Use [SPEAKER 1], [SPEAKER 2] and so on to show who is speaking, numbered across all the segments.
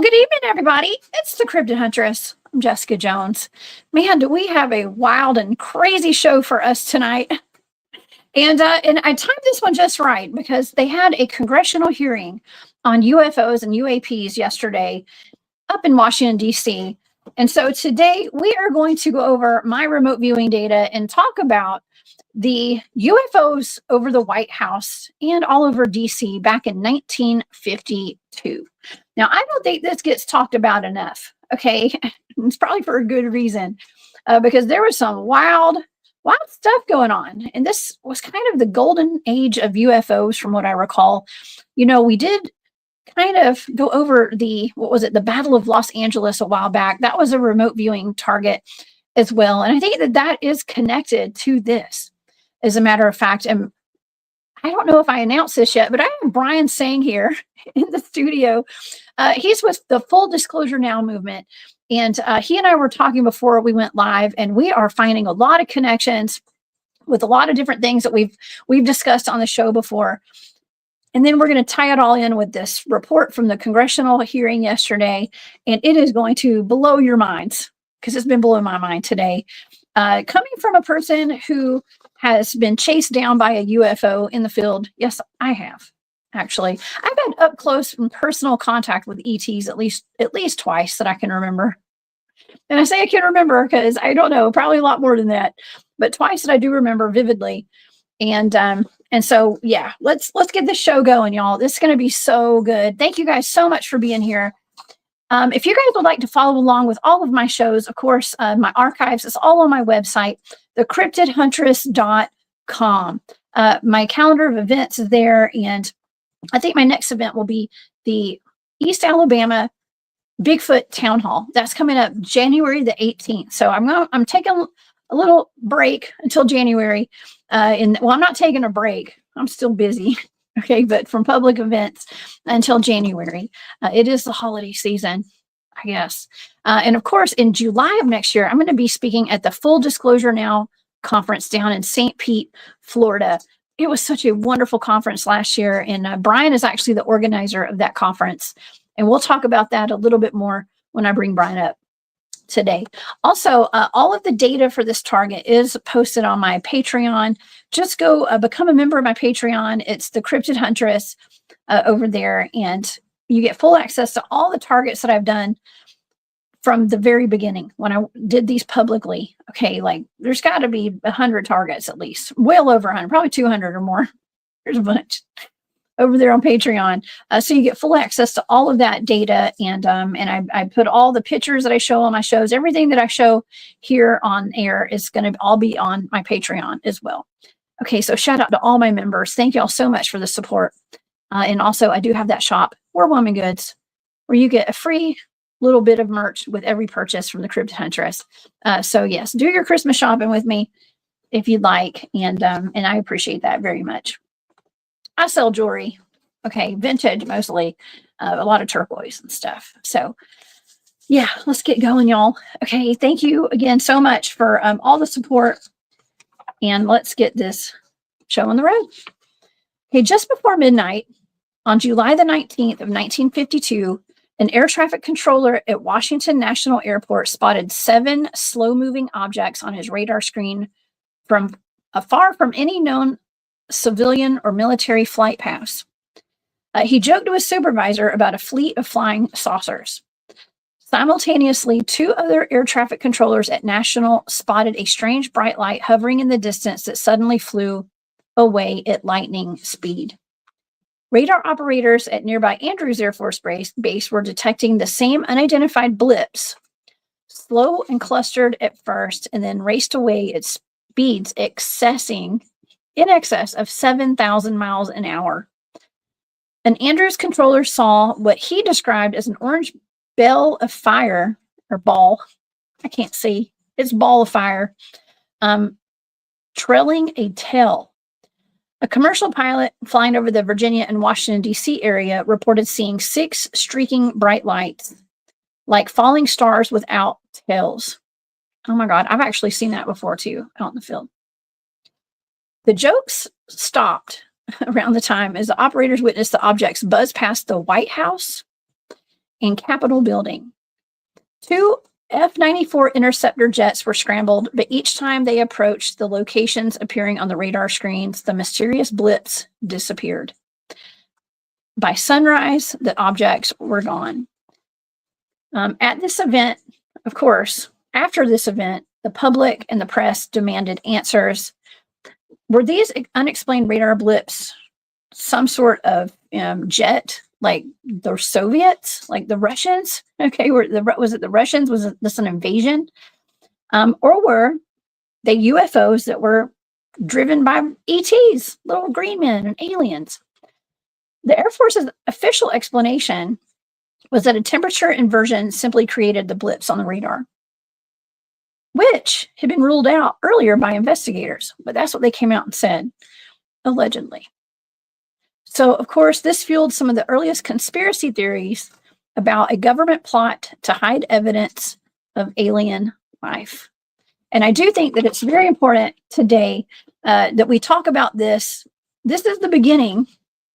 [SPEAKER 1] good evening, everybody. It's the Cryptid Huntress. I'm Jessica Jones. Man, do we have a wild and crazy show for us tonight. And I timed this one just right because they had a congressional hearing on UFOs and UAPs yesterday up in Washington, D.C. And so today we are going to go over my remote viewing data and talk about the UFOs over the White House and all over DC back in 1952. Now, I don't think this gets talked about enough, okay? It's probably for a good reason, because there was some wild stuff going on. And this was kind of the golden age of UFOs from what I recall. You know, we did kind of go over the Battle of Los Angeles a while back. That was a remote viewing target as well. And I think that is connected to this. As a matter of fact, and I don't know if I announced this yet, but I have Brian Sang here in the studio. He's with the Full Disclosure Now movement. And he and I were talking before we went live, and we are finding a lot of connections with a lot of different things that we've discussed on the show before. And then we're going to tie it all in with this report from the Congressional hearing yesterday. And it is going to blow your minds, because it's been blowing my mind today. Coming from a person who has been chased down by a UFO in the field. Yes, I have, actually. I've had up close and personal contact with ETs at least twice that I can remember. And I say I can remember because I don't know, probably a lot more than that, but twice that I do remember vividly. And so, yeah, let's get this show going, y'all. This is going to be so good. Thank you guys so much for being here. If you guys would like to follow along with all of my shows, of course, my archives is all on my website, thecryptidhuntress.com. My calendar of events is there, and I think my next event will be the East Alabama Bigfoot Town Hall. That's coming up January the 18th. So I'm taking a little break until January. I'm not taking a break. I'm still busy. Okay, but from public events until January. It is the holiday season, I guess. And of course, in July of next year, I'm going to be speaking at the Full Disclosure Now conference down in St. Pete, Florida. It was such a wonderful conference last year, and Brian is actually the organizer of that conference. And we'll talk about that a little bit more when I bring Brian up today. Also, all of the data for this target is posted on my Patreon. Just go become a member of my Patreon. It's the Cryptid Huntress over there, and you get full access to all the targets that I've done from the very beginning when I did these publicly. Okay, like there's got to be 100 targets at least, well over 100, probably 200 or more. There's a bunch over there on Patreon. So you get full access to all of that data. And I put all the pictures that I show on my shows, everything that I show here on air is going to all be on my Patreon as well. Okay, so shout out to all my members. Thank you all so much for the support. And also I do have that shop, War Woman Goods, where you get a free little bit of merch with every purchase from the Cryptid Huntress. So yes, do your Christmas shopping with me if you'd like. And I appreciate that very much. I sell jewelry, okay, vintage mostly, a lot of turquoise and stuff. So yeah, let's get going, y'all. Okay, thank you again so much for all the support, and let's get this show on the road. Okay, just before midnight on July the 19th of 1952, an air traffic controller at Washington National Airport spotted 7 slow-moving objects on his radar screen from far from any known civilian or military flight paths. He joked to his supervisor about a fleet of flying saucers. Simultaneously, 2 other air traffic controllers at National spotted a strange bright light hovering in the distance that suddenly flew away at lightning speed. Radar operators at nearby Andrews Air Force Base were detecting the same unidentified blips, slow and clustered at first, and then raced away at speeds in excess of 7,000 miles an hour. An Andrews controller saw what he described as an orange ball of fire, or ball, I can't see, it's ball of fire, trailing a tail. A commercial pilot flying over the Virginia and Washington, D.C. area reported seeing 6 streaking bright lights, like falling stars without tails. Oh my God, I've actually seen that before too, out in the field. The jokes stopped around the time as the operators witnessed the objects buzz past the White House and Capitol building. 2 F-94 interceptor jets were scrambled, but each time they approached the locations appearing on the radar screens, the mysterious blips disappeared. By sunrise, the objects were gone. At this event, of course, after this event, the public and the press demanded answers. Were these unexplained radar blips some sort of jet, like the Soviets, like the Russians? Okay, was it the Russians? Was this an invasion? Or were they UFOs that were driven by ETs, little green men and aliens? The Air Force's official explanation was that a temperature inversion simply created the blips on the radar, which had been ruled out earlier by investigators, but that's what they came out and said, allegedly. So, of course, this fueled some of the earliest conspiracy theories about a government plot to hide evidence of alien life. And I do think that it's very important today that we talk about this. This is the beginning,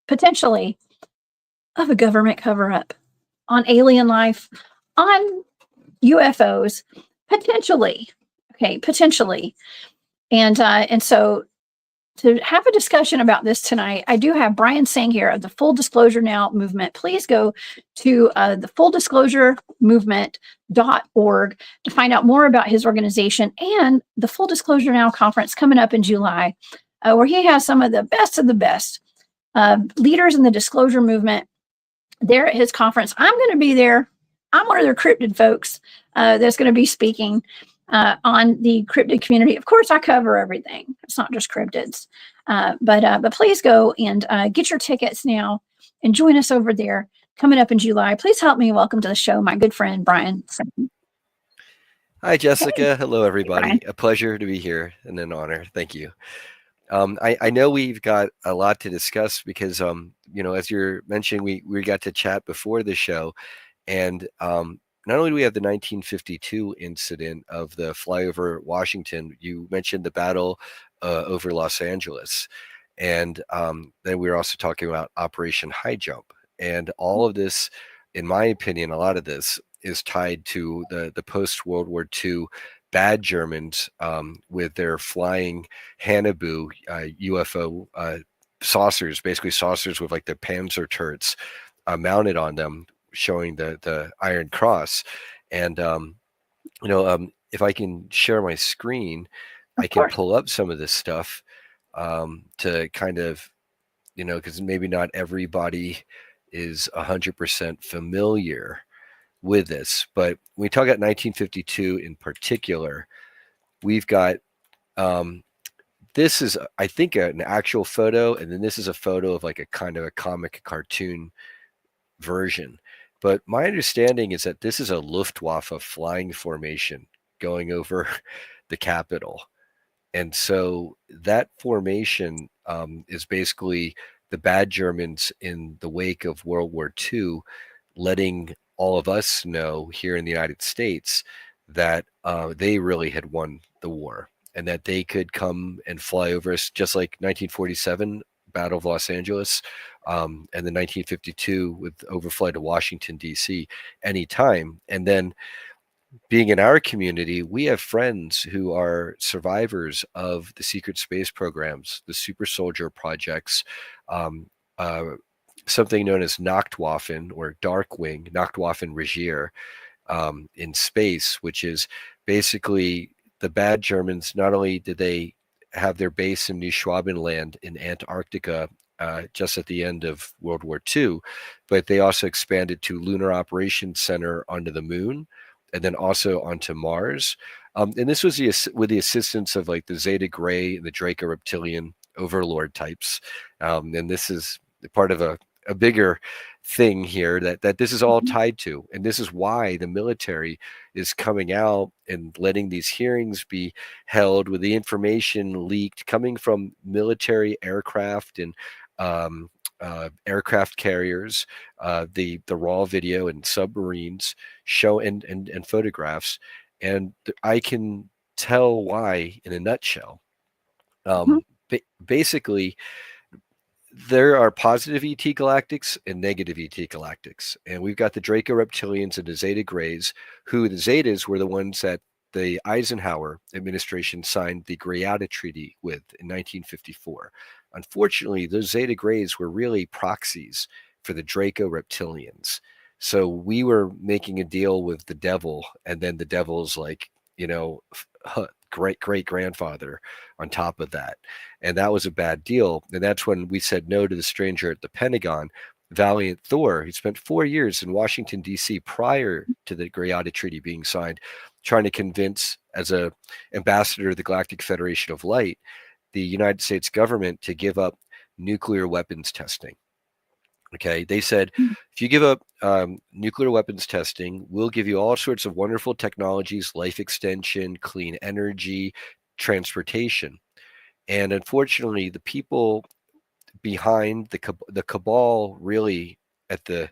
[SPEAKER 1] potentially, of a government cover-up on alien life, on UFOs, potentially. Okay, potentially. And so to have a discussion about this tonight, I do have Brian Singh here of the Full Disclosure Now movement. Please go to the fulldisclosuremovement.org to find out more about his organization and the Full Disclosure Now conference coming up in July, where he has some of the best leaders in the disclosure movement there at his conference. I'm going to be there. I'm one of their cryptid folks that's going to be speaking on the cryptid community. Of course, I cover everything. It's not just cryptids. But please go and get your tickets now and join us over there coming up in July. Please help me welcome to the show my good friend, Brian.
[SPEAKER 2] Hi, Jessica.
[SPEAKER 1] Hey.
[SPEAKER 2] Hello, everybody.
[SPEAKER 1] Hey,
[SPEAKER 2] a pleasure to be here and an honor. Thank you. I know we've got a lot to discuss because, as you're mentioning, we got to chat before the show. And not only do we have the 1952 incident of the flyover Washington, you mentioned the battle over Los Angeles. And then we were also talking about Operation High Jump. And all of this, in my opinion, a lot of this is tied to the post-World War II bad Germans with their flying Hannibal UFO saucers, basically saucers with like the Panzer turrets mounted on them, showing the Iron Cross. And if I can share my screen, I can pull up some of this stuff to kind of, because maybe not everybody is 100% familiar with this. But when we talk about 1952 in particular, we've got this is, I think, an actual photo, and then this is a photo of like a kind of a comic cartoon version. But my understanding is that this is a Luftwaffe flying formation going over the Capitol. And so that formation is basically the bad Germans in the wake of World War II, letting all of us know here in the United States that they really had won the war and that they could come and fly over us, just like 1947 Battle of Los Angeles, and then 1952 with overflight of Washington, D.C. anytime. And then being in our community, we have friends who are survivors of the secret space programs, the super soldier projects, something known as Nachtwaffen or Darkwing, Nachtwaffen Regier, in space, which is basically the bad Germans. Not only did they have their base in New Schwabenland in Antarctica just at the end of World War II, but they also expanded to Lunar Operations Center onto the moon, and then also onto Mars. And this was with the assistance of like the Zeta Gray and the Draco Reptilian overlord types. And this is part of a bigger thing here that this is all tied to. And this is why the military is coming out and letting these hearings be held with the information leaked coming from military aircraft and aircraft carriers, the raw video and submarines show and photographs. And I can tell why in a nutshell. Basically, there are positive ET galactics and negative ET galactics. And we've got the Draco reptilians and the Zeta Greys, who the Zetas were the ones that the Eisenhower administration signed the Greada Treaty with in 1954. Unfortunately, those Zeta Greys were really proxies for the Draco reptilians. So we were making a deal with the devil, and then the devil's like, great grandfather on top of that. And that was a bad deal. And that's when we said no to the stranger at the Pentagon, Valiant Thor. He spent 4 years in Washington, D.C. prior to the Greada Treaty being signed, trying to convince, as a ambassador of the Galactic Federation of Light, the United States government to give up nuclear weapons testing. Okay, they said, if you give up nuclear weapons testing, we'll give you all sorts of wonderful technologies, life extension, clean energy, transportation. And unfortunately, the people behind the cabal, really at the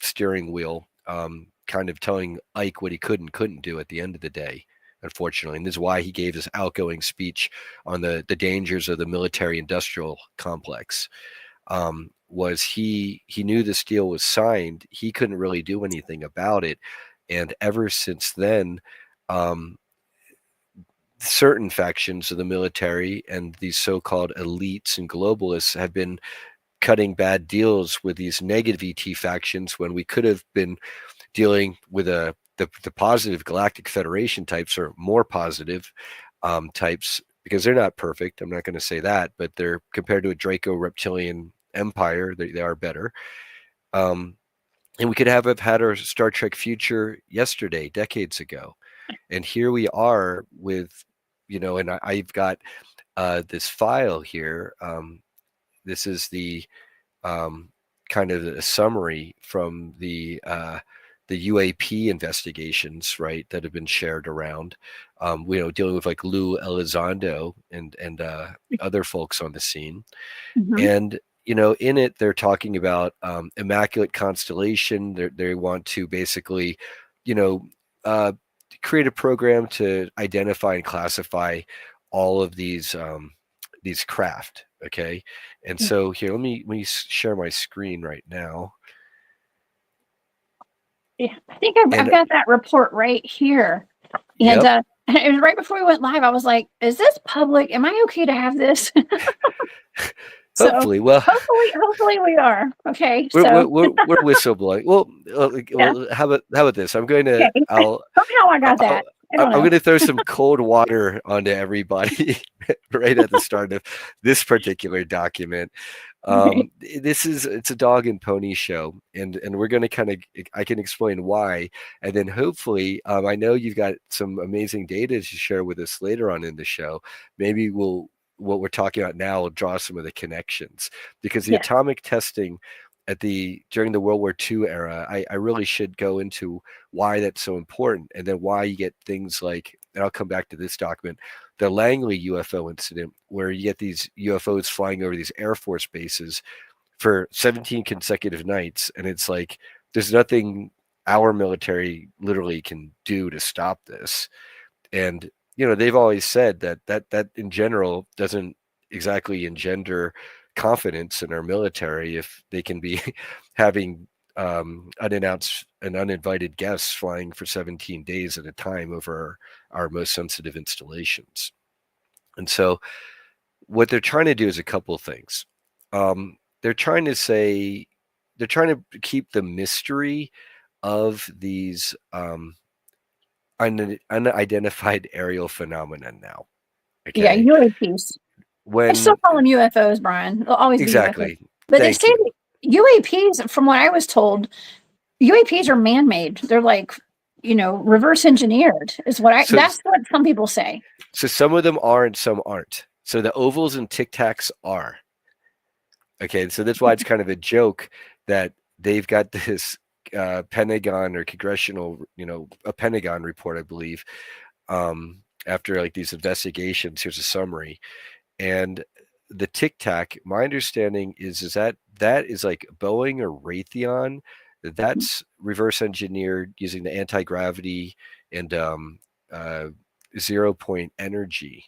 [SPEAKER 2] steering wheel, kind of telling Ike what he could and couldn't do at the end of the day, unfortunately. And this is why he gave this outgoing speech on the dangers of the military-industrial complex. Was he knew this deal was signed. He couldn't really do anything about it. And ever since then, certain factions of the military and these so-called elites and globalists have been cutting bad deals with these negative ET factions when we could have been dealing with the positive Galactic Federation types, or more positive types, because they're not perfect. I'm not going to say that, but they're, compared to a Draco reptilian empire, they are better. And we could have had our Star Trek future yesterday, decades ago. And here we are with, and I've got this file here. This is the kind of a summary from the UAP investigations, right, that have been shared around, dealing with like Lou Elizondo and other folks on the scene.
[SPEAKER 1] Mm-hmm.
[SPEAKER 2] And, in it, they're talking about Immaculate Constellation. They want to basically, create a program to identify and classify all of these craft. Okay. And so here, let me share my screen right now.
[SPEAKER 1] Yeah, I think I've got that report right here. And
[SPEAKER 2] yep.
[SPEAKER 1] It was right before we went live. I was like, is this public? Am I okay to have this?
[SPEAKER 2] Hopefully, well,
[SPEAKER 1] hopefully we are. Okay,
[SPEAKER 2] we're whistleblowing. Well,
[SPEAKER 1] yeah.
[SPEAKER 2] how about this? I'm going to.
[SPEAKER 1] Okay. Somehow I got that.
[SPEAKER 2] I'm going to throw some cold water onto everybody right at the start of this particular document. It's a dog and pony show, and we're going to I can explain why, and then hopefully, I know you've got some amazing data to share with us later on in the show. Maybe what we're talking about now will draw some of the connections, because the atomic testing during the World War II era, I really should go into why that's so important, and then why you get things like, and I'll come back to this document, the Langley UFO incident, where you get these UFOs flying over these Air Force bases for 17 consecutive nights, and it's like there's nothing our military literally can do to stop this. And they've always said that in general doesn't exactly engender confidence in our military if they can be having unannounced and uninvited guests flying for 17 days at a time over our most sensitive installations. And so what they're trying to do is a couple of things. They're trying to keep the mystery of these unidentified aerial phenomenon now. Okay?
[SPEAKER 1] Yeah, UAPs. I still call them UFOs, Brian. They'll always
[SPEAKER 2] exactly.
[SPEAKER 1] be UFOs. But they say that UAPs, from what I was told, UAPs are man-made. They're like, reverse engineered is that's what some people say.
[SPEAKER 2] So some of them are and some aren't. So the ovals and Tic Tacs are. Okay, so that's why it's kind of a joke that they've got this Pentagon or Congressional, a Pentagon report, I believe, after like these investigations. Here's a summary. And the Tic Tac, my understanding is that is like Boeing or Raytheon. That's reverse engineered using the anti-gravity and 0 point energy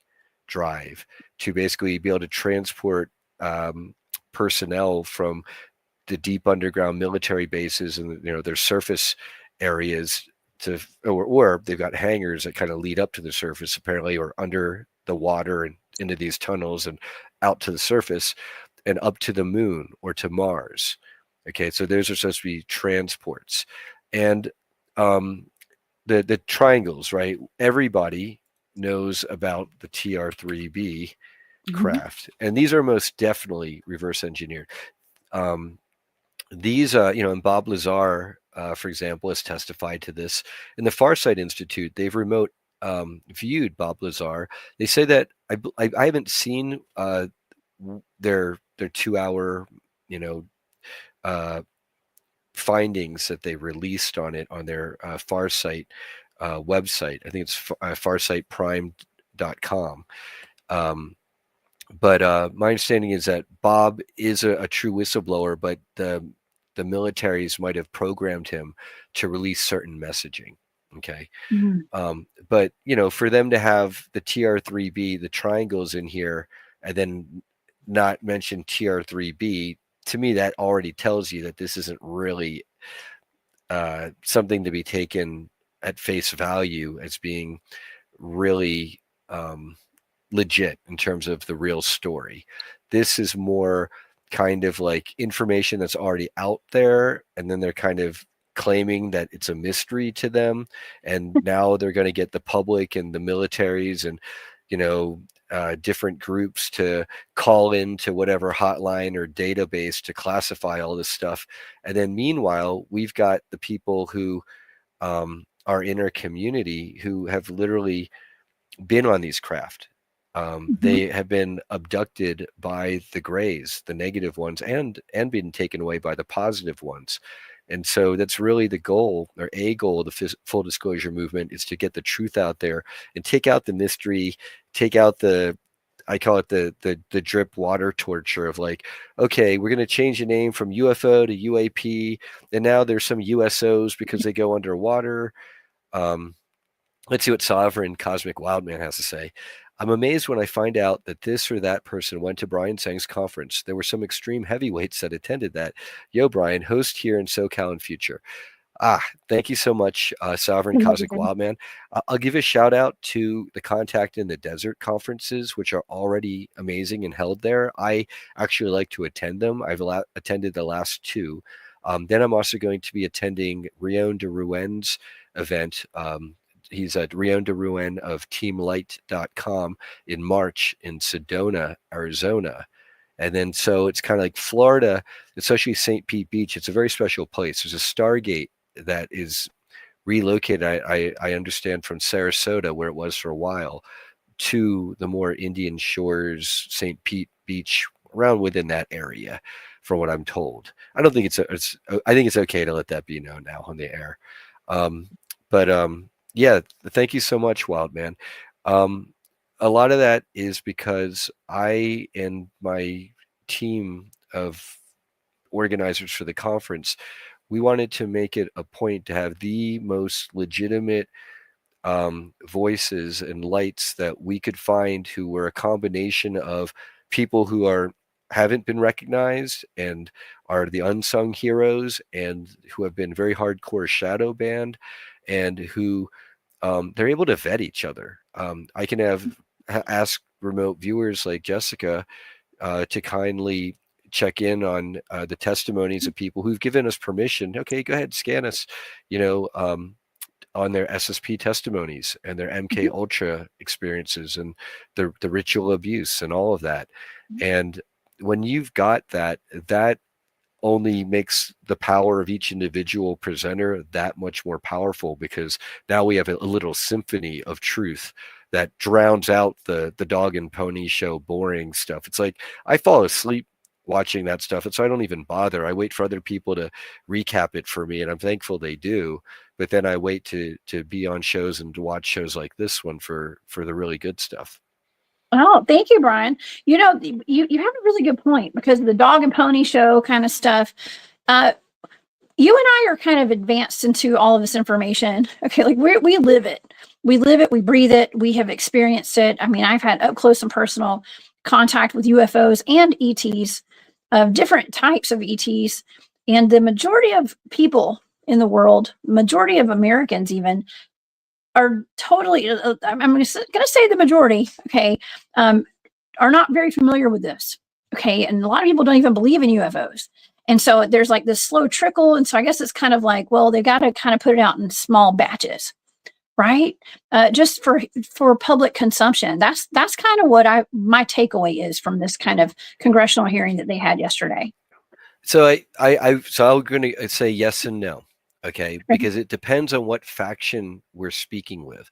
[SPEAKER 2] drive to basically be able to transport personnel from the deep underground military bases and their surface areas or they've got hangars that kind of lead up to the surface apparently, or under the water and into these tunnels and out to the surface and up to the moon or to Mars. Okay, so those are supposed to be transports. And the triangles, right? Everybody knows about the TR-3B craft, and these are most definitely reverse engineered. These, and Bob Lazar, for example, has testified to this. In the Farsight Institute, they've remote viewed Bob Lazar. They say that I haven't seen their 2-hour, findings that they released on it on their Farsight website. I think it's farsightprime.com. But my understanding is that Bob is a true whistleblower, but the militaries might have programmed him to release certain messaging. Okay. But, for them to have the TR-3B, the triangles in here, and then not mention TR-3B, to me, that already tells you that this isn't really something to be taken at face value as being really legit in terms of the real story. This is more kind of like information that's already out there, and then they're kind of claiming that it's a mystery to them, and now they're going to get the public and the militaries and different groups to call into whatever hotline or database to classify all this stuff. And then meanwhile, we've got the people who are in our community who have literally been on these craft. They have been abducted by the grays, the negative ones, and been taken away by the positive ones. And so that's really the goal, or a goal of the full disclosure movement, is to get the truth out there and take out the mystery, take out I call it the drip water torture of like, okay, we're going to change the name from UFO to UAP, and now there's some USOs because they go underwater. Let's see what Sovereign Cosmic Wildman has to say. I'm amazed when I find out that this or that person went to Brian Tsang's conference. There were some extreme heavyweights that attended that. Yo, Brian, host here in SoCal in future. Thank you so much, Sovereign Cosmic Wildman. I'll give a shout out to the Contact in the Desert conferences, which are already amazing and held there. I actually like to attend them. I've attended the last two. Then I'm also going to be attending Rion de Rouen's event. He's at Rion de Rouen of teamlight.com in March in Sedona, Arizona. And then so it's kind of like Florida, especially St. Pete Beach. It's a very special place. There's a Stargate that is relocated, I understand, from Sarasota, where it was for a while, to the more Indian Shores, St. Pete Beach, around within that area, from what I'm told. I don't think I think it's okay to let that be known now on the air. Yeah, thank you so much, Wildman. A lot of that is because I and my team of organizers for the conference, we wanted to make it a point to have the most legitimate voices and lights that we could find, who were a combination of people who haven't been recognized and are the unsung heroes, and who have been very hardcore shadow banned, and who they're able to vet each other. I can ask remote viewers like Jessica to kindly check in on the testimonies of people who've given us permission. Okay, go ahead, scan us, on their SSP testimonies and their MK Ultra experiences and the ritual abuse and all of that. And when you've got that only makes the power of each individual presenter that much more powerful, because now we have a little symphony of truth that drowns out the dog and pony show boring stuff. It's like I fall asleep watching that stuff, and so I don't even bother. I wait for other people to recap it for me, and I'm thankful they do. But then I wait to be on shows and to watch shows like this one for the really good stuff.
[SPEAKER 1] Oh, thank you, Brian. You have a really good point, because the dog and pony show kind of stuff. You and I are kind of advanced into all of this information. Okay, like we live it. We live it, we breathe it, we have experienced it. I mean, I've had up close and personal contact with UFOs and ETs, of different types of ETs. And the majority of people in the world, majority of Americans even, are totally, I'm going to say the majority, okay, are not very familiar with this. Okay. And a lot of people don't even believe in UFOs. And so there's like this slow trickle. And so I guess it's kind of like, well, they got to kind of put it out in small batches, right? Just for public consumption. That's kind of what my takeaway is from this kind of congressional hearing that they had yesterday.
[SPEAKER 2] So I'm going to say yes and no. Okay. Because it depends on what faction we're speaking with.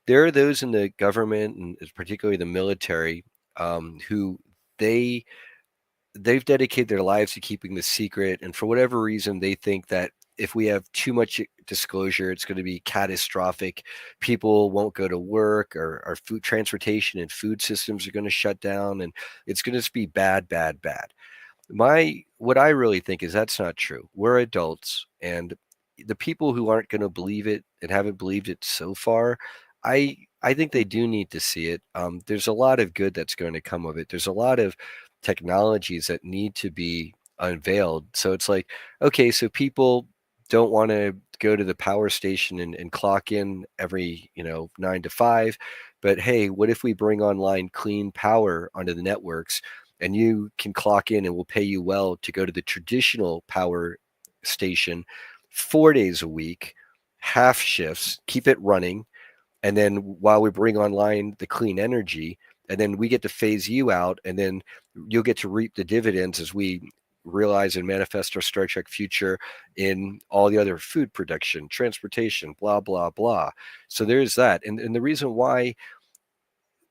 [SPEAKER 2] There are those in the government, and particularly the military, who they've dedicated their lives to keeping the secret, and for whatever reason, they think that if we have too much disclosure, it's going to be catastrophic. People won't go to work, or our food transportation and food systems are going to shut down, and it's going to be bad, bad, bad. What I really think is that's not true. We're adults, and the people who aren't going to believe it and haven't believed it so far, I think they do need to see it. There's a lot of good that's going to come of it. There's a lot of technologies that need to be unveiled. So it's like, okay, so people don't want to go to the power station and clock in every 9 to 5, but hey, what if we bring online clean power onto the networks, and you can clock in and we'll pay you well to go to the traditional power station 4 days a week, half shifts, keep it running. And then while we bring online the clean energy, and then we get to phase you out, and then you'll get to reap the dividends as we realize and manifest our Star Trek future in all the other food production, transportation, blah, blah, blah. So there's that. And the reason why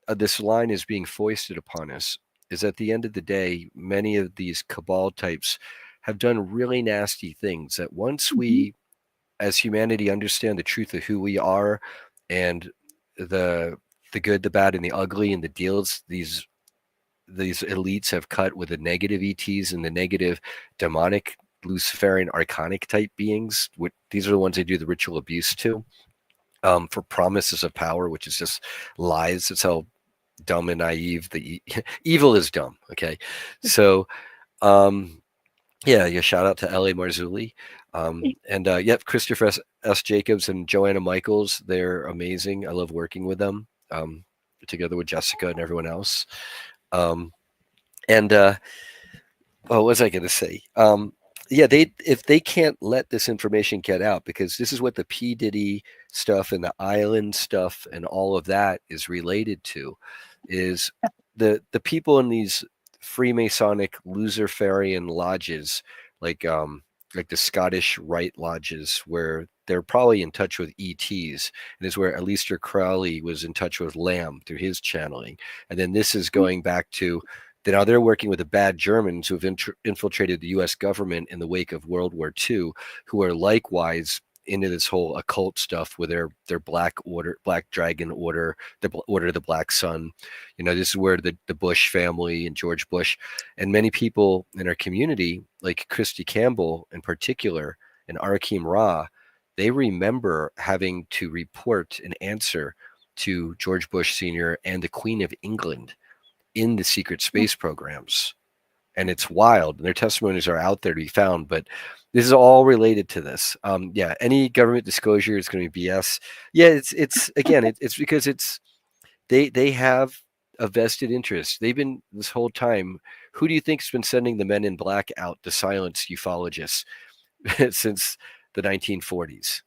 [SPEAKER 2] this line is being foisted upon us is at the end of the day, many of these cabal types have done really nasty things that once we, as humanity, understand the truth of who we are, and the good, the bad, and the ugly, and the deals these elites have cut with the negative ETs and the negative demonic Luciferian archonic type beings. These are the ones they do the ritual abuse to, for promises of power, which is just lies. That's how dumb and naive evil is. Dumb. Okay, so yeah, shout out to L.A. Marzulli. And yep, Christopher S. Jacobs and Joanna Michaels. They're amazing. I love working with them, together with Jessica and everyone else. What was I going to say? Yeah, if they can't let this information get out, because this is what the P. Diddy stuff and the island stuff and all of that is related to, is the people in these Freemasonic Luciferian lodges, like the Scottish Rite lodges, where they're probably in touch with ETs, and is where Aleister Crowley was in touch with Lamb through his channeling. And then this is going back to, now they're working with the bad Germans who have infiltrated the U.S. government in the wake of World War II, who are likewise into this whole occult stuff with their Black Order, Black Dragon Order, the Order of the Black Sun. This is where the Bush family and George Bush and many people in our community, like Christy Campbell in particular, and Arakim Ra, they remember having to report an answer to George Bush Sr. and the Queen of England in the secret space programs. And it's wild, and their testimonies are out there to be found, but this is all related to this. Yeah, any government disclosure is going to be BS. Yeah, it's again, it's because they have a vested interest. They've been this whole time. Who do you think's been sending the men in black out to silence ufologists since the 1940s?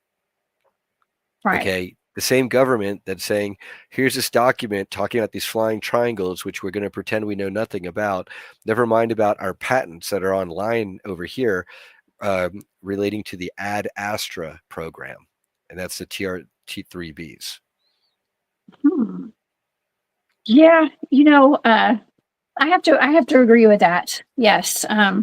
[SPEAKER 1] Right.
[SPEAKER 2] Okay, the same government that's saying, here's this document talking about these flying triangles, which we're going to pretend we know nothing about. Never mind about our patents that are online over here, relating to the Ad Astra program, and that's the T3Bs.
[SPEAKER 1] Yeah, I have to agree with that. Yes. I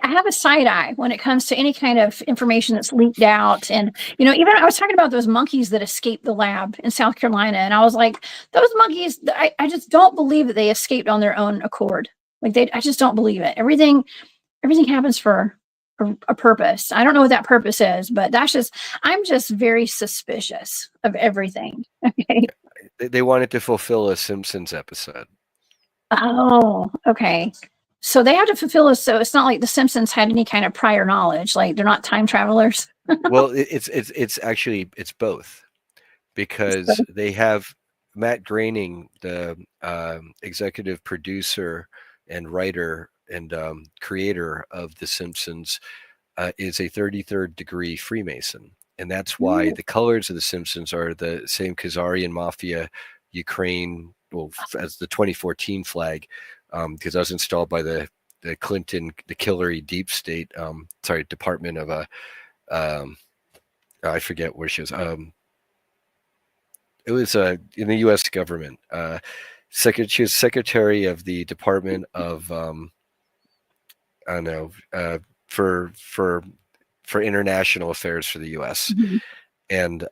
[SPEAKER 1] have a side eye when it comes to any kind of information that's leaked out. And, even I was talking about those monkeys that escaped the lab in South Carolina. And I was like, those monkeys, I just don't believe that they escaped on their own accord. I just don't believe it. Everything happens for a purpose. I don't know what that purpose is, but I'm just very suspicious of everything. Okay.
[SPEAKER 2] They wanted to fulfill a Simpsons episode.
[SPEAKER 1] Oh, okay. So they have to fulfill this. So it's not like the Simpsons had any kind of prior knowledge. Like they're not time travelers.
[SPEAKER 2] Well, it's actually it's both, because they have Matt Groening, the executive producer and writer and creator of The Simpsons, is a 33rd degree Freemason. And that's why the colors of The Simpsons are the same Khazarian Mafia, Ukraine, well, as the 2014 flag, because that was installed by the Clinton, the Hillary deep state, Department of I forget where she was. It was in the U.S. government. She was secretary of the Department of I don't know, for international affairs for the U.S.
[SPEAKER 1] Mhm.
[SPEAKER 2] And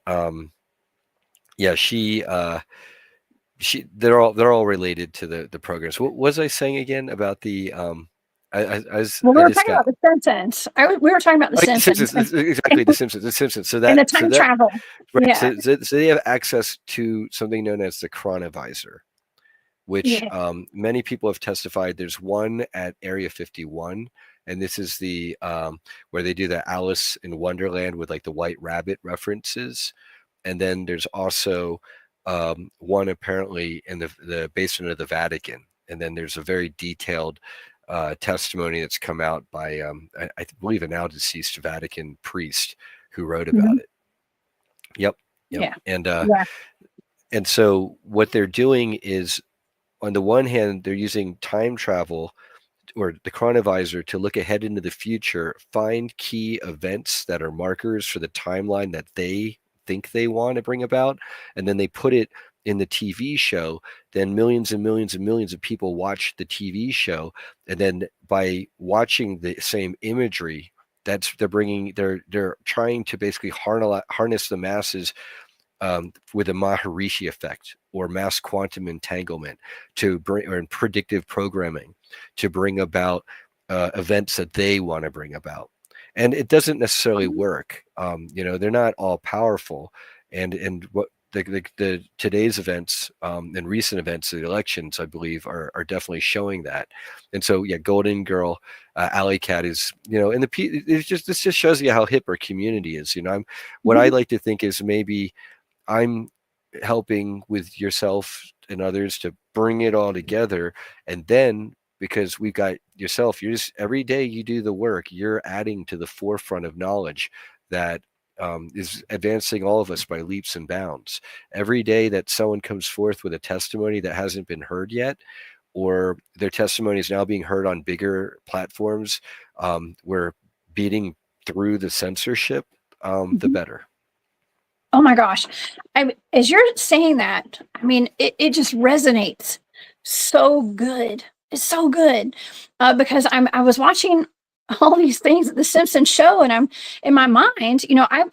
[SPEAKER 2] yeah, they're all related to the programs. What was I saying again about the
[SPEAKER 1] Well, we
[SPEAKER 2] I
[SPEAKER 1] were
[SPEAKER 2] just
[SPEAKER 1] talking
[SPEAKER 2] got
[SPEAKER 1] about the Simpsons. We were talking about the
[SPEAKER 2] The
[SPEAKER 1] Simpsons
[SPEAKER 2] Simpsons, exactly, the Simpsons. So
[SPEAKER 1] and the
[SPEAKER 2] so
[SPEAKER 1] time
[SPEAKER 2] that
[SPEAKER 1] travel.
[SPEAKER 2] right,
[SPEAKER 1] Yeah.
[SPEAKER 2] so they have access to something known as the chronovisor, which
[SPEAKER 1] Yeah.
[SPEAKER 2] many people have testified. There's one at Area 51, and this is the where they do the Alice in Wonderland with like the White Rabbit references, and then there's also one apparently in the basement of the Vatican, and then there's a very detailed testimony that's come out by I believe a now deceased Vatican priest who wrote about
[SPEAKER 1] Mhm.
[SPEAKER 2] it. Yep, yep,
[SPEAKER 1] Yeah.
[SPEAKER 2] and
[SPEAKER 1] Yeah.
[SPEAKER 2] and so what they're doing is, on the one hand, they're using time travel or the chronovisor to look ahead into the future, find key events that are markers for the timeline that they think they want to bring about, and then they put it in the TV show. Then millions and millions and millions of people watch the TV show, and then by watching the same imagery, they're trying to basically harness the masses with a Maharishi effect or mass quantum entanglement to bring, or in predictive programming, to bring about events that they want to bring about. And it doesn't necessarily work. They're not all powerful, and what the today's events and recent events, the elections, I believe, are definitely showing that. And so, yeah, Golden Girl, Alley Cat is, and this just shows you how hip our community is. What I
[SPEAKER 1] Mhm.
[SPEAKER 2] like to think is maybe I'm helping with yourself and others to bring it all together. And then, because we've got yourself, you're just, every day you do the work, you're adding to the forefront of knowledge that is advancing all of us by leaps and bounds. Every day that someone comes forth with a testimony that hasn't been heard yet, or their testimony is now being heard on bigger platforms, we're beating through the censorship, the
[SPEAKER 1] Mhm.
[SPEAKER 2] better.
[SPEAKER 1] Oh my gosh. As you're saying that, I mean, it just resonates so good. It's so good. Because I was watching all these things at the Simpsons show, and I'm in my mind,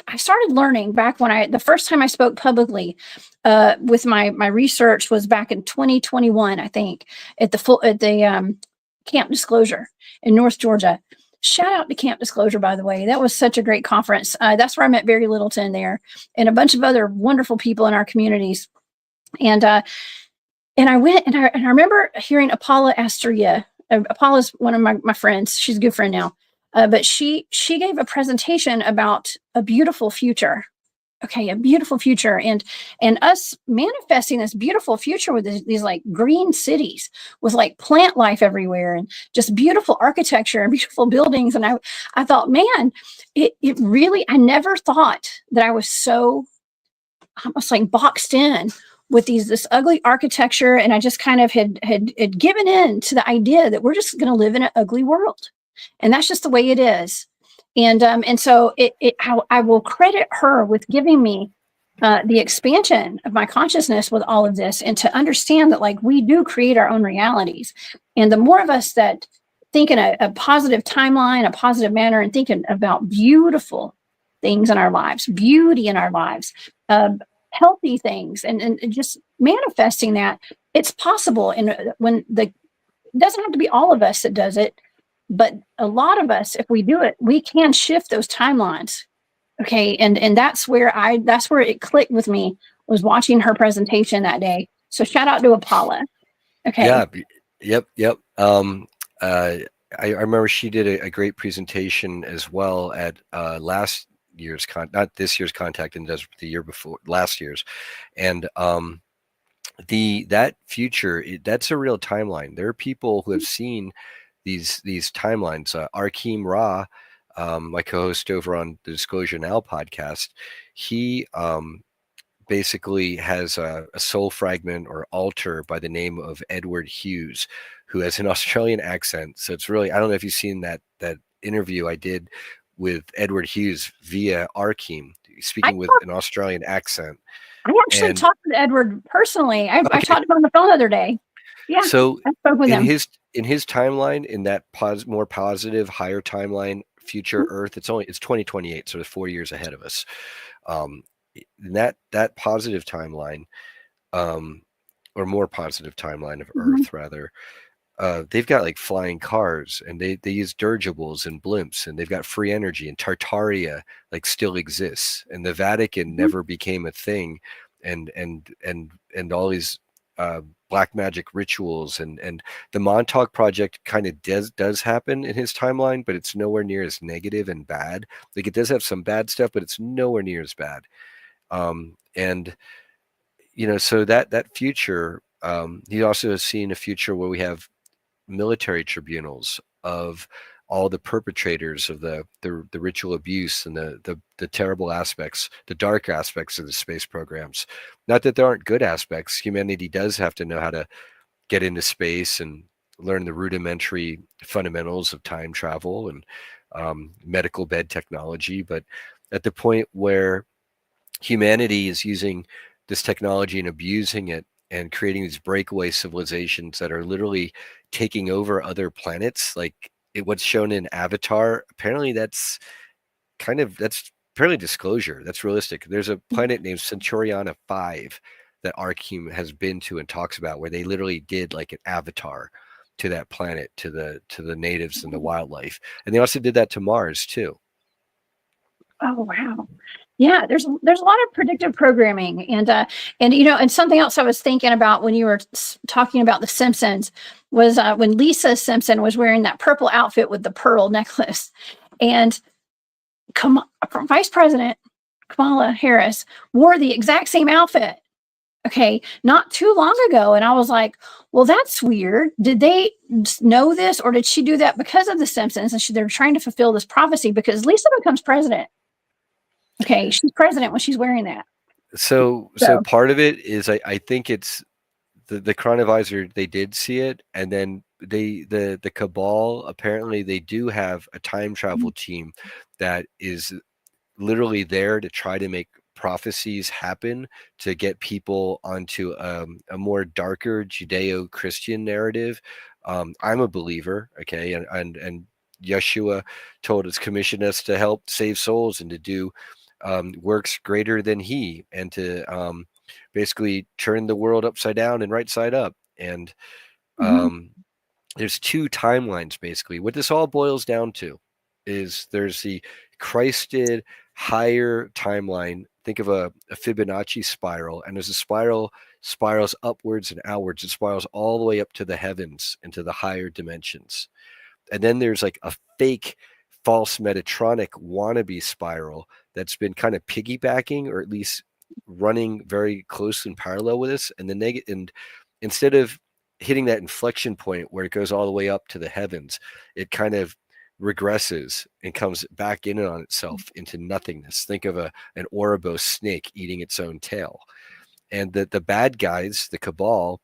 [SPEAKER 1] I started learning back when the first time I spoke publicly with my research was back in 2021, I think, at the Camp Disclosure in North Georgia. Shout out to Camp Disclosure, by the way. That was such a great conference. That's where I met Barry Littleton there and a bunch of other wonderful people in our communities. And I went and I remember hearing Paula Asteria. Paula's one of my friends. She's a good friend now. But she gave a presentation about a beautiful future. Okay, a beautiful future, and us manifesting this beautiful future with these like green cities with like plant life everywhere and just beautiful architecture and beautiful buildings. And I thought, man, it really, I never thought that I was so almost like boxed in with this ugly architecture, and I just kind of had given in to the idea that we're just going to live in an ugly world, and that's just the way it is. And so I will credit her with giving me the expansion of my consciousness with all of this, and to understand that like we do create our own realities, and the more of us that think in a positive timeline, a positive manner, and thinking about beautiful things in our lives, beauty in our lives, healthy things, and just manifesting that, it's possible. And it doesn't have to be all of us that does it, but a lot of us, if we do it, we can shift those timelines. Okay. And that's where it clicked with me was watching her presentation that day. So shout out to Paula. Okay.
[SPEAKER 2] Yeah. Yep. I remember she did a great presentation as well at last year's not this year's Contact, and does the year before last year's, and that future, that's a real timeline. There are people who have seen these timelines. Arkeem Ra, my co-host over on the Disclosure Now podcast, he basically has a soul fragment or altar by the name of Edward Hughes, who has an Australian accent. So it's really, I don't know if you've seen that interview I did with Edward Hughes via Arkeem, speaking with an Australian accent.
[SPEAKER 1] I actually talked with Edward personally. I talked to him on the phone the other day. Yeah.
[SPEAKER 2] So
[SPEAKER 1] I spoke with him.
[SPEAKER 2] In his timeline, in that more positive, higher timeline, future Earth, it's 2028, so 4 years ahead of us. That positive timeline, or more positive timeline of Earth rather, they've got like flying cars, and they use dirigibles and blimps, and they've got free energy, and Tartaria like still exists, and the Vatican never became a thing, and all these black magic rituals, and the Montauk Project kind of does happen in his timeline, but it's nowhere near as negative and bad. Like, it does have some bad stuff, but it's nowhere near as bad. And so that future, he also has seen a future where we have military tribunals of all the perpetrators of the ritual abuse and the terrible aspects, the dark aspects of the space programs. Not that there aren't good aspects. Humanity does have to know how to get into space and learn the rudimentary fundamentals of time travel and medical bed technology. But at the point where humanity is using this technology and abusing it and creating these breakaway civilizations that are literally taking over other planets, like what's shown in Avatar, apparently that's apparently Disclosure. That's realistic. There's a planet named Centuriona 5 that Arkeem has been to and talks about, where they literally did like an avatar to that planet, to the natives and the wildlife. And they also did that to Mars too.
[SPEAKER 1] Oh, wow. Yeah, there's a lot of predictive programming, and something else I was thinking about when you were talking about The Simpsons was when Lisa Simpson was wearing that purple outfit with the pearl necklace, and Vice President Kamala Harris wore the exact same outfit. Okay, not too long ago, and I was like, well, that's weird. Did they know this, or did she do that because of The Simpsons, and they're trying to fulfill this prophecy because Lisa becomes president? Okay, she's president when she's wearing that.
[SPEAKER 2] So part of it is I think it's the chronovisor. They did see it, and then the cabal, apparently they do have a time travel team that is literally there to try to make prophecies happen, to get people onto a more darker Judeo-Christian narrative. I'm a believer, okay, and Yeshua commissioned us to help save souls and to do works greater than he, and to basically turn the world upside down and right side up. And there's two timelines, basically. What this all boils down to is there's the Christed higher timeline. Think of a Fibonacci spiral, and there's a spirals upwards and outwards. It spirals all the way up to the heavens, into the higher dimensions. And then there's like a fake false Metatronic wannabe spiral that's been kind of piggybacking, or at least running very close and parallel with us. And and instead of hitting that inflection point where it goes all the way up to the heavens, it kind of regresses and comes back in on itself into nothingness. Think of an Ouroboros snake eating its own tail. And the bad guys, the cabal,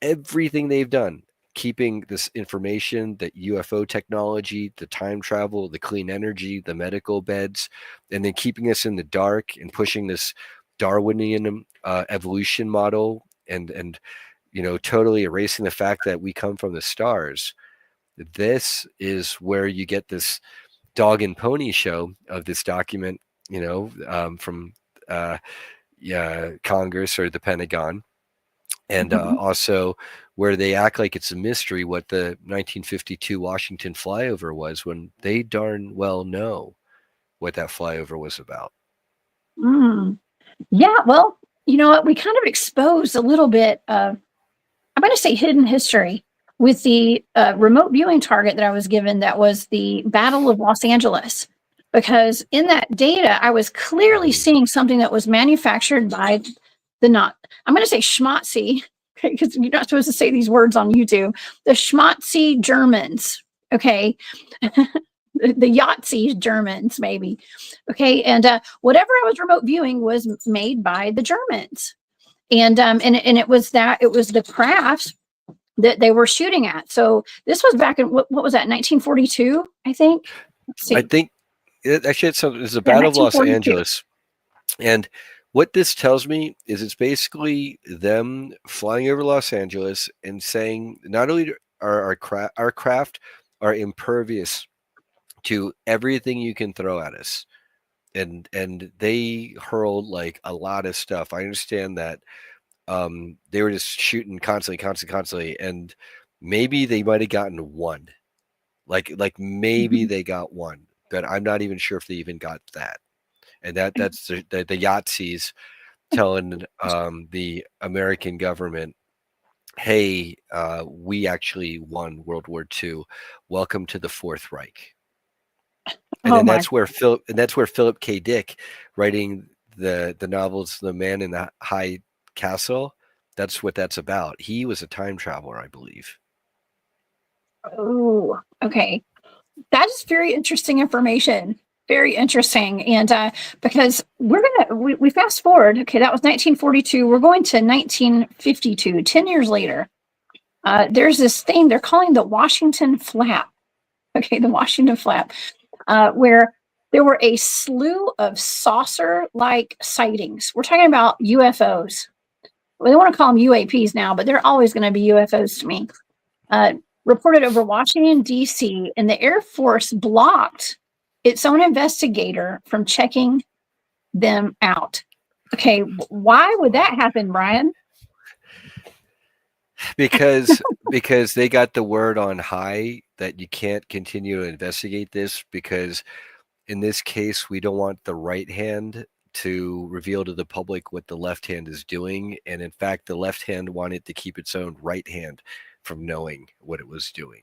[SPEAKER 2] everything they've done, keeping this information, the UFO technology, the time travel, the clean energy, the medical beds, and then keeping us in the dark and pushing this Darwinian evolution model, and totally erasing the fact that we come from the stars. This is where you get this dog and pony show of this document, from Congress or the Pentagon. And also where they act like it's a mystery what the 1952 Washington flyover was, when they darn well know what that flyover was about.
[SPEAKER 1] Yeah, well, you know what? We kind of exposed a little bit of, I'm going to say, hidden history with the remote viewing target that I was given. That was the Battle of Los Angeles. Because in that data, I was clearly seeing something that was manufactured by the not, I'm going to say schmatzy, because you're not supposed to say these words on YouTube. The schmatzy Germans, okay? The Yahtzee Germans, maybe. Okay. And whatever I was remote viewing was made by the Germans. And it was the craft that they were shooting at. So this was back in what was that, 1942, I think. Let's see.
[SPEAKER 2] I think actually it's a
[SPEAKER 1] Yeah,
[SPEAKER 2] Battle of Los
[SPEAKER 1] 1942.
[SPEAKER 2] Angeles. And what this tells me is it's basically them flying over Los Angeles and saying not only are our craft are impervious to everything you can throw at us. And they hurled like a lot of stuff. I understand that they were just shooting constantly, and maybe they might have gotten one. Like maybe they got one, but I'm not even sure if they even got that. And that's the Yahtzees telling the American government, "Hey, we actually won World War II. Welcome to the Fourth Reich." And
[SPEAKER 1] Oh
[SPEAKER 2] then
[SPEAKER 1] my.
[SPEAKER 2] that's where Philip K. Dick, writing the novels "The Man in the High Castle," that's what that's about. He was a time traveler, I believe.
[SPEAKER 1] Oh, okay. That is very interesting information. Very interesting. And because we fast forward, okay, that was 1942. We're going to 1952, 10 years later. There's this thing they're calling the Washington Flap. Okay, the Washington Flap, where there were a slew of saucer-like sightings. We're talking about UFOs. Well, they want to call them UAPs now, but they're always going to be UFOs to me. Reported over Washington, D.C., and the Air Force blocked its own investigator from checking them out. Okay, why would that happen, Brian?
[SPEAKER 2] Because they got the word on high that you can't continue to investigate this, because in this case we don't want the right hand to reveal to the public what the left hand is doing, and in fact the left hand wanted to keep its own right hand from knowing what it was doing.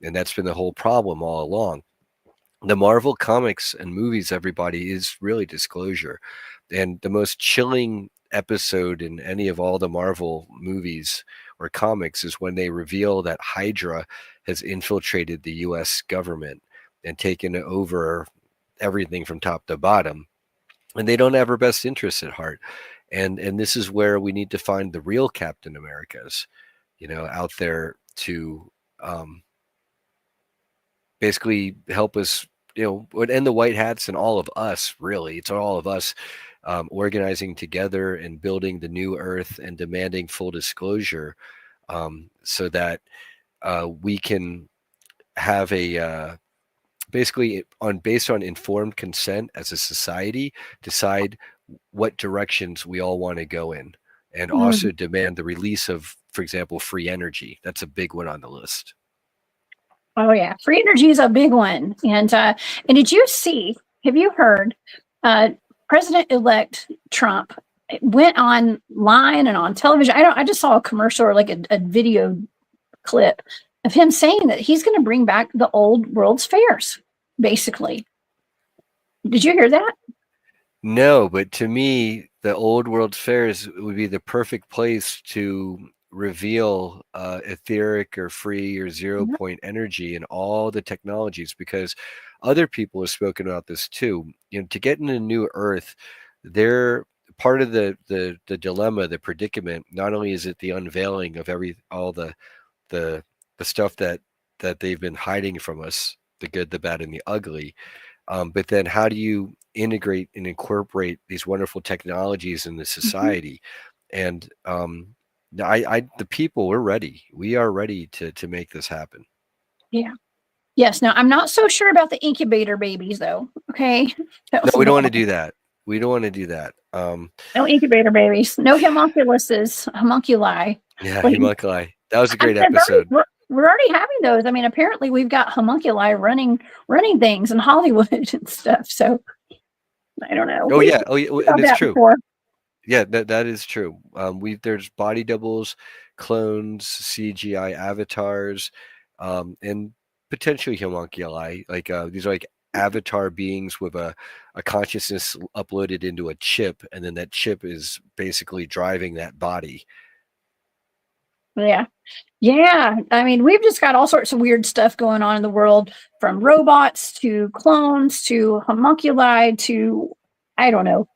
[SPEAKER 2] And that's been the whole problem all along. The Marvel comics and movies, everybody, is really disclosure. And the most chilling episode in any of all the Marvel movies or comics is when they reveal that Hydra has infiltrated the US government and taken over everything from top to bottom. And they don't have our best interests at heart. And this is where we need to find the real Captain Americas, out there to basically help us, and the white hats and all of us, really. It's all of us organizing together and building the new earth and demanding full disclosure, so that we can have a basically based on informed consent as a society, decide what directions we all want to go in, and also demand the release of, for example, free energy. That's a big one on the list.
[SPEAKER 1] Oh yeah, free energy is a big one. And did you see? Have you heard? President-elect Trump went online and on television. I just saw a commercial or like a video clip of him saying that he's going to bring back the old World's Fairs, basically. Did you hear that?
[SPEAKER 2] No, but to me, the old World's Fairs would be the perfect place to reveal etheric or free or 0 point energy and all the technologies, because other people have spoken about this too. To get in a new earth, they're part of the dilemma, the predicament. Not only is it the unveiling of all the stuff that they've been hiding from us, the good, the bad, and the ugly, but then how do you integrate and incorporate these wonderful technologies in the society? And the people, we're ready. We are ready to make this happen.
[SPEAKER 1] Yeah. Yes. Now, I'm not so sure about the incubator babies, though. Okay.
[SPEAKER 2] No, we don't want to do that. We don't want to do that.
[SPEAKER 1] No incubator babies. No homunculi.
[SPEAKER 2] Yeah,
[SPEAKER 1] Like,
[SPEAKER 2] homunculi. That was a great episode.
[SPEAKER 1] We're already having those. I mean, apparently we've got homunculi running things in Hollywood and stuff. So I don't know.
[SPEAKER 2] Oh yeah, and it's true. Before. Yeah, that is true. There's body doubles, clones, CGI avatars, and potentially homunculi. Like these are like avatar beings with a consciousness uploaded into a chip, and then that chip is basically driving that body.
[SPEAKER 1] Yeah. Yeah. I mean, we've just got all sorts of weird stuff going on in the world, from robots to clones to homunculi to, I don't know,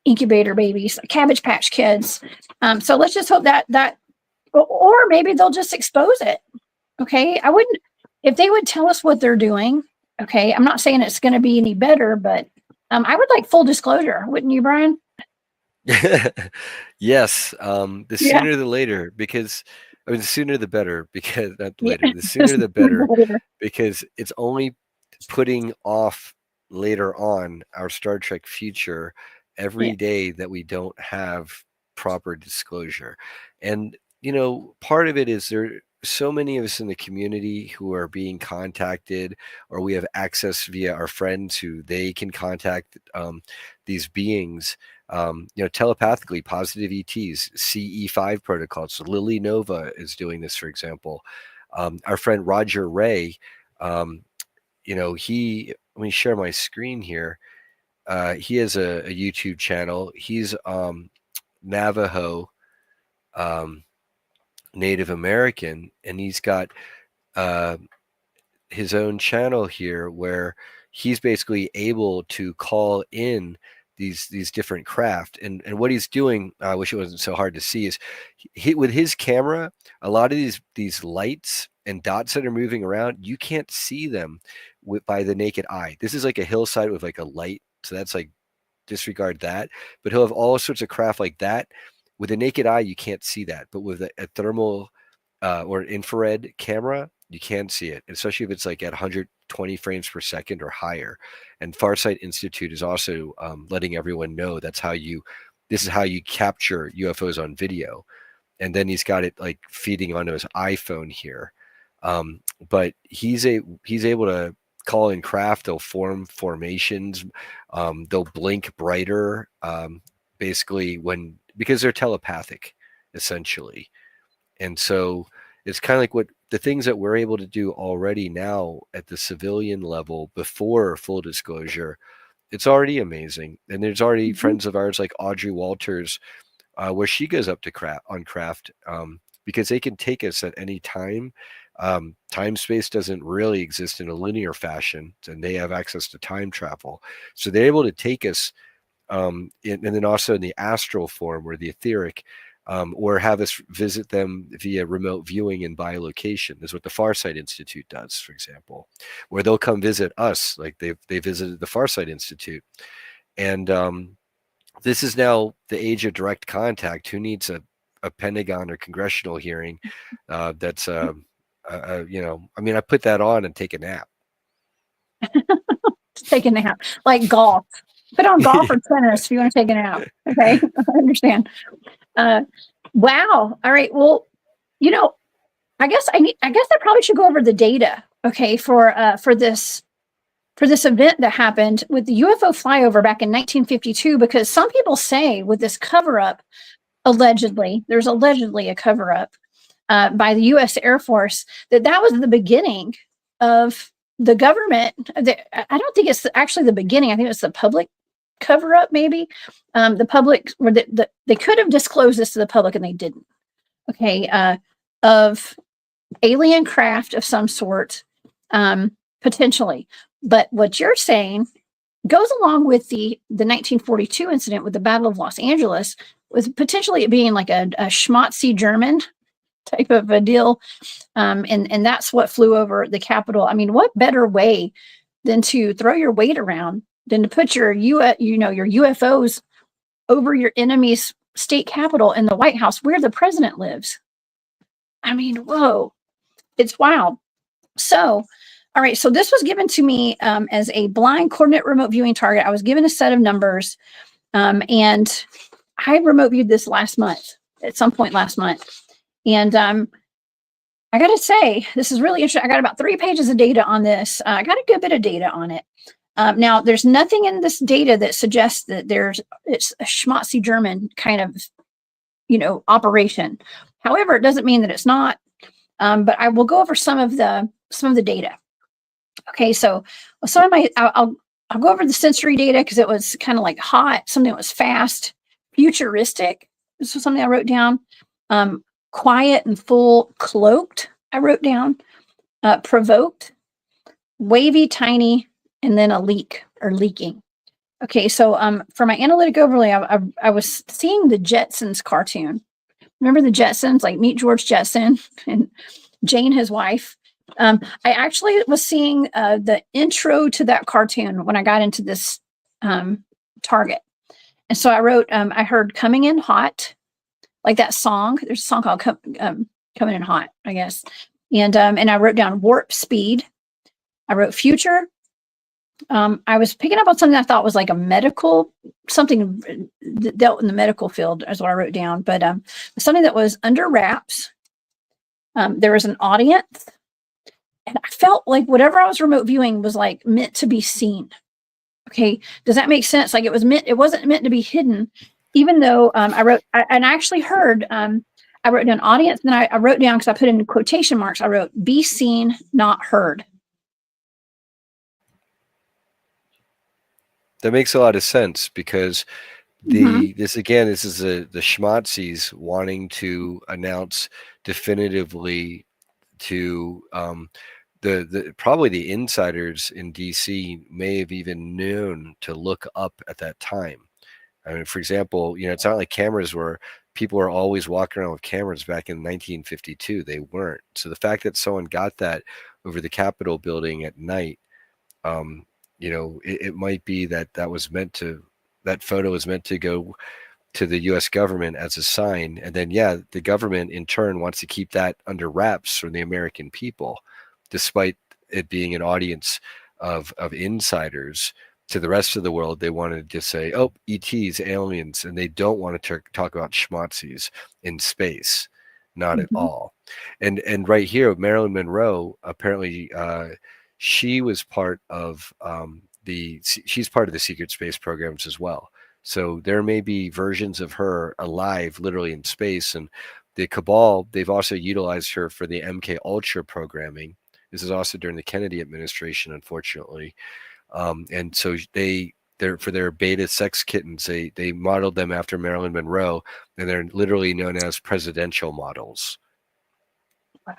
[SPEAKER 1] incubator babies, Cabbage Patch Kids. So let's just hope that, or maybe they'll just expose it. Okay. I wouldn't, if they would tell us what they're doing. Okay. I'm not saying it's going to be any better, but I would like full disclosure. Wouldn't you, Brian?
[SPEAKER 2] Yes, the
[SPEAKER 1] Yeah.
[SPEAKER 2] sooner the later, because I mean, the sooner the better, because not
[SPEAKER 1] Yeah.
[SPEAKER 2] later, the sooner the better, because it's only putting off later on our Star Trek future
[SPEAKER 1] Yeah.
[SPEAKER 2] every day that we don't have proper disclosure. And, you know, part of it is there are so many of us in the community who are being contacted, or we have access via our friends who they can contact these beings, you know, telepathically, positive ETs, CE5 protocols. So Lily Nova is doing this, for example. Our friend Roger Ray, you know, let me share my screen here. He has a YouTube channel. He's Navajo, um, Native American, and he's got uh, his own channel here where he's basically able to call in these different craft, and what he's doing, I wish it wasn't so hard to see, is with his camera, a lot of these lights and dots that are moving around, you can't see them by the naked eye. This is like a hillside with like a light, so that's like, disregard that. But he'll have all sorts of craft like that. With a naked eye, you can't see that, but with a thermal or an infrared camera, you can see it, especially if it's like at 120 frames per second or higher. And Farsight Institute is also letting everyone know this is how you capture UFOs on video. And then he's got it like feeding onto his iPhone here. But he's able to call in craft. They'll form formations. They'll blink brighter. Basically, because they're telepathic, essentially. And so it's kind of like what the things that we're able to do already now at the civilian level before full disclosure. It's already amazing. And there's already friends of ours like Audrey Walters, where she goes up to craft, because they can take us at any time. Time space doesn't really exist in a linear fashion, and they have access to time travel. So they're able to take us, and then also in the astral form or the etheric, or have us visit them via remote viewing and by location. Is what the Farsight Institute does, for example, where they'll come visit us, like they visited the Farsight Institute. And this is now the age of direct contact. Who needs a Pentagon or congressional hearing? That's you know, I mean, I put that on and take a nap.
[SPEAKER 1] Take a nap, like golf. Put on golf or tennis if you want to take a nap. Okay, I understand. Wow. All right. Well, you know, I guess I probably should go over the data. Okay, for this event that happened with the UFO flyover back in 1952, because some people say with this cover up, there's allegedly a cover up by the U.S. Air Force, that was the beginning of the government. I don't think it's actually the beginning. I think it's the public cover up, maybe. The public, where they could have disclosed this to the public and they didn't. Okay, of alien craft of some sort, potentially. But what you're saying goes along with the 1942 incident with the Battle of Los Angeles, with potentially it being like a schmotzy German type of a deal. And that's what flew over the Capitol. I mean, what better way than to throw your weight around than to put your your UFOs over your enemy's state capital in the White House where the president lives? I mean, whoa, it's wild. So, all right. So this was given to me as a blind coordinate remote viewing target. I was given a set of numbers, and I remote viewed this last month, at some point last month. And I got to say, this is really interesting. I got about 3 pages of data on this. I got a good bit of data on it. Now, there's nothing in this data that suggests that it's a schmatzy German kind of, operation. However, it doesn't mean that it's not. But I will go over some of the data. Okay, so some of I'll go over the sensory data because it was kind of like hot, something that was fast, futuristic. This was something I wrote down. Quiet and full, cloaked. I wrote down. Provoked, wavy, tiny, and then a leak or leaking. Okay, so for my analytic overlay, I was seeing the Jetsons cartoon. Remember the Jetsons, like Meet George Jetson and Jane, his wife? I actually was seeing the intro to that cartoon when I got into this target. And so I wrote, I heard coming in hot, like that song. There's a song called Coming in Hot, I guess. And I wrote down warp speed. I wrote future. I was picking up on something I thought was like a medical, something that dealt in the medical field is what I wrote down, but something that was under wraps. There was an audience, and I felt like whatever I was remote viewing was like meant to be seen. Okay, does that make sense? Like it wasn't meant to be hidden, even though I actually heard. I wrote down audience, and then I wrote down, because I put in quotation marks, I wrote, be seen, not heard.
[SPEAKER 2] That makes a lot of sense, because this is the schmatzis wanting to announce definitively to probably the insiders in DC may have even known to look up at that time. I mean, for example, it's not like cameras were, people were always walking around with cameras back in 1952. They weren't. So the fact that someone got that over the Capitol building at night, it might be that that photo was meant to go to the U.S. government as a sign. And then, the government in turn wants to keep that under wraps from the American people, despite it being an audience of insiders. To the rest of the world, they wanted to say, oh, ETs, aliens, and they don't want to talk about schmatzis in space. Not at all. And right here, Marilyn Monroe, apparently she was part of she's part of the secret space programs as well. So there may be versions of her alive, literally in space. And the cabal, they've also utilized her for the MK Ultra programming. This is also during the Kennedy administration, unfortunately. And so they're for their beta sex kittens, they modeled them after Marilyn Monroe, and they're literally known as presidential models.
[SPEAKER 1] Wow.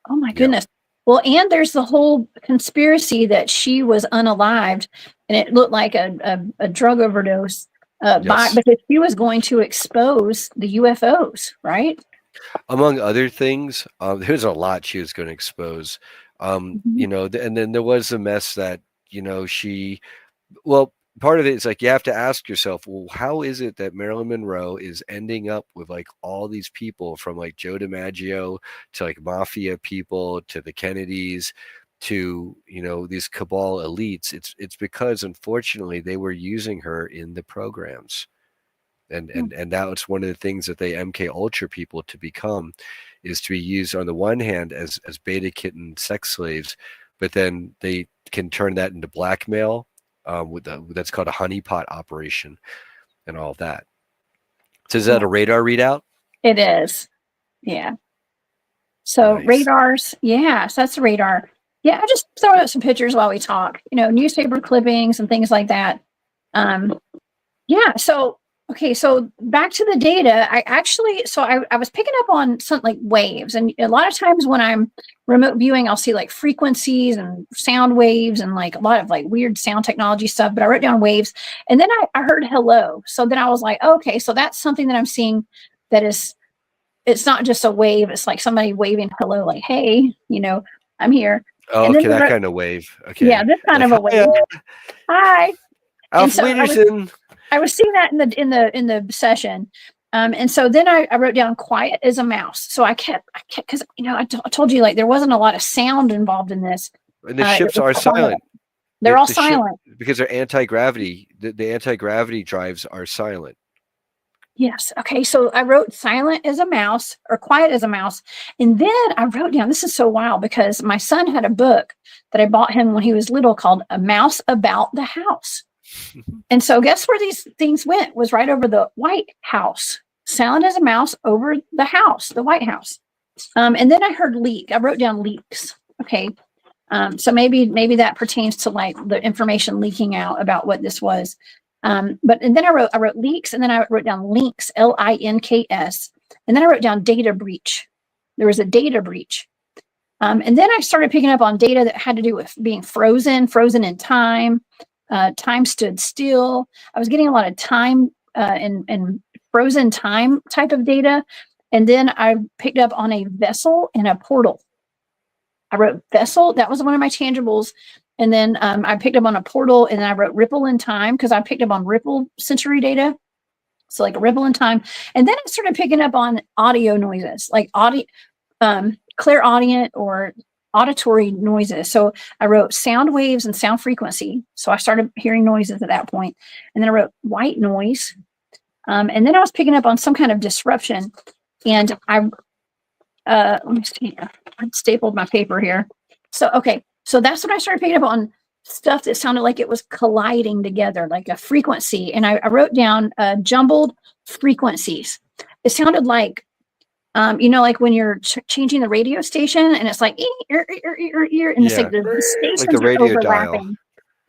[SPEAKER 1] Oh my goodness. Well, and there's the whole conspiracy that she was unalived, and it looked like a drug overdose because she was going to expose the UFOs, right?
[SPEAKER 2] Among other things, there's a lot she was going to expose. And then there was a mess that, part of it is like, you have to ask yourself, well, how is it that Marilyn Monroe is ending up with like all these people, from like Joe DiMaggio to like mafia people to the Kennedys to, these cabal elites? It's because, unfortunately, they were using her in the programs. And that was one of the things that they MK Ultra people to become, is to be used on the one hand as beta kitten sex slaves, but then they can turn that into blackmail that's called a honeypot operation and all of that. So is that a radar readout?
[SPEAKER 1] It is. Yeah. So nice. Radars. Yeah. So that's the radar. Yeah. I just throw out some pictures while we talk, newspaper clippings and things like that. Yeah. So, okay. So back to the data, I was picking up on something like waves, and a lot of times when I'm remote viewing, I'll see like frequencies and sound waves and like a lot of like weird sound technology stuff, but I wrote down waves, and then I heard hello. So then I was like, okay, so that's something that I'm seeing that is, it's not just a wave. It's like somebody waving hello, like, hey, I'm here.
[SPEAKER 2] Oh, okay. That kind of wave. Okay.
[SPEAKER 1] Yeah. This kind of a wave. Hi.
[SPEAKER 2] Alf Wiederson.
[SPEAKER 1] I was seeing that in the session. And so then I wrote down quiet as a mouse. So I kept, because, I told you, like, there wasn't a lot of sound involved in this.
[SPEAKER 2] And the ships are silent.
[SPEAKER 1] They're all silent.
[SPEAKER 2] Because they're anti-gravity. The anti-gravity drives are silent.
[SPEAKER 1] Yes. Okay. So I wrote silent as a mouse or quiet as a mouse. And then I wrote down, this is so wild because my son had a book that I bought him when he was little called A Mouse About the House. And so guess where these things went was right over the White House. Silent as a mouse over the house, the White House. And then I heard leak. I wrote down leaks. Okay. So maybe that pertains to like the information leaking out about what this was. And then I wrote leaks, and then I wrote down links, LINKS, and then I wrote down data breach. There was a data breach. And then I started picking up on data that had to do with being frozen in time. Time stood still. I was getting a lot of time and frozen time type of data. And then I picked up on a vessel and a portal. I wrote vessel. That was one of my tangibles. And then I picked up on a portal, and then I wrote ripple in time because I picked up on ripple sensory data. So like a ripple in time. And then I started picking up on audio noises, like clairaudient or auditory noises. So I wrote sound waves and sound frequency. So I started hearing noises at that point. And then I wrote white noise. And then I was picking up on some kind of disruption. And let me see. I stapled my paper here. So, okay. So that's when I started picking up on stuff that sounded like it was colliding together, like a frequency. And I wrote down jumbled frequencies. It sounded like, like when you're changing the radio station and it's like, and it's like the stations
[SPEAKER 2] like the
[SPEAKER 1] are
[SPEAKER 2] radio
[SPEAKER 1] overlapping.
[SPEAKER 2] dial.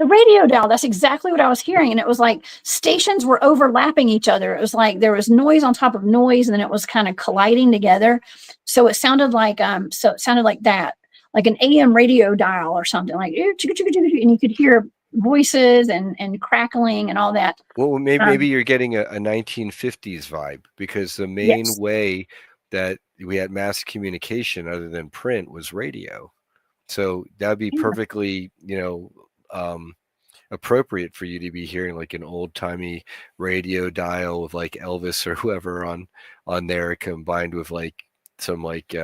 [SPEAKER 1] The radio dial, that's exactly what I was hearing. And it was like stations were overlapping each other. It was like there was noise on top of noise, and then it was kind of colliding together. So it sounded like that, like an AM radio dial or something, like, and you could hear voices and crackling and all that.
[SPEAKER 2] Well, maybe you're getting a 1950s vibe, because the main
[SPEAKER 1] Yes.
[SPEAKER 2] way that we had mass communication other than print was radio. So that'd be
[SPEAKER 1] Yeah.
[SPEAKER 2] perfectly, appropriate for you to be hearing like an old-timey radio dial with like Elvis or whoever on there, combined with like some like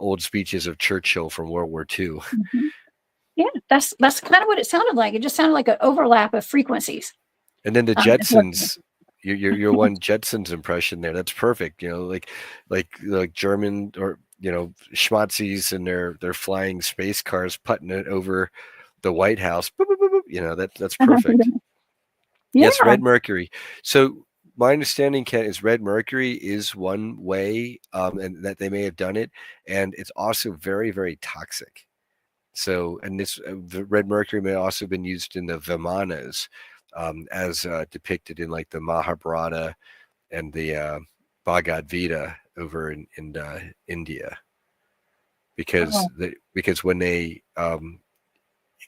[SPEAKER 2] old speeches of Churchill from World War II.
[SPEAKER 1] Mm-hmm. Yeah, that's kind of what it sounded like. It just sounded like an overlap of frequencies.
[SPEAKER 2] And then the Jetsons, your one Jetsons impression there, that's perfect. Like German or schmatzis and their flying space cars putting it over the White House. Boop, boop, boop, boop. That's perfect.
[SPEAKER 1] Yeah.
[SPEAKER 2] Yes, red mercury. So my understanding, Ken, is red mercury is one way, and that they may have done it, and it's also very, very toxic. So, and the red mercury may also have been used in the Vimanas, as depicted in like the Mahabharata and the Bhagavad Gita over in India, because when they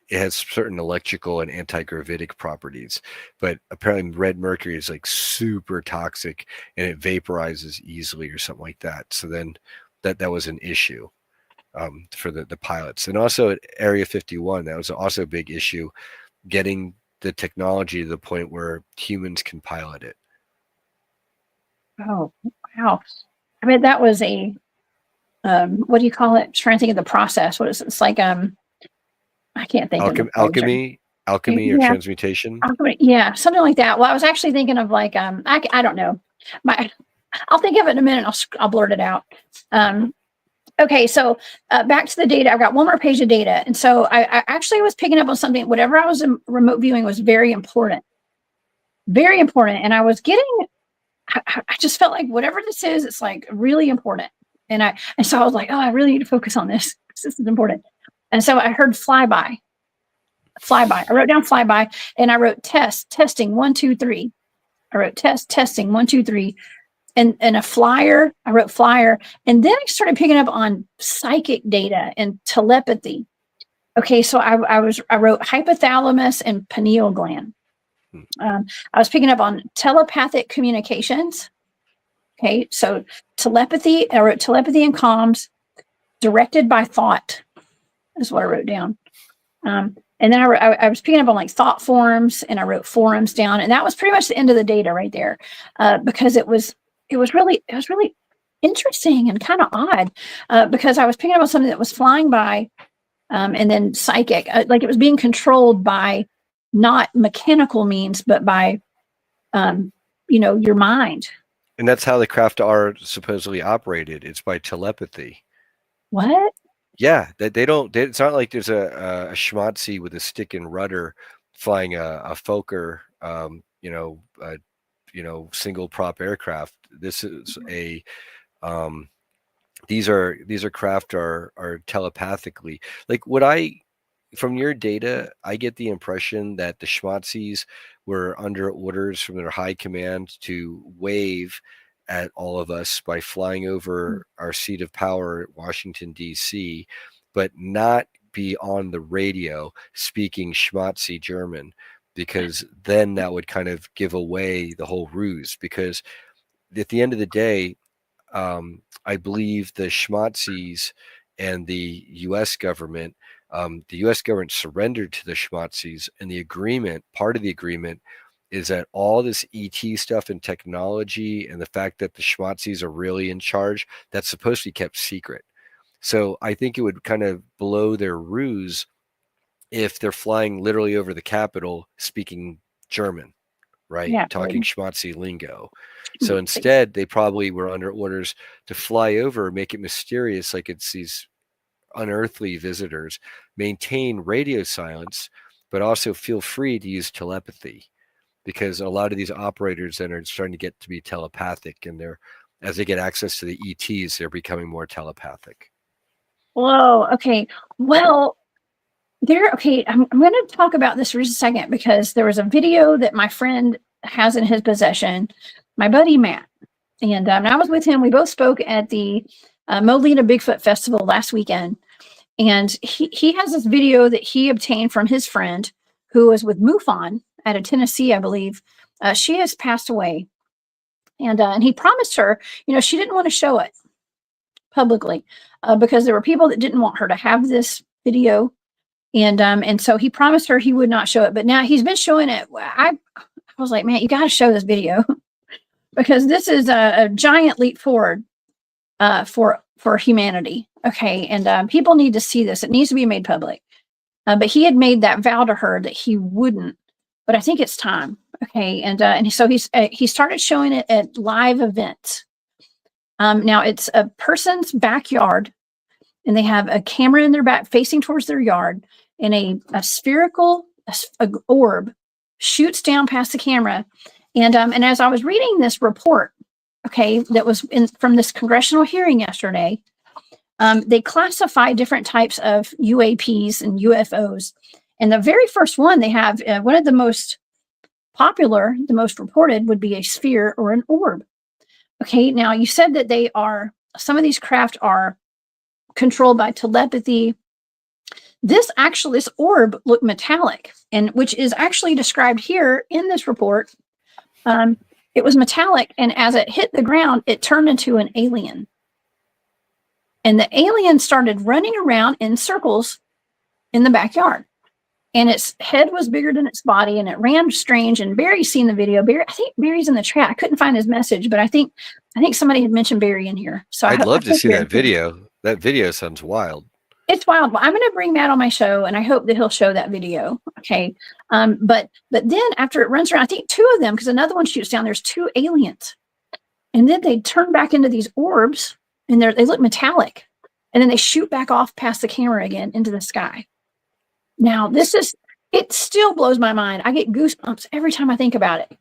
[SPEAKER 2] it has certain electrical and anti-gravitic properties, but apparently red mercury is like super toxic and it vaporizes easily or something like that. So then that was an issue for the pilots. And also at Area 51, that was also a big issue, getting the technology to the point where humans can pilot it.
[SPEAKER 1] Oh, wow. I mean, that was a, what do you call it? I'm trying to think of the process. What is it? It's like, I can't think of
[SPEAKER 2] alchemy or transmutation.
[SPEAKER 1] Yeah, something like that. Well, I was actually thinking of like, I don't know. I'll think of it in a minute. I'll blurt it out. Okay, so back to the data. I've got one more page of data. And so I actually was picking up on something. Whatever I was in remote viewing was very important. Very important. And I was I just felt like whatever this is, it's like really important. And so I was like, oh, I really need to focus on this. This is important. And so I heard flyby. I wrote down flyby, and I wrote testing 1, 2, 3. I wrote testing 1, 2, 3. And a flyer, I wrote flyer. And then I started picking up on psychic data and telepathy. Okay, so I wrote hypothalamus and pineal gland. I was picking up on telepathic communications. Okay, so telepathy, I wrote telepathy and comms, directed by thought is what I wrote down. And then I was picking up on like thought forms, and I wrote forums down, and that was pretty much the end of the data right there, because it was really interesting and kind of odd, because I was picking up on something that was flying by, and then psychic, like it was being controlled by not mechanical means, but by your mind.
[SPEAKER 2] And that's how the craft are supposedly operated. It's by telepathy.
[SPEAKER 1] What?
[SPEAKER 2] Yeah, that they don't. It's not like there's a schmatzi with a stick and rudder flying a Fokker, single prop aircraft. This is a um, these are craft are telepathically, like what I from your data, I get the impression that the schmatzis were under orders from their high command to wave at all of us by flying over our seat of power, Washington, D.C., but not be on the radio speaking schmatzi German, because then that would kind of give away the whole ruse. Because at the end of the day, I believe the schmatzis and the the U.S. government surrendered to the schmatzis, and the agreement, part of the agreement, is that all this ET stuff and technology and the fact that the schmatzis are really in charge, that's supposed to be kept secret. So I think it would kind of blow their ruse if they're flying literally over the Capitol speaking German, right?
[SPEAKER 1] Yeah.
[SPEAKER 2] Talking schmatzi lingo. So instead, they probably were under orders to fly over, make it mysterious, like it's these unearthly visitors, maintain radio silence, but also feel free to use telepathy, because a lot of these operators then are starting to get to be telepathic, and as they get access to the ETs, they're becoming more telepathic.
[SPEAKER 1] Whoa. Okay. Well, okay. I'm going to talk about this for just a second, because there was a video that my friend has in his possession, my buddy Matt. And I was with him. We both spoke at the Molina Bigfoot Festival last weekend. And he has this video that he obtained from his friend who was with MUFON out of Tennessee, I believe. She has passed away. And he promised her, she didn't want to show it publicly because there were people that didn't want her to have this video. And so he promised her he would not show it. But now he's been showing it. I was like, man, you got to show this video because this is a giant leap forward for humanity. Okay. And people need to see this. It needs to be made public. But he had made that vow to her that he wouldn't, but I think it's time. Okay. And so he started showing it at live events. Now it's a person's backyard, and they have a camera in their back facing towards their yard, and a spherical orb shoots down past the camera. And as I was reading this report, okay, that was from this congressional hearing yesterday, they classify different types of UAPs and UFOs. And the very first one they have, one of the most popular, the most reported, would be a sphere or an orb. Okay, now you said that some of these craft are controlled by telepathy. This orb looked metallic, and which is actually described here in this report. It was metallic, and as it hit the ground, it turned into an alien. And the alien started running around in circles in the backyard. And its head was bigger than its body, and it ran strange. And Barry's seen the video. I think Barry's in the chat. I couldn't find his message, but I think somebody had mentioned Barry in here. So
[SPEAKER 2] I'd love to see that video. That video sounds wild.
[SPEAKER 1] It's wild. Well, I'm going to bring Matt on my show, and I hope that he'll show that video. Okay. But then after it runs around, I think two of them, because another one shoots down, there's two aliens. And then they turn back into these orbs, and they look metallic. And then they shoot back off past the camera again into the sky. Now, it still blows my mind. I get goosebumps every time I think about it,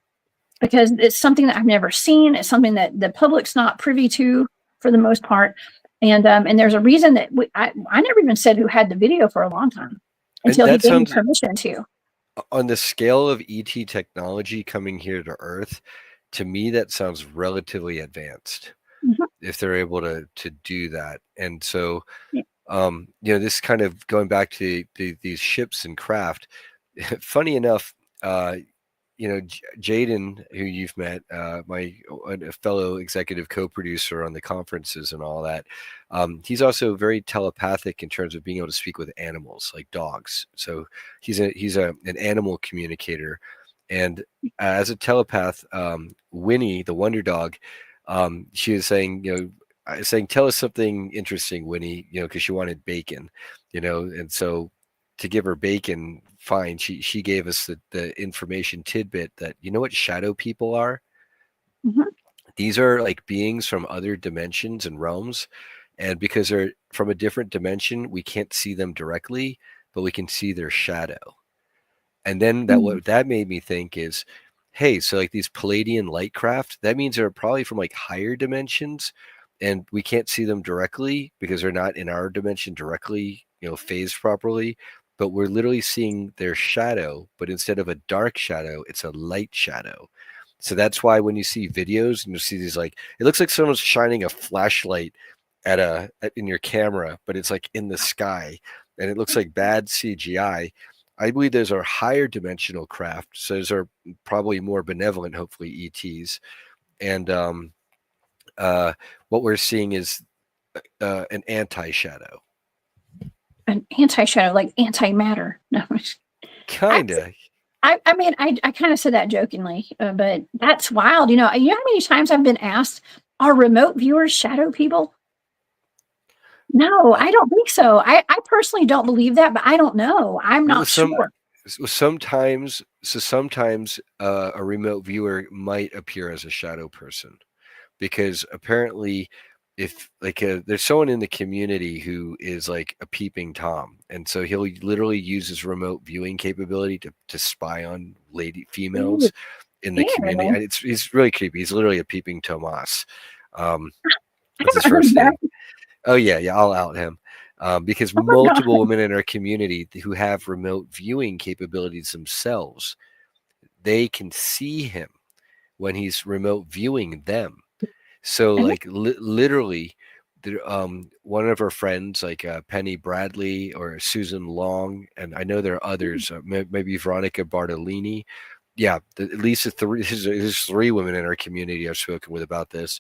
[SPEAKER 1] because it's something that I've never seen. It's something that the public's not privy to for the most part. And there's a reason that I never even said who had the video for a long time until he gave me permission to.
[SPEAKER 2] On the scale of ET technology coming here to Earth, to me, that sounds relatively advanced. Mm-hmm. If they're able to do that. And so, this kind of going back to these ships and craft, funny enough, Jaden, who you've met, my fellow executive co-producer on the conferences and all that, he's also very telepathic in terms of being able to speak with animals like dogs. So he's an animal communicator, and as a telepath, Winnie, the wonder dog, she was saying, tell us something interesting, Winnie, because she wanted bacon, and so to give her bacon, fine, she gave us the information tidbit that, what shadow people are?
[SPEAKER 1] Mhm.
[SPEAKER 2] These are like beings from other dimensions and realms. And because they're from a different dimension, we can't see them directly, but we can see their shadow. And then
[SPEAKER 1] Mm.
[SPEAKER 2] what that made me think is, hey, so like these Palladian light craft, that means they're probably from like higher dimensions, and we can't see them directly because they're not in our dimension directly, phased properly. But we're literally seeing their shadow, but instead of a dark shadow, it's a light shadow. So that's why when you see videos and you see these, like, it looks like someone's shining a flashlight in your camera, but it's like in the sky, and it looks like bad CGI. I believe those are higher dimensional craft. So those are probably more benevolent, hopefully ETs. And what we're seeing is an anti-shadow.
[SPEAKER 1] An anti-shadow, like antimatter. No, I,
[SPEAKER 2] Kinda.
[SPEAKER 1] I mean, I kind of said that jokingly, but that's wild. You know how many times I've been asked, are remote viewers shadow people? No,
[SPEAKER 2] Uh,
[SPEAKER 1] I don't think so. I personally don't believe that, but I don't know. I'm
[SPEAKER 2] well,
[SPEAKER 1] not sure.
[SPEAKER 2] sometimes a remote viewer might appear as a shadow person, because apparently if like there's someone in the community who is like a peeping tom, and so he'll literally use his remote viewing capability to spy on
[SPEAKER 1] Ooh,
[SPEAKER 2] females in the community,
[SPEAKER 1] ew.
[SPEAKER 2] and he's really creepy. He's literally a peeping tomas. um
[SPEAKER 1] I
[SPEAKER 2] that's his
[SPEAKER 1] haven't heard
[SPEAKER 2] first
[SPEAKER 1] that.
[SPEAKER 2] name. Oh yeah, I'll out him. Because
[SPEAKER 1] Oh my God.
[SPEAKER 2] multiple women in our community who have remote viewing capabilities themselves, they can see him when he's remote viewing them. So
[SPEAKER 1] And
[SPEAKER 2] like literally, one of our friends, like Penny Bradley or Susan Long, and I know there are others, maybe Veronica Bartolini. Yeah, at least there's three women in our community I've spoken with about this,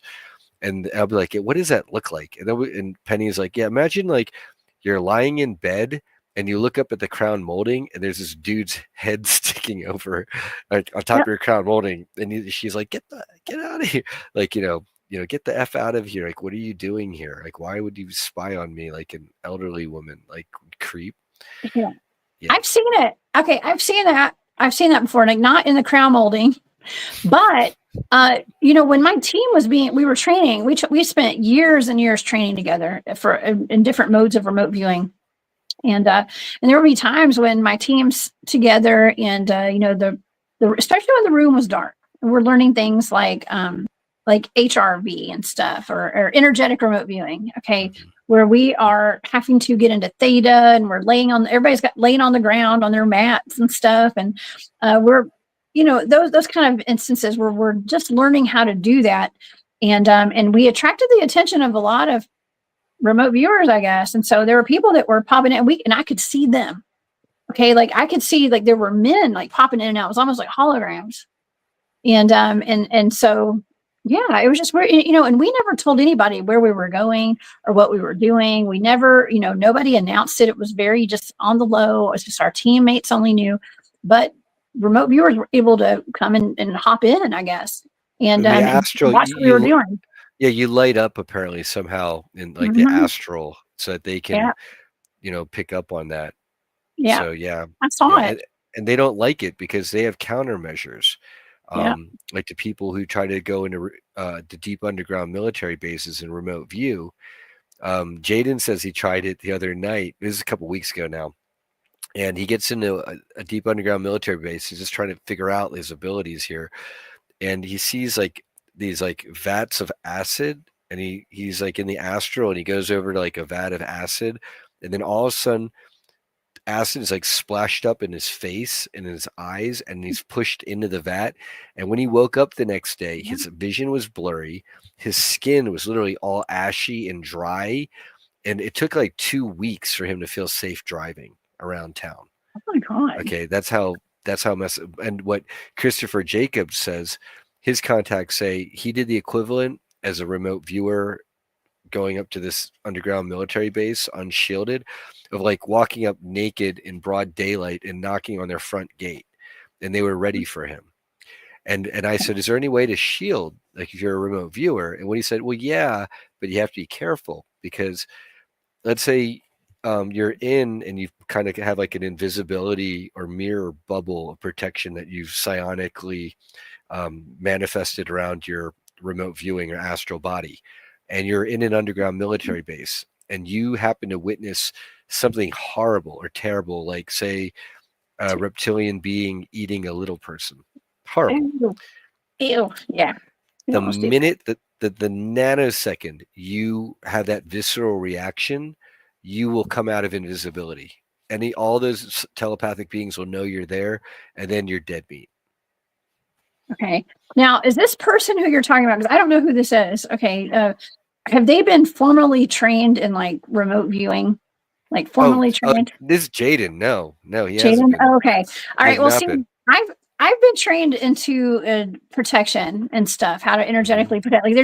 [SPEAKER 2] and I'll be like, "Yeah, what does that look like?" And Penny's like, "Yeah, imagine like you're lying in bed." And you look up at the crown molding, and there's this dude's head sticking over, like on top
[SPEAKER 1] yeah,
[SPEAKER 2] of your crown molding. And she's like, get out of here!" Like, get the F out of here. Like, what are you doing here? Like, why would you spy on me like an elderly woman? Like, creep.
[SPEAKER 1] yeah.
[SPEAKER 2] Yeah.
[SPEAKER 1] I've seen it. Okay, I've seen that. I've seen that before, like not in the crown molding, but when my team was we were training. We spent years and years training together for in different modes of remote viewing, and there would be times when my team's together, and the especially when the room was dark, and we're learning things like HRV and stuff, or energetic remote viewing. Okay,
[SPEAKER 2] Mhm.
[SPEAKER 1] where we are having to get into theta, and we're everybody's got laying on the ground on their mats and stuff, and we're those kind of instances where we're just learning how to do that, and we attracted the attention of a lot of remote viewers, I guess. And so there were people that were popping in, and I could see them. Okay, like I could see, like there were men like popping in and out. It was almost like holograms. And so yeah, it was just weird, and we never told anybody where we were going or what we were doing. We never, nobody announced it. It was very just on the low. It was just our teammates only knew. But remote viewers were able to come in and hop in, I guess,
[SPEAKER 2] In the
[SPEAKER 1] and
[SPEAKER 2] astral,
[SPEAKER 1] watch what we were doing.
[SPEAKER 2] yeah, you light up apparently somehow in like the
[SPEAKER 1] Hmm.
[SPEAKER 2] astral, so that they can,
[SPEAKER 1] Yeah,
[SPEAKER 2] pick up on that.
[SPEAKER 1] yeah,
[SPEAKER 2] So yeah,
[SPEAKER 1] I saw
[SPEAKER 2] yeah,
[SPEAKER 1] it.
[SPEAKER 2] and they don't like it because they have countermeasures.
[SPEAKER 1] Yeah.
[SPEAKER 2] Like the people who try to go into the deep underground military bases in remote view. Jaden says he tried it the other night. This is a couple weeks ago now, and he gets into a deep underground military base. He's just trying to figure out his abilities here, and he sees like these like vats of acid, and he's like in the astral, and he goes over to like a vat of acid, and then all of a sudden acid is like splashed up in his face and in his eyes, and he's pushed into the vat. And when he woke up the next day,
[SPEAKER 1] Yeah.
[SPEAKER 2] his vision was blurry, his skin was literally all ashy and dry, and it took like 2 weeks for him to feel safe driving around town.
[SPEAKER 1] Oh my God.
[SPEAKER 2] Okay, that's how mess. And what Christopher Jacobs says, his contacts say he did the equivalent as a remote viewer going up to this underground military base unshielded, of like walking up naked in broad daylight and knocking on their front gate, and they were ready for him. And I said, is there any way to shield, like if you're a remote viewer? And when he said, well, yeah, but you have to be careful, because let's say you're in and you kind of have like an invisibility or mirror bubble of protection that you've psionically manifested around your remote viewing or astral body, and you're in an underground military base, and you happen to witness something horrible or terrible, like say a reptilian being eating a little person. Horrible.
[SPEAKER 1] Ew. Ew. Yeah. You
[SPEAKER 2] The
[SPEAKER 1] don't want to see
[SPEAKER 2] minute that the nanosecond you have that visceral reaction, you will come out of invisibility. All those telepathic beings will know you're there, and then you're dead meat.
[SPEAKER 1] Okay. Now, is this person who you're talking about? Because I don't know who this is. Okay. Have they been formally trained in like remote viewing? Like formally trained?
[SPEAKER 2] This is Jaden. No, he hasn't
[SPEAKER 1] Jaden?
[SPEAKER 2] been.
[SPEAKER 1] Oh, okay. All
[SPEAKER 2] He
[SPEAKER 1] right.
[SPEAKER 2] has
[SPEAKER 1] Well,
[SPEAKER 2] not
[SPEAKER 1] see,
[SPEAKER 2] been.
[SPEAKER 1] I've been trained into protection and stuff, how to energetically protect. Like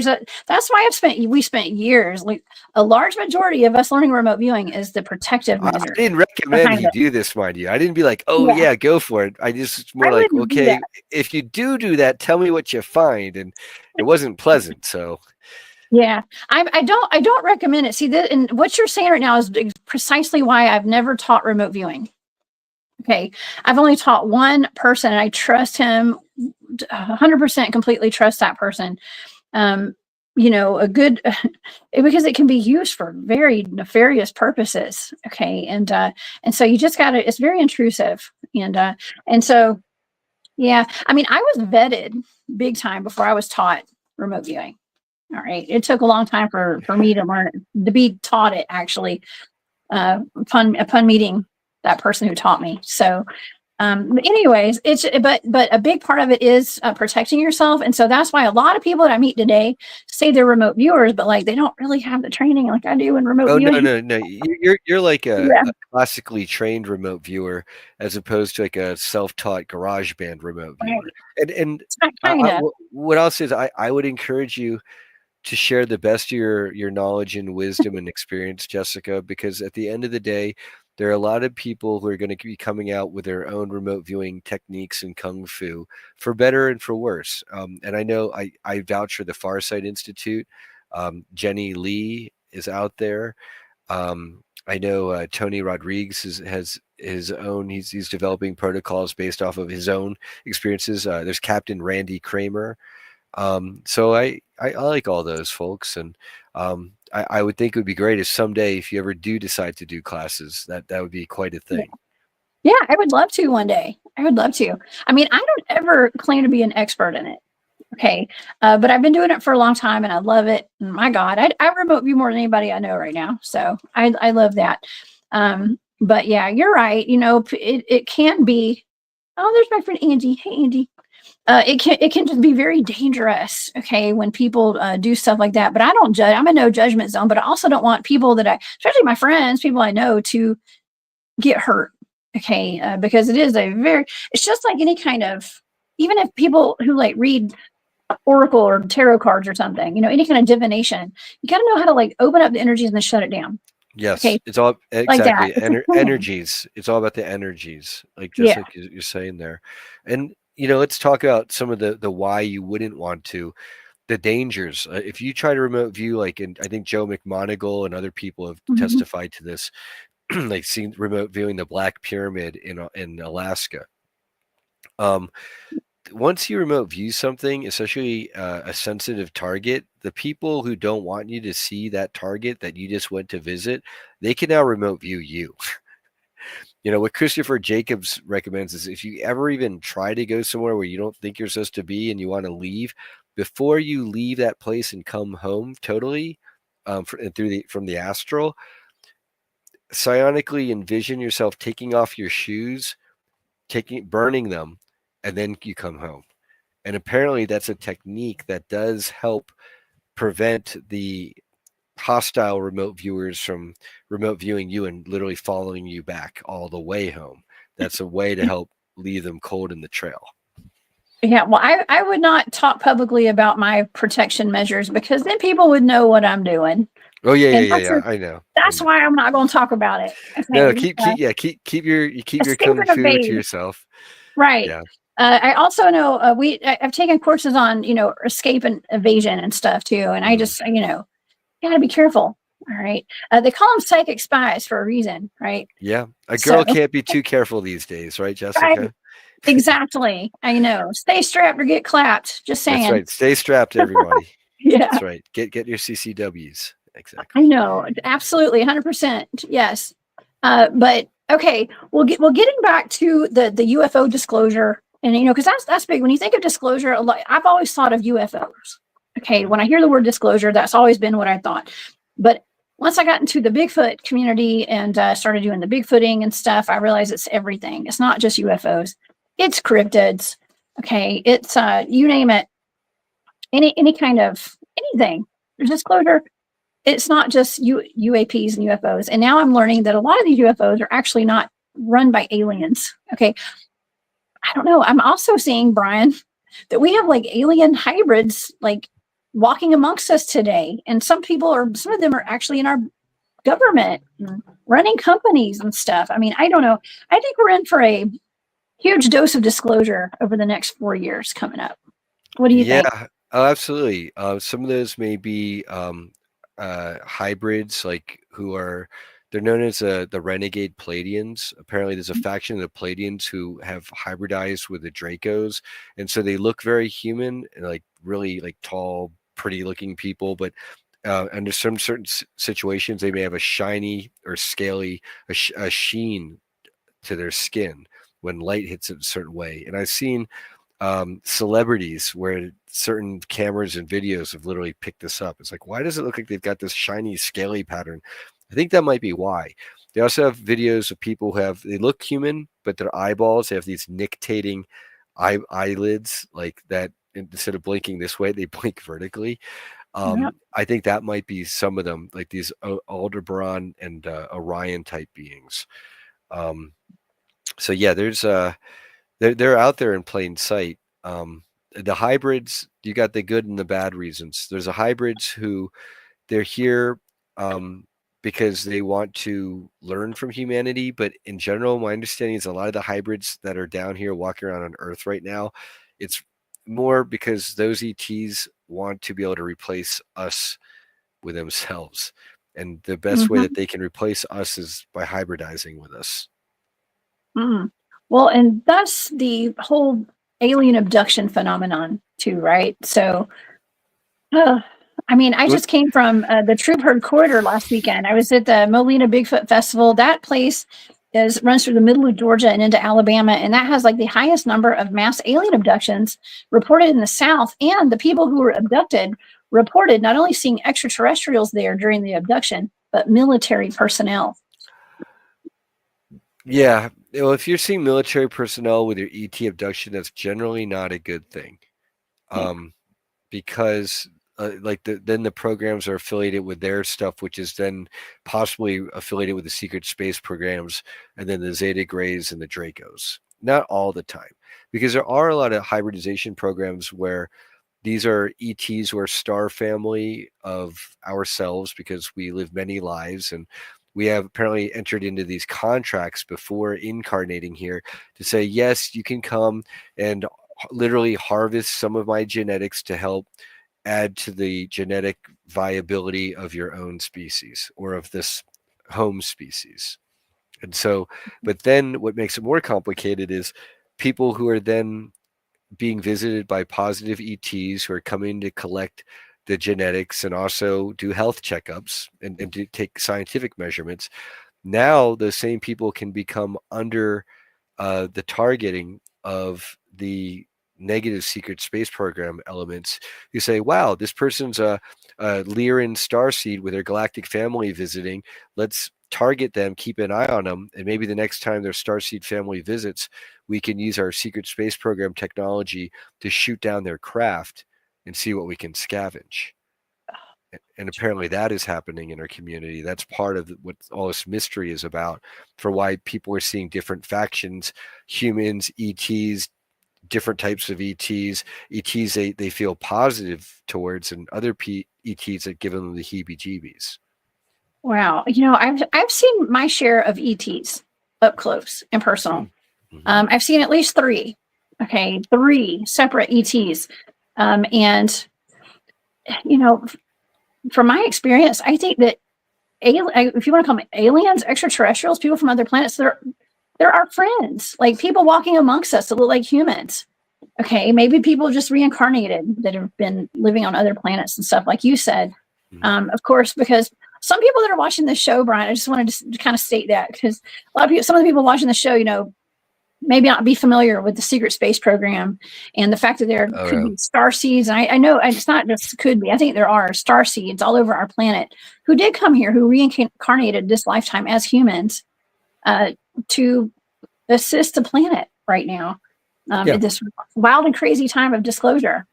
[SPEAKER 1] that's why we spent years, like a large majority of us learning remote viewing is the protective
[SPEAKER 2] I
[SPEAKER 1] measure
[SPEAKER 2] didn't recommend
[SPEAKER 1] behind
[SPEAKER 2] you
[SPEAKER 1] it.
[SPEAKER 2] do this, mind you. I didn't be like, oh
[SPEAKER 1] Yeah.
[SPEAKER 2] yeah, go for it. I just more
[SPEAKER 1] I
[SPEAKER 2] like,
[SPEAKER 1] wouldn't do that.
[SPEAKER 2] okay, if you do that, tell me what you find. And it wasn't pleasant. So
[SPEAKER 1] Yeah, I don't recommend it. See, and what you're saying right now is precisely why I've never taught remote viewing. Okay, I've only taught one person, and I trust him 100%, completely trust that person. A good because it can be used for very nefarious purposes. Okay, and so you just gotta. It's very intrusive, and so yeah. I mean, I was vetted big time before I was taught remote viewing. All right. It took a long time for me to learn it, to be taught it actually, upon meeting that person who taught me. So, but anyways, but a big part of it is protecting yourself. And so that's why a lot of people that I meet today say they're remote viewers, but like they don't really have the training like I do in remote
[SPEAKER 2] oh
[SPEAKER 1] viewing.
[SPEAKER 2] no. You're like
[SPEAKER 1] Yeah.
[SPEAKER 2] a classically trained remote viewer as opposed to like a self-taught garage band remote viewer.
[SPEAKER 1] Right.
[SPEAKER 2] And
[SPEAKER 1] Kind of.
[SPEAKER 2] what I'll say is I would encourage you to share the best of your knowledge and wisdom and experience, Jessica, because at the end of the day, there are a lot of people who are going to be coming out with their own remote viewing techniques and kung fu, for better and for worse. And I know I vouch for the Farsight Institute. Jenny Lee is out there. I know Tony Rodriguez has his own. He's developing protocols based off of his own experiences. There's Captain Randy Kramer. So I like all those folks, and I would think it would be great if someday, if you ever do decide to do classes, that would be quite a thing.
[SPEAKER 1] Yeah, I would love to one day. I would love to. I mean, I don't ever claim to be an expert in it. Okay. But I've been doing it for a long time and I love it. And my God, I remote view more than anybody I know right now. So I love that. But yeah, you're right. It can be, oh, there's my friend Angie. Hey, Angie. It can just be very dangerous. Okay. When people do stuff like that, but I don't judge. I'm a no judgment zone, but I also don't want people especially my friends, people I know, to get hurt. Okay. Because it's just like any kind of, even if people who like read oracle or tarot cards or something, any kind of divination, you got to know how to like open up the energies and then shut it down.
[SPEAKER 2] Yes,
[SPEAKER 1] Okay.
[SPEAKER 2] it's all
[SPEAKER 1] Like that.
[SPEAKER 2] exactly energies. It's all about the energies, like just
[SPEAKER 1] Yeah.
[SPEAKER 2] like you're saying there. And let's talk about some of the why you wouldn't want to, the dangers. If you try to remote view, like, and I think Joe McMoneagle and other people have testified to this, like seen remote viewing the Black Pyramid in Alaska. Once you remote view something, especially a sensitive target, the people who don't want you to see that target that you just went to visit, they can now remote view you. What Christopher Jacobs recommends is if you ever even try to go somewhere where you don't think you're supposed to be and you want to leave, before you leave that place and come home totally from the astral, psionically envision yourself taking off your shoes, burning them, and then you come home. And apparently that's a technique that does help prevent the hostile remote viewers from remote viewing you and literally following you back all the way home. That's a way to help leave them cold in the trail.
[SPEAKER 1] Yeah, well, I would not talk publicly about my protection measures because then people would know what I'm doing.
[SPEAKER 2] Oh yeah. I know.
[SPEAKER 1] That's why I'm not going to talk about it. Okay?
[SPEAKER 2] No, keep your kung fu to yourself.
[SPEAKER 1] Right.
[SPEAKER 2] Yeah.
[SPEAKER 1] I also know I've taken courses on escape and evasion and stuff too, and I just got to be careful. All right. They call them psychic spies for a reason, right?
[SPEAKER 2] Yeah. A
[SPEAKER 1] So,
[SPEAKER 2] girl can't be too careful these days, right,
[SPEAKER 1] right,
[SPEAKER 2] Jessica?
[SPEAKER 1] exactly. I know. Stay strapped or get clapped. Just
[SPEAKER 2] That's
[SPEAKER 1] saying.
[SPEAKER 2] right. Stay strapped, everybody.
[SPEAKER 1] Yeah,
[SPEAKER 2] That's right. Get your CCWs.
[SPEAKER 1] I
[SPEAKER 2] Exactly.
[SPEAKER 1] know. Absolutely. 100%. Yes. But okay. Well, getting back to the UFO disclosure, and because that's big. When you think of disclosure, I've always thought of UFOs. Okay. When I hear the word disclosure, that's always been what I thought. But once I got into the Bigfoot community and started doing the Bigfooting and stuff, I realized it's everything. It's not just UFOs. It's cryptids. Okay. It's you name it. Any kind of anything. There's disclosure. It's not just UAPs and UFOs. And now I'm learning that a lot of these UFOs are actually not run by aliens. Okay. I don't know. I'm also seeing, Brian, that we have like alien hybrids like walking amongst us today. And some of them are actually in our government, running companies and stuff. I mean, I don't know. I think we're in for a huge dose of disclosure over the next 4 years coming up. What do you think?
[SPEAKER 2] Yeah, oh, absolutely. Some of those may be hybrids, like they're known as the renegade Pleiadians. Apparently, there's a faction of the Pleiadians who have hybridized with the Dracos, and so they look very human and like really like tall, pretty looking people, but under some certain situations, they may have a shiny or scaly, a sheen to their skin when light hits it a certain way. And I've seen celebrities where certain cameras and videos have literally picked this up. It's like, why does it look like they've got this shiny, scaly pattern? I think that might be why. They also have videos of people who they look human, but their eyeballs, they have these nictating eyelids like that. Instead of blinking this way, they blink vertically.
[SPEAKER 1] Yeah.
[SPEAKER 2] I think that might be some of them, like these Aldebaran and Orion type beings. So yeah, there's they're out there in plain sight. The hybrids, you got the good and the bad reasons. There's a hybrids who they're here because they want to learn from humanity. But in general, my understanding is a lot of the hybrids that are down here walking around on Earth right now, it's more because those ETs want to be able to replace us with themselves. And the best way that
[SPEAKER 1] Mm-hmm.
[SPEAKER 2] they can replace us is by hybridizing with us.
[SPEAKER 1] Mm. Well, and that's the whole alien abduction phenomenon too, right? So, uh, I mean, I
[SPEAKER 2] What?
[SPEAKER 1] just came from the Troop Herd Corridor last weekend. I was at the Molina Bigfoot Festival. That place runs through the middle of Georgia and into Alabama, and that has like the highest number of mass alien abductions reported in the South. And the people who were abducted reported not only seeing extraterrestrials there during the abduction, but military personnel.
[SPEAKER 2] Yeah. Well, if you're seeing military personnel with your ET abduction, that's generally not a good thing.
[SPEAKER 1] Okay.
[SPEAKER 2] Because then the programs are affiliated with their stuff, which is then possibly affiliated with the secret space programs, and then the Zeta Grays and the Dracos. Not all the time, because there are a lot of hybridization programs where these are ETs who are star family of ourselves because we live many lives, and we have apparently entered into these contracts before incarnating here to say, yes, you can come and literally harvest some of my genetics to help add to the genetic viability of your own species or of this home species. And so, but then what makes it more complicated is people who are then being visited by positive ETs who are coming to collect the genetics and also do health checkups and to take scientific measurements. Now, those same people can become under the targeting of the negative secret space program elements. You say, wow, this person's a Lyran starseed with their galactic family visiting. Let's target them, keep an eye on them, and maybe the next time their starseed family visits, we can use our secret space program technology to shoot down their craft and see what we can scavenge. And apparently that is happening in our community. That's part of what all this mystery is about, for why people are seeing different factions, humans, ETs, different types of ETs, ETs they feel positive towards, and other ETs that give them the heebie-jeebies.
[SPEAKER 1] Wow. I've seen my share of ETs up close and personal.
[SPEAKER 2] Mm-hmm.
[SPEAKER 1] I've seen at least three. Okay, three separate ETs. And from my experience, I think that if you want to call them aliens, extraterrestrials, people from other planets, they're our friends, like people walking amongst us that look like humans. Okay, maybe people just reincarnated that have been living on other planets and stuff, like you said. Of course, because some people that are watching this show, Brian, I just wanted to kind of state that, because a lot of people, some of the people watching the show, you know, maybe not be familiar with the secret space program and the fact that there could be star seeds. And I know it's not just could be, I think there are star seeds all over our planet who did come here, who reincarnated this lifetime as humans to assist the planet right now in this wild and crazy time of disclosure.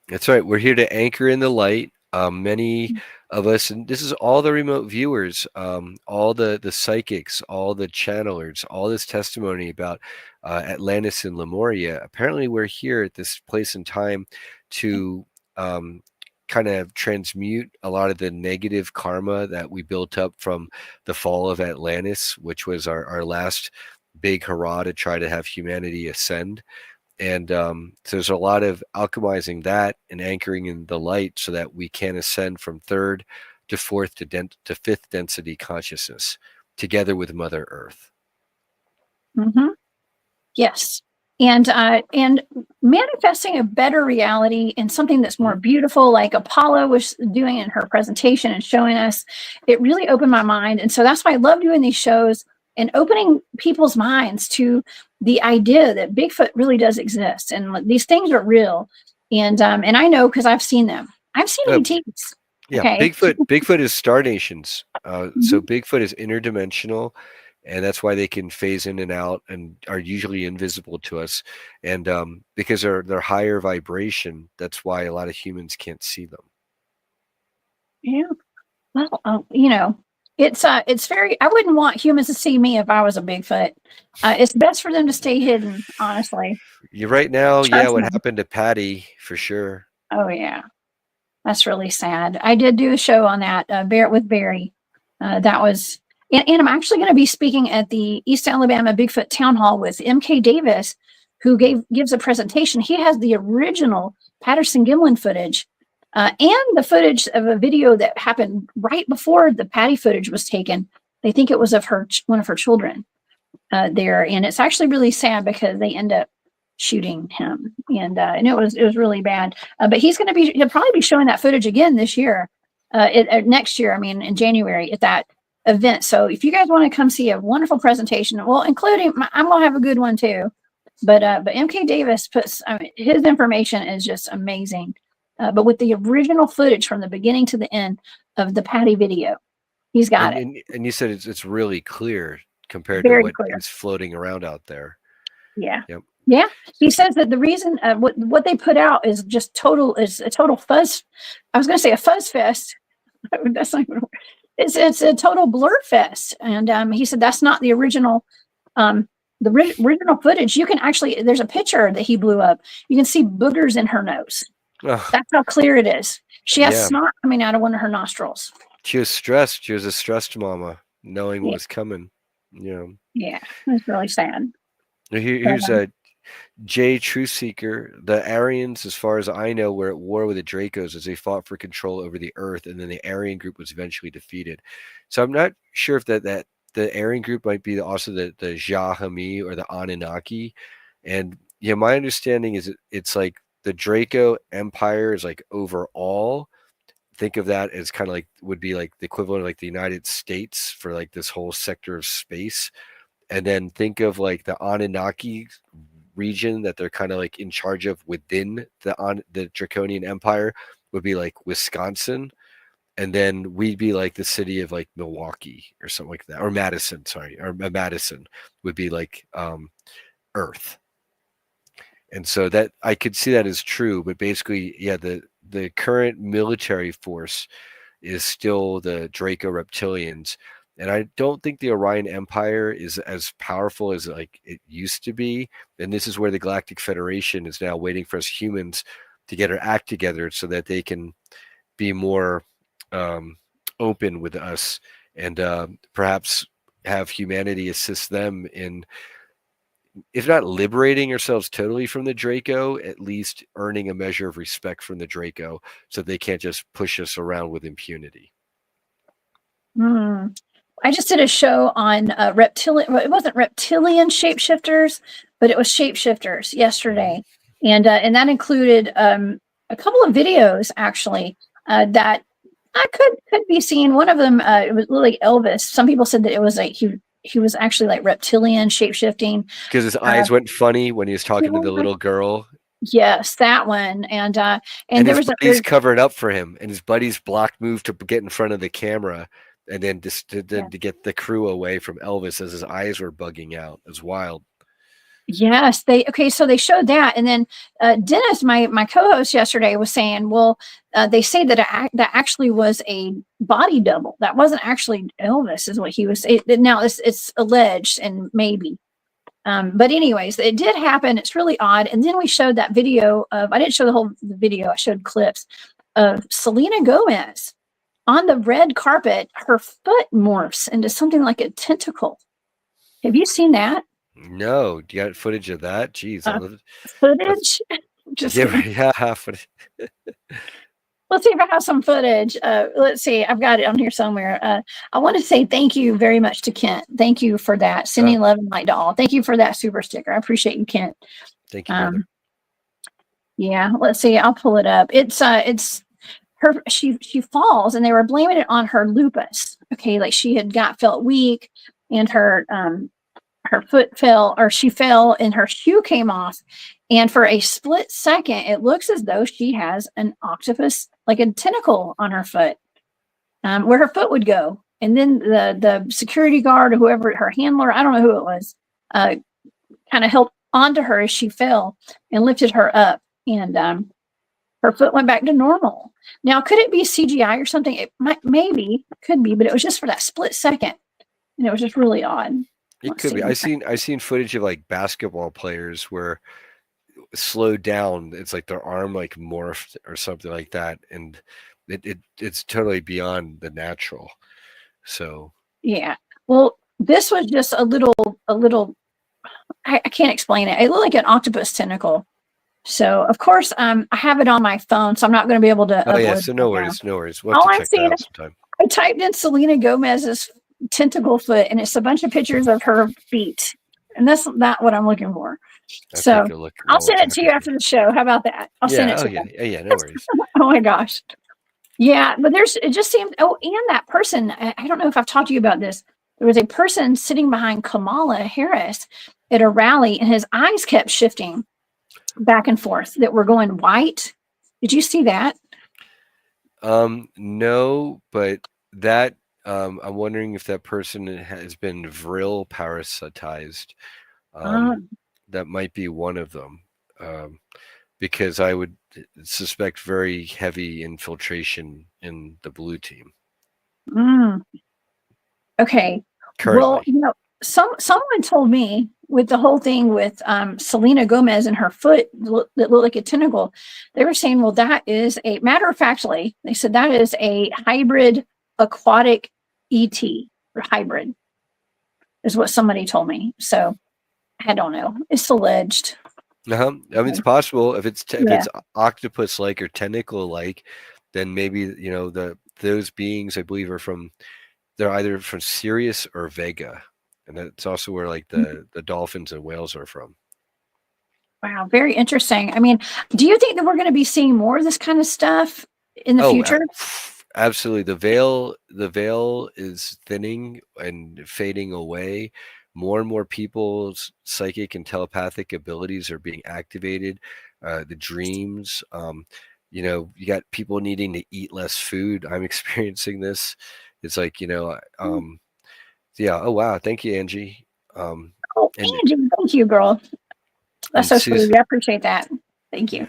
[SPEAKER 2] That's right. We're here to anchor in the light. Many of us, and this is all the remote viewers, all the psychics, all the channelers, all this testimony about Atlantis and Lemuria. Apparently, we're here at this place and time to kind of transmute a lot of the negative karma that we built up from the fall of Atlantis, which was our last big hurrah to try to have humanity ascend. And so there's a lot of alchemizing that and anchoring in the light so that we can ascend from third to fourth to fifth density consciousness together with Mother Earth.
[SPEAKER 1] Yes. And manifesting a better reality and something that's more beautiful, like Apollo was doing in her presentation and showing us, it really opened my mind. And so that's why I love doing these shows and opening people's minds to the idea that Bigfoot really does exist and these things are real. And I know because I've seen them. I've seen ETs.
[SPEAKER 2] Yeah,
[SPEAKER 1] okay.
[SPEAKER 2] Bigfoot is star nations. So Bigfoot is interdimensional, and that's why they can phase in and out and are usually invisible to us. And because they're higher vibration, that's why a lot of humans can't see them.
[SPEAKER 1] Yeah. Well, you know, it's very, I wouldn't want humans to see me if I was a Bigfoot. It's best for them to stay hidden, honestly.
[SPEAKER 2] You're right now.
[SPEAKER 1] Trust
[SPEAKER 2] What
[SPEAKER 1] me.
[SPEAKER 2] happened to Patty for sure.
[SPEAKER 1] Oh yeah. That's really sad. I did do a show on that, with Barry. That was, and I'm actually going to be speaking at the East Alabama Bigfoot Town Hall with M.K. Davis, who gives a presentation. He has the original Patterson-Gimlin footage and the footage of a video that happened right before the Patty footage was taken. They think it was of one of her children there, and it's actually really sad because they end up shooting him, and it was really bad. But he'll probably be showing that footage again this year, next year. I mean, in January at that event. So if you guys want to come see a wonderful presentation, well, including I'm gonna have a good one too. But MK Davis puts, his information is just amazing. But with the original footage from the beginning to the end of the Patty video, he's got it.
[SPEAKER 2] And you said it's really clear compared to what is floating around out there.
[SPEAKER 1] Yeah.
[SPEAKER 2] Yep.
[SPEAKER 1] Yeah. He says that the reason what they put out is just a total fuzz. I was going to say a fuzz fest. That's not even, it's a total blur fest. And he said that's not the original. The original footage, you can actually, there's a picture that he blew up. You can see boogers in her nose. Oh. That's how clear it is. She has snot coming out of one of her nostrils.
[SPEAKER 2] She was stressed. She was a stressed mama, knowing what was coming. Yeah,
[SPEAKER 1] it's really sad.
[SPEAKER 2] Here's a Jay Truthseeker. The Aryans, as far as I know, were at war with the Dracos as they fought for control over the Earth, and then the Aryan group was eventually defeated. So I'm not sure if that the Aryan group might be also the Jahami or the Anunnaki. And my understanding is it's like the Draco Empire is like overall. Think of that as kind of like would be like the equivalent of like the United States for like this whole sector of space. And then think of like the Anunnaki region that they're kind of like in charge of within the Draconian Empire would be like Wisconsin. And then we'd be like the city of like Milwaukee or something like that, or Madison would be like Earth. And so that I could see that as true, but basically, the current military force is still the Draco reptilians. And I don't think the Orion Empire is as powerful as like it used to be. And this is where the Galactic Federation is now waiting for us humans to get our act together so that they can be more open with us and perhaps have humanity assist them in, if not liberating ourselves totally from the Draco, at least earning a measure of respect from the Draco so they can't just push us around with impunity.
[SPEAKER 1] Mm. I just did a show on reptilian. Well, it wasn't reptilian shapeshifters, but it was shapeshifters yesterday, and that included a couple of videos actually that I could be seen. One of them it was like Elvis. Some people said that it was like he was actually like reptilian shapeshifting.
[SPEAKER 2] Because his
[SPEAKER 1] Uh,
[SPEAKER 2] eyes went funny when he was talking to the little girl.
[SPEAKER 1] yes, that one, and
[SPEAKER 2] And
[SPEAKER 1] there
[SPEAKER 2] his
[SPEAKER 1] was
[SPEAKER 2] buddies covered up for him, and his buddies blocked move to get in front of the camera, and then just to get the crew away from Elvis as his eyes were bugging out. It was wild.
[SPEAKER 1] yes, so they showed that, and then Dennis, my co-host yesterday, was saying, well, they say that that actually was a body double. That wasn't actually Elvis, is what he was. Now it's alleged, and maybe. But anyways, it did happen. It's really odd. And then we showed that video of. I didn't show the video. I showed clips of Selena Gomez on the red carpet. Her foot morphs into something like a tentacle. Have you seen that?
[SPEAKER 2] No, you got footage of that? Jeez,
[SPEAKER 1] Footage? Just
[SPEAKER 2] yeah,
[SPEAKER 1] kidding.
[SPEAKER 2] yeah.
[SPEAKER 1] Let's see if I have some footage. Let's see. I've got it on here somewhere. I want to say thank you very much to Kent. Thank you for that. Sending love and light to all. Thank you for that super sticker. I appreciate you, Kent.
[SPEAKER 2] Thank you, brother.
[SPEAKER 1] Yeah, let's see. I'll pull it up. It's her. She falls, and they were blaming it on her lupus. Okay, like she had felt weak, and her foot fell, or she fell, and her shoe came off. And for a split second, it looks as though she has an octopus, like a tentacle on her foot, where her foot would go. And then the security guard or whoever, her handler, I don't know who it was, kind of held onto her as she fell and lifted her up. And her foot went back to normal. Now, could it be CGI or something? It might, maybe, could be, but it was just for that split second. And it was just really odd.
[SPEAKER 2] It could be. I seen footage of like basketball players where slowed down. It's like their arm like morphed or something like that, and it's totally beyond the natural. So
[SPEAKER 1] yeah. Well, this was just a little. I can't explain it. It looked like an octopus tentacle. So of course, I have it on my phone, so I'm not going to be able to.
[SPEAKER 2] oh yeah, so no worries, no worries. We'll
[SPEAKER 1] All
[SPEAKER 2] have to
[SPEAKER 1] I'm
[SPEAKER 2] check that
[SPEAKER 1] seeing,
[SPEAKER 2] out sometime.
[SPEAKER 1] I typed in Selena Gomez's tentacle foot, and it's a bunch of pictures of her feet, and that's not what I'm looking for. So I'll send it to you after the show. How about that? I'll send it to you.
[SPEAKER 2] Yeah, no worries.
[SPEAKER 1] Oh my gosh. Yeah, but it just seemed, oh, and that person, I don't know if I've talked to you about this. There was a person sitting behind Kamala Harris at a rally, and his eyes kept shifting back and forth that were going white. Did you see that?
[SPEAKER 2] No, but that I'm wondering if that person has been vril parasitized. That might be one of them, because I would suspect very heavy infiltration in the blue team.
[SPEAKER 1] Okay.
[SPEAKER 2] Currently.
[SPEAKER 1] Well, someone told me with the whole thing with Selena Gomez and her foot that looked like a tentacle, they were saying, well, that is a matter of factly, they said that is a hybrid aquatic ET, or hybrid, is what somebody told me. So I don't know. It's alleged.
[SPEAKER 2] I mean, it's possible if it's octopus like or tentacle like, then maybe those beings I believe they're either from Sirius or Vega, and that's also where like the dolphins and whales are from.
[SPEAKER 1] Wow, very interesting. I mean, do you think that we're going to be seeing more of this kind of stuff in the future?
[SPEAKER 2] Absolutely. The veil is thinning and fading away. More and more people's psychic and telepathic abilities are being activated. The dreams, you got people needing to eat less food. I'm experiencing this. It's like, yeah. Oh, wow. Thank you, Angie.
[SPEAKER 1] Angie, thank you, girl. That's so sweet. I appreciate that. Thank you.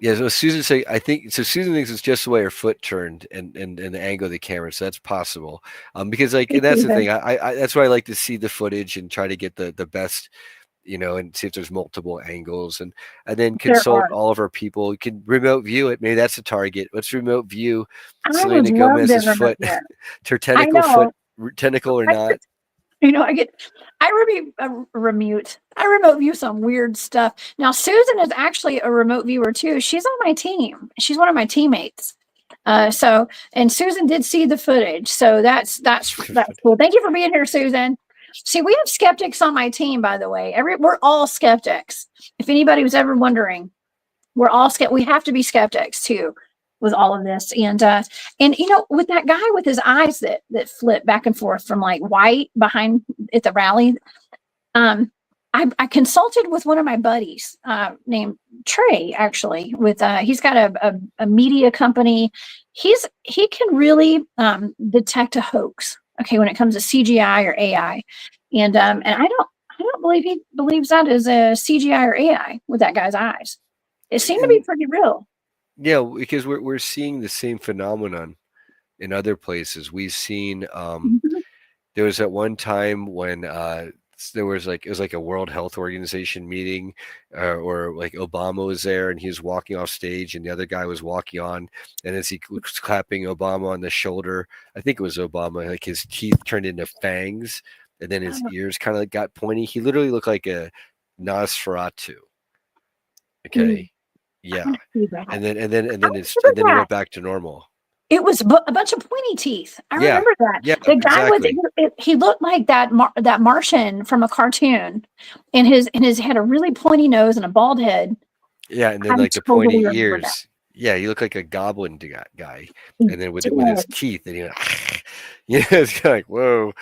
[SPEAKER 2] Yeah, so Susan say Susan thinks it's just the way her foot turned and the angle of the camera, so that's possible. Because and that's the thing. I that's why I like to see the footage and try to get the best, and see if there's multiple angles and then consult all of our people. You can remote view it. Maybe that's the target. Let's remote view Selena Gomez's foot, her tentacle foot, tentacle or not.
[SPEAKER 1] I remote view some weird stuff. Now, Susan is actually a remote viewer too. She's on my team. She's one of my teammates. And Susan did see the footage, so that's cool. Thank you for being here, Susan. See, we have skeptics on my team, by the way. We're all skeptics. If anybody was ever wondering, we're all we have to be skeptics too with all of this. And with that guy with his eyes that flip back and forth from like white behind at the rally, I consulted with one of my buddies named Trey, actually. With he's got a media company. He can really detect a hoax. Okay, when it comes to CGI or AI, and I don't believe he believes that is a CGI or AI with that guy's eyes. It seemed to be pretty real.
[SPEAKER 2] Yeah, because we're seeing the same phenomenon in other places. We've seen there was at one time when there was it was like a World Health Organization meeting, or like Obama was there and he was walking off stage and the other guy was walking on, and as he was clapping Obama on the shoulder, I think it was Obama, like his teeth turned into fangs and then his ears kind of got pointy. He literally looked like a Nosferatu. Okay. Yeah. And then he went back to normal.
[SPEAKER 1] It was a bunch of pointy teeth. I remember that.
[SPEAKER 2] Yeah,
[SPEAKER 1] the guy he looked like that Martian from a cartoon, and his had a really pointy nose and a bald head.
[SPEAKER 2] Yeah, and then like the pointy ears. That. Yeah, he looked like a goblin guy, and then with his teeth, and yeah, it's kind of like whoa.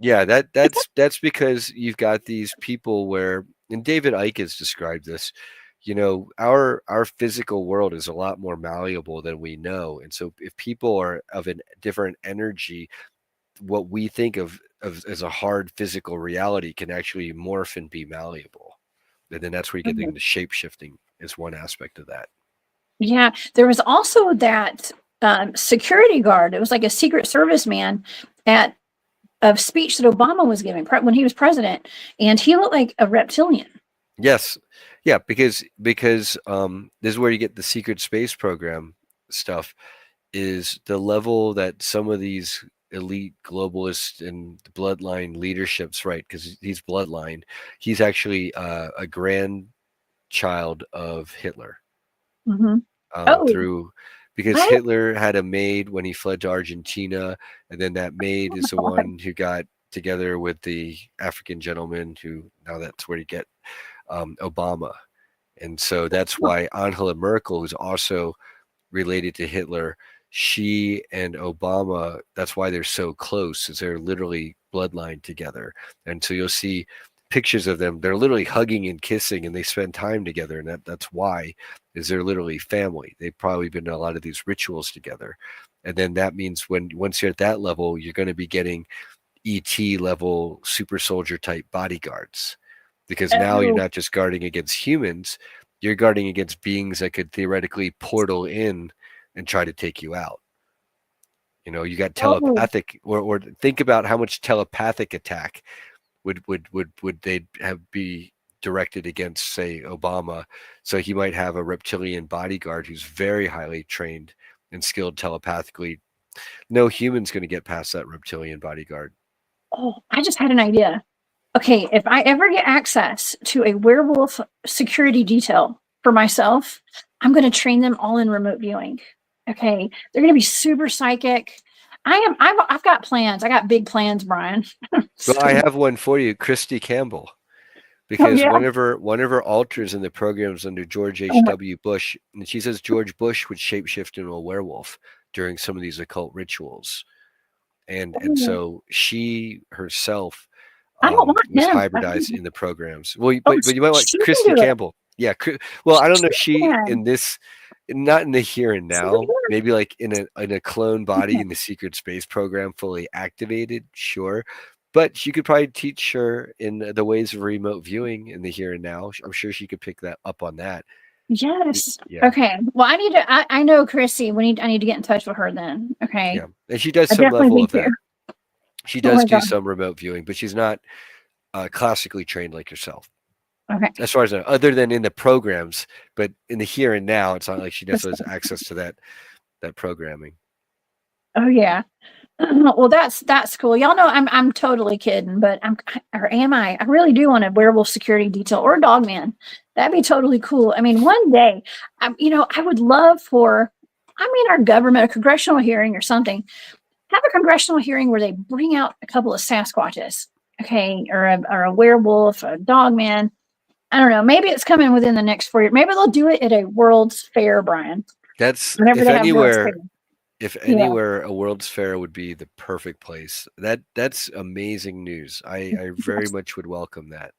[SPEAKER 2] Yeah, that's because you've got these people where, and David Icke has described this. Our physical world is a lot more malleable than we know. And so if people are of a different energy, what we think of as a hard physical reality can actually morph and be malleable. And then that's where you get into shape shifting is one aspect of that.
[SPEAKER 1] Yeah. There was also that security guard. It was like a Secret Service man at a speech that Obama was giving when he was president. And he looked like a reptilian.
[SPEAKER 2] Yes. Yeah, because this is where you get the secret space program stuff, is the level that some of these elite globalists and bloodline leaderships, right? Because he's bloodline. He's actually a grandchild of Hitler. Because Hitler had a maid when he fled to Argentina, and then that maid is the one who got together with the African gentleman who, now that's where you get Obama. And so that's why Angela Merkel, who's also related to Hitler, she and Obama, that's why they're so close, is they're literally bloodline together. And so you'll see pictures of them, they're literally hugging and kissing, and they spend time together. And that's why, is they're literally family. They've probably been in a lot of these rituals together. And then that means once you're at that level, you're going to be getting ET level super soldier type bodyguards. Because now you're not just guarding against humans, you're guarding against beings that could theoretically portal in and try to take you out. You got telepathic, or think about how much telepathic attack would they be directed against, say, Obama. So he might have a reptilian bodyguard who's very highly trained and skilled telepathically. No human's going to get past that reptilian bodyguard.
[SPEAKER 1] Oh, I just had an idea. Okay, if I ever get access to a werewolf security detail for myself, I'm going to train them all in remote viewing. Okay, they're going to be super psychic. I've got plans. I got big plans, Brian.
[SPEAKER 2] Well, I have one for you, Christy Campbell, because one of her alters in the programs under George H.W. Bush, and she says George Bush would shapeshift into a werewolf during some of these occult rituals, and so she herself. Was hybridized in the programs. Well, but you might want Christy Campbell. Yeah. Well, I don't know if she in this, not in the here and now, maybe like in a clone body in the secret space program, fully activated. Sure. But she could probably teach her in the ways of remote viewing in the here and now. I'm sure she could pick that up on that.
[SPEAKER 1] Yes. Yeah. Okay. Well, I know Chrissy. I need to get in touch with her then. Okay.
[SPEAKER 2] Yeah. And she does some level of that. She does do some remote viewing, but she's not classically trained like yourself.
[SPEAKER 1] Okay.
[SPEAKER 2] As far as other than in the programs, but in the here and now, it's not like she necessarily has access to that programming.
[SPEAKER 1] Oh yeah. Well, that's cool. Y'all know I'm totally kidding, but am I? I really do want a werewolf security detail or a dog man. That'd be totally cool. I mean, one day, I would love for our government, a congressional hearing or something, have a congressional hearing where they bring out a couple of Sasquatches, okay, or a werewolf, a dog man. I don't know. Maybe it's coming within the next 4 years. Maybe they'll do it at a World's Fair, Brian.
[SPEAKER 2] That's
[SPEAKER 1] Whenever they have World's Fair.
[SPEAKER 2] if
[SPEAKER 1] Yeah.
[SPEAKER 2] anywhere, a World's Fair would be the perfect place. That's amazing news. I very much would welcome that.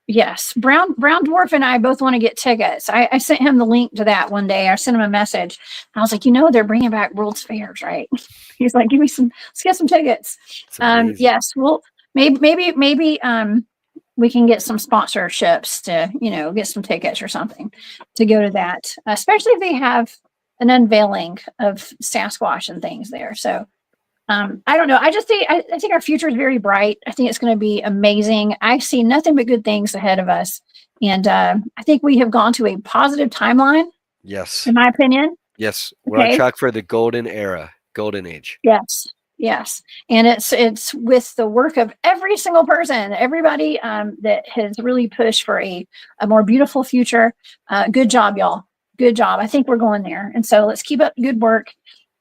[SPEAKER 1] Yes, Brown Dwarf and I both want to get tickets. I sent him the link to that one day. I sent him a message. I was like, they're bringing back World's Fairs, right? He's like, let's get some tickets. Yes, well, maybe we can get some sponsorships to get some tickets or something to go to that, especially if they have an unveiling of Sasquatch and things there. So I don't know. I think our future is very bright. I think it's going to be amazing. I see nothing but good things ahead of us. And I think we have gone to a positive timeline.
[SPEAKER 2] Yes.
[SPEAKER 1] In my opinion.
[SPEAKER 2] Yes. We're on track for the golden era, golden age.
[SPEAKER 1] Yes. Yes. And it's with the work of every single person, everybody that has really pushed for a more beautiful future. Good job, y'all. Good job. I think we're going there. And so let's keep up good work.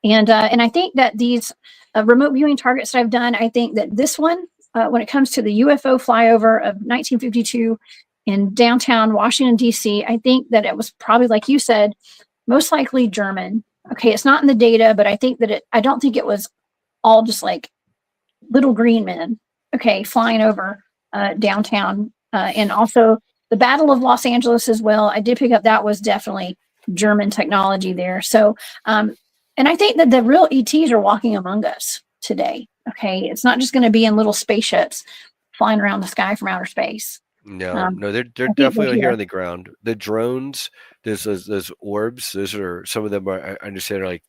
[SPEAKER 1] And I think that these remote viewing targets that I've done, I think that this one, when it comes to the UFO flyover of 1952 in downtown Washington, D.C., I think that it was probably, like you said, most likely German. Okay, it's not in the data, but I think that I don't think it was all just like little green men, okay, flying over downtown. And also the Battle of Los Angeles as well. I did pick up that was definitely German technology there. So, and I think that the real ETs are walking among us today. Okay. It's not just going to be in little spaceships flying around the sky from outer space.
[SPEAKER 2] No, they're definitely here on the ground. The drones, there's those orbs. Those are, some of them I understand are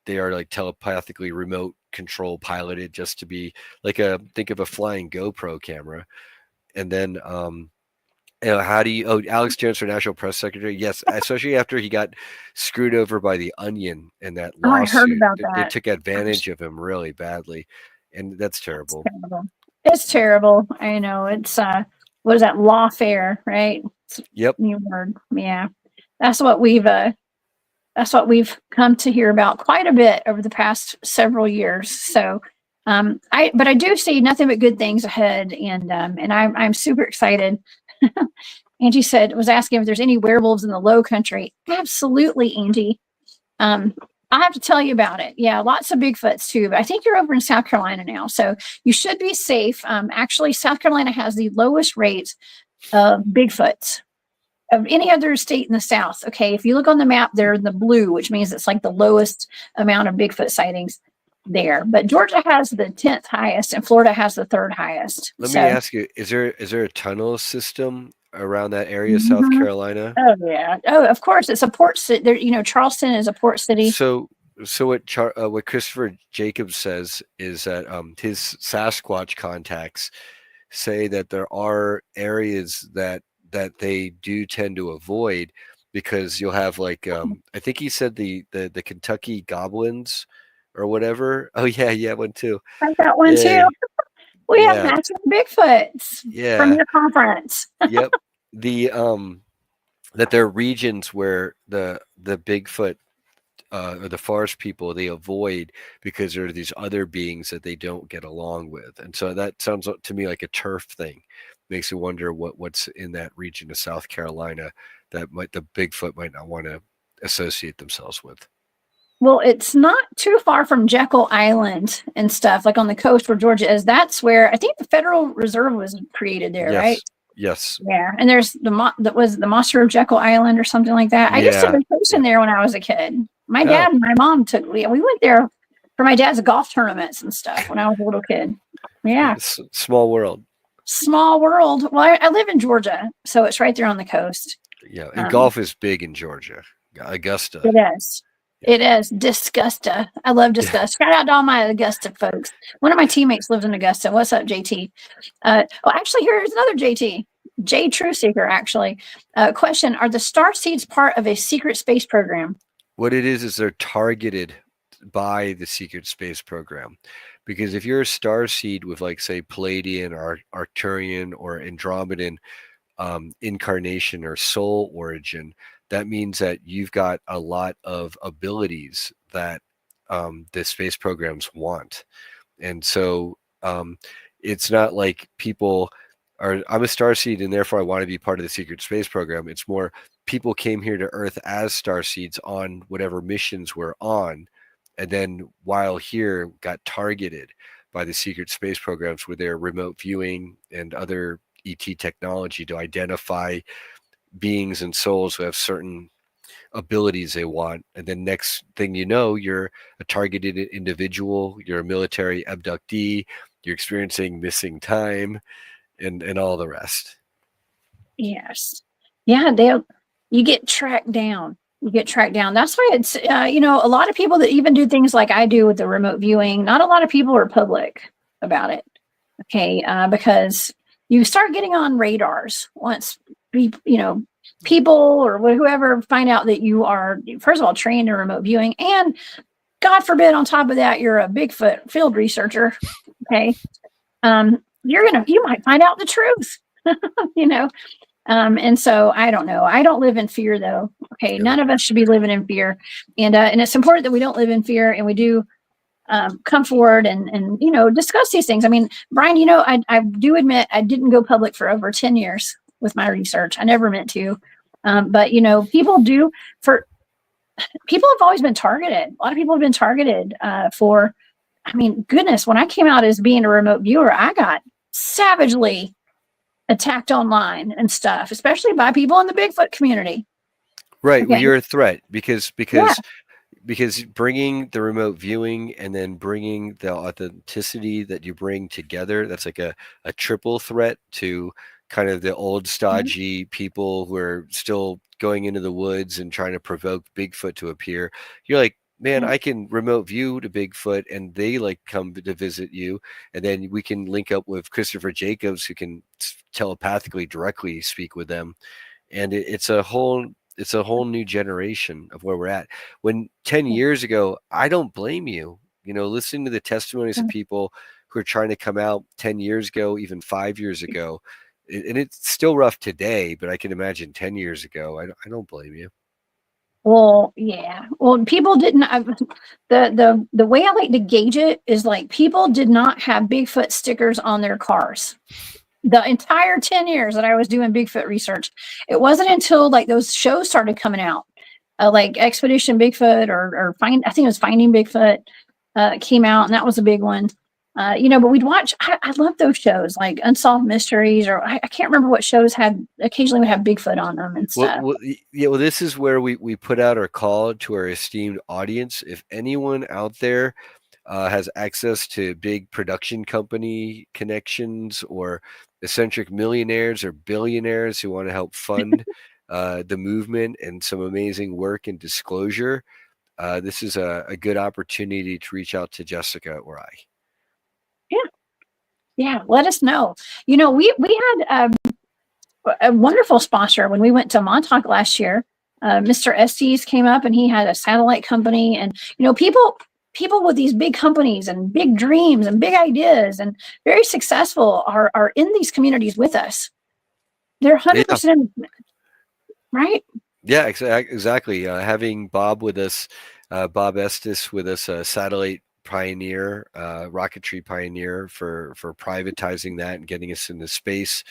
[SPEAKER 2] they are like telepathically remote control piloted, just to be like think of a flying GoPro camera. And then, how do you? Oh, Alex Jones for National Press Secretary. Yes, especially after he got screwed over by the Onion in that lawsuit.
[SPEAKER 1] I heard about that.
[SPEAKER 2] They took advantage of him really badly, and that's terrible.
[SPEAKER 1] It's terrible. I know. It's what is that? Lawfare, right?
[SPEAKER 2] Yep.
[SPEAKER 1] New word. Yeah, that's what we've come to hear about quite a bit over the past several years. So, but I do see nothing but good things ahead, and I'm super excited. Angie was asking if there's any werewolves in the Low Country. Absolutely, Angie. I have to tell you about it. Yeah, lots of Bigfoots too. But I think you're over in South Carolina now, so you should be safe. Actually, South Carolina has the lowest rates of Bigfoots of any other state in the South. Okay, if you look on the map, they're in the blue, which means it's like the lowest amount of Bigfoot sightings there. But Georgia has the 10th highest, and Florida has the 3rd highest.
[SPEAKER 2] Let me ask you: is there a tunnel system around that area, South Carolina?
[SPEAKER 1] Oh yeah. Oh, of course, it's a port city. There, Charleston is a port city.
[SPEAKER 2] So what Christopher Jacobs says is that his Sasquatch contacts say that there are areas that they do tend to avoid, because you'll have like I think he said the Kentucky goblins or whatever. Oh yeah, one too.
[SPEAKER 1] I've got one too. We have matching Bigfoots from your conference.
[SPEAKER 2] Yep. That there are regions where the Bigfoot or the forest people, they avoid, because there are these other beings that they don't get along with. And so that sounds to me like a turf thing. Makes you wonder what's in that region of South Carolina that the Bigfoot might not want to associate themselves with.
[SPEAKER 1] Well, it's not too far from Jekyll Island and stuff, like on the coast where Georgia is. That's where I think the Federal Reserve was created there, right?
[SPEAKER 2] Yes.
[SPEAKER 1] Yeah, and there's the Monster of Jekyll Island or something like that. I used to vacation there when I was a kid. My dad and my mom we went there for my dad's golf tournaments and stuff when I was a little kid. Yeah.
[SPEAKER 2] Small world.
[SPEAKER 1] Small world. Well, I live in Georgia, so it's right there on the coast.
[SPEAKER 2] Yeah, and golf is big in Georgia. Augusta.
[SPEAKER 1] It is. It is. Disgusta. I love Disgusta. Shout out to all my Augusta folks. One of my teammates lives in Augusta. What's up, JT? Actually, here's another JT. J True Seeker, actually. Question: are the star seeds part of a secret space program?
[SPEAKER 2] What it is they're targeted by the secret space program. Because if you're a star seed with, like, say, Palladian or Arcturian or Andromedan incarnation or soul origin, that means that you've got a lot of abilities that the space programs want. And so it's not like people are, I'm a starseed and therefore I want to be part of the secret space program. It's more people came here to Earth as starseeds on whatever missions we're on. And then while here got targeted by the secret space programs with their remote viewing and other ET technology to identify beings and souls who have certain abilities they want. And then next thing you know, you're a targeted individual, you're a military abductee, you're experiencing missing time and all the rest.
[SPEAKER 1] Yes. Yeah, you get tracked down. You get tracked down. That's why it's, you know, a lot of people that even do things like I do with the remote viewing, not a lot of people are public about it. Okay. Because you start getting on radars once, you know, people or whoever find out that you are, first of all, trained in remote viewing, and God forbid, on top of that, you're a Bigfoot field researcher. Okay. You might find out the truth, you know? And so I don't know. I don't live in fear though. Okay. None of us should be living in fear. And it's important that we don't live in fear, and we do come forward and, you know, discuss these things. I mean, Brian, you know, I do admit I didn't go public for over 10 years with my research. I never meant to. But you know, people have always been targeted. A lot of people have been targeted for, I mean, goodness, when I came out as being a remote viewer, I got savagely attacked online and stuff, especially by people in the Bigfoot community.
[SPEAKER 2] Right.
[SPEAKER 1] Okay.
[SPEAKER 2] Well, you're a threat because
[SPEAKER 1] Yeah.
[SPEAKER 2] bringing the remote viewing and then bringing the authenticity that you bring together, that's like a triple threat to kind of the old stodgy people who are still going into the woods and trying to provoke Bigfoot to appear. You're like, man, I can remote view to Bigfoot and they like come to visit you. And then we can link up with Christopher Jacobs, who can telepathically directly speak with them. And it's a whole new generation of where we're at. When 10 years ago, I don't blame you, you know, listening to the testimonies of people who are trying to come out 10 years ago, even 5 years ago, and it's still rough today, but I can imagine 10 years ago, I don't blame you.
[SPEAKER 1] Well, yeah. Well, people didn't. The way I like to gauge it is like people did not have Bigfoot stickers on their cars. The entire 10 years that I was doing Bigfoot research, it wasn't until like those shows started coming out, like Expedition Bigfoot or I think it was Finding Bigfoot, came out, and that was a big one. You know, but we'd watch, I love those shows like Unsolved Mysteries, or I can't remember what shows occasionally would have Bigfoot on them and stuff.
[SPEAKER 2] Well, this is where we put out our call to our esteemed audience. If anyone out there has access to big production company connections or eccentric millionaires or billionaires who want to help fund the movement and some amazing work and disclosure, this is a good opportunity to reach out to Jessica or I.
[SPEAKER 1] Yeah, let us know. You know, we had a wonderful sponsor when we went to Montauk last year. Mr. Estes came up and he had a satellite company, and you know, people with these big companies and big dreams and big ideas and very successful are in these communities with us. They're 100%, right?
[SPEAKER 2] Yeah, exactly. Having Bob with us, Bob Estes with us, a satellite pioneer, rocketry pioneer for privatizing that and getting us into space,